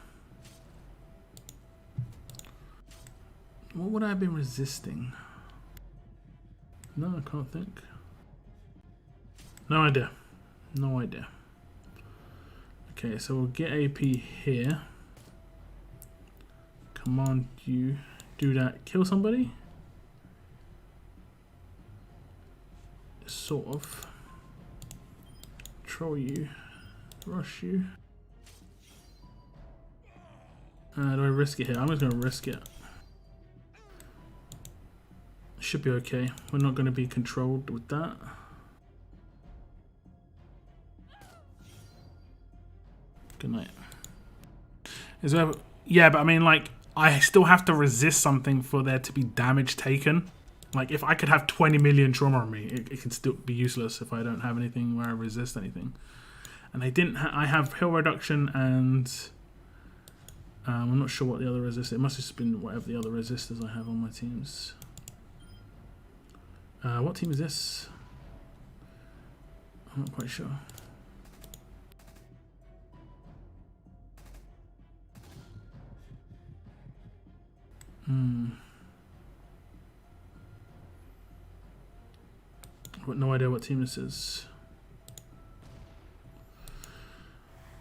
S1: What would I have been resisting? No, I can't think. No idea. No idea. Okay, so we'll get AP here. Command you do that. Kill somebody? Sort of. Control you. Rush you. Do I risk it here? I'm just going to risk it. Should be okay. We're not going to be controlled with that. Good night. Is there, yeah, but I mean, like, I still have to resist something for there to be damage taken. Like, if I could have 20 million trauma on me, it can still be useless if I don't have anything where I resist anything. And I didn't. I have heal reduction and I'm not sure what the other resist. It must have just been whatever the other resistors I have on my teams. What team is this? I'm not quite sure. I've got no idea what team this is.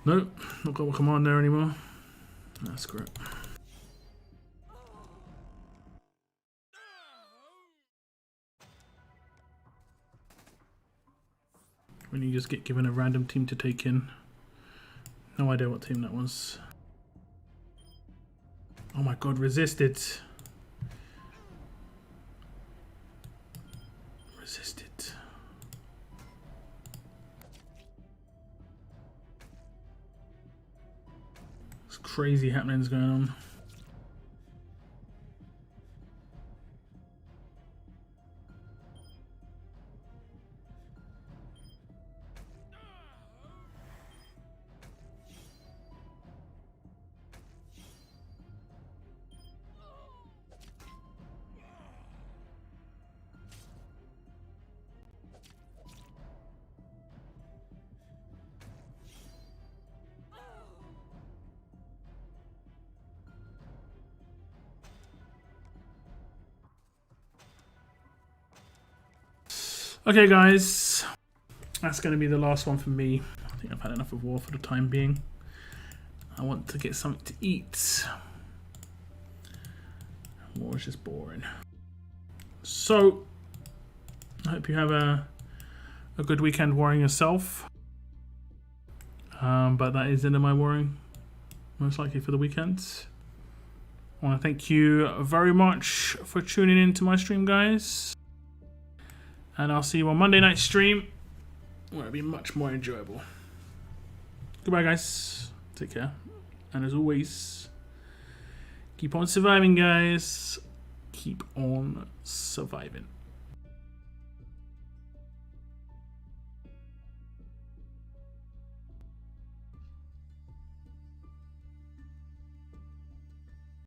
S1: Nope, not got a command there anymore. That's great. When you just get given a random team to take in. No idea what team that was. Oh my god, resisted. Resisted. There's crazy happenings going on. Okay guys, that's going to be the last one for me. I think I've had enough of war for the time being. I want to get something to eat. War is just boring. So, I hope you have a good weekend warring yourself. But that is the end of my warring, most likely for the weekend. I want to thank you very much for tuning in to my stream, guys. And I'll see you on Monday night stream, where it'll be much more enjoyable. Goodbye, guys. Take care. And as always, keep on surviving, guys. Keep on surviving.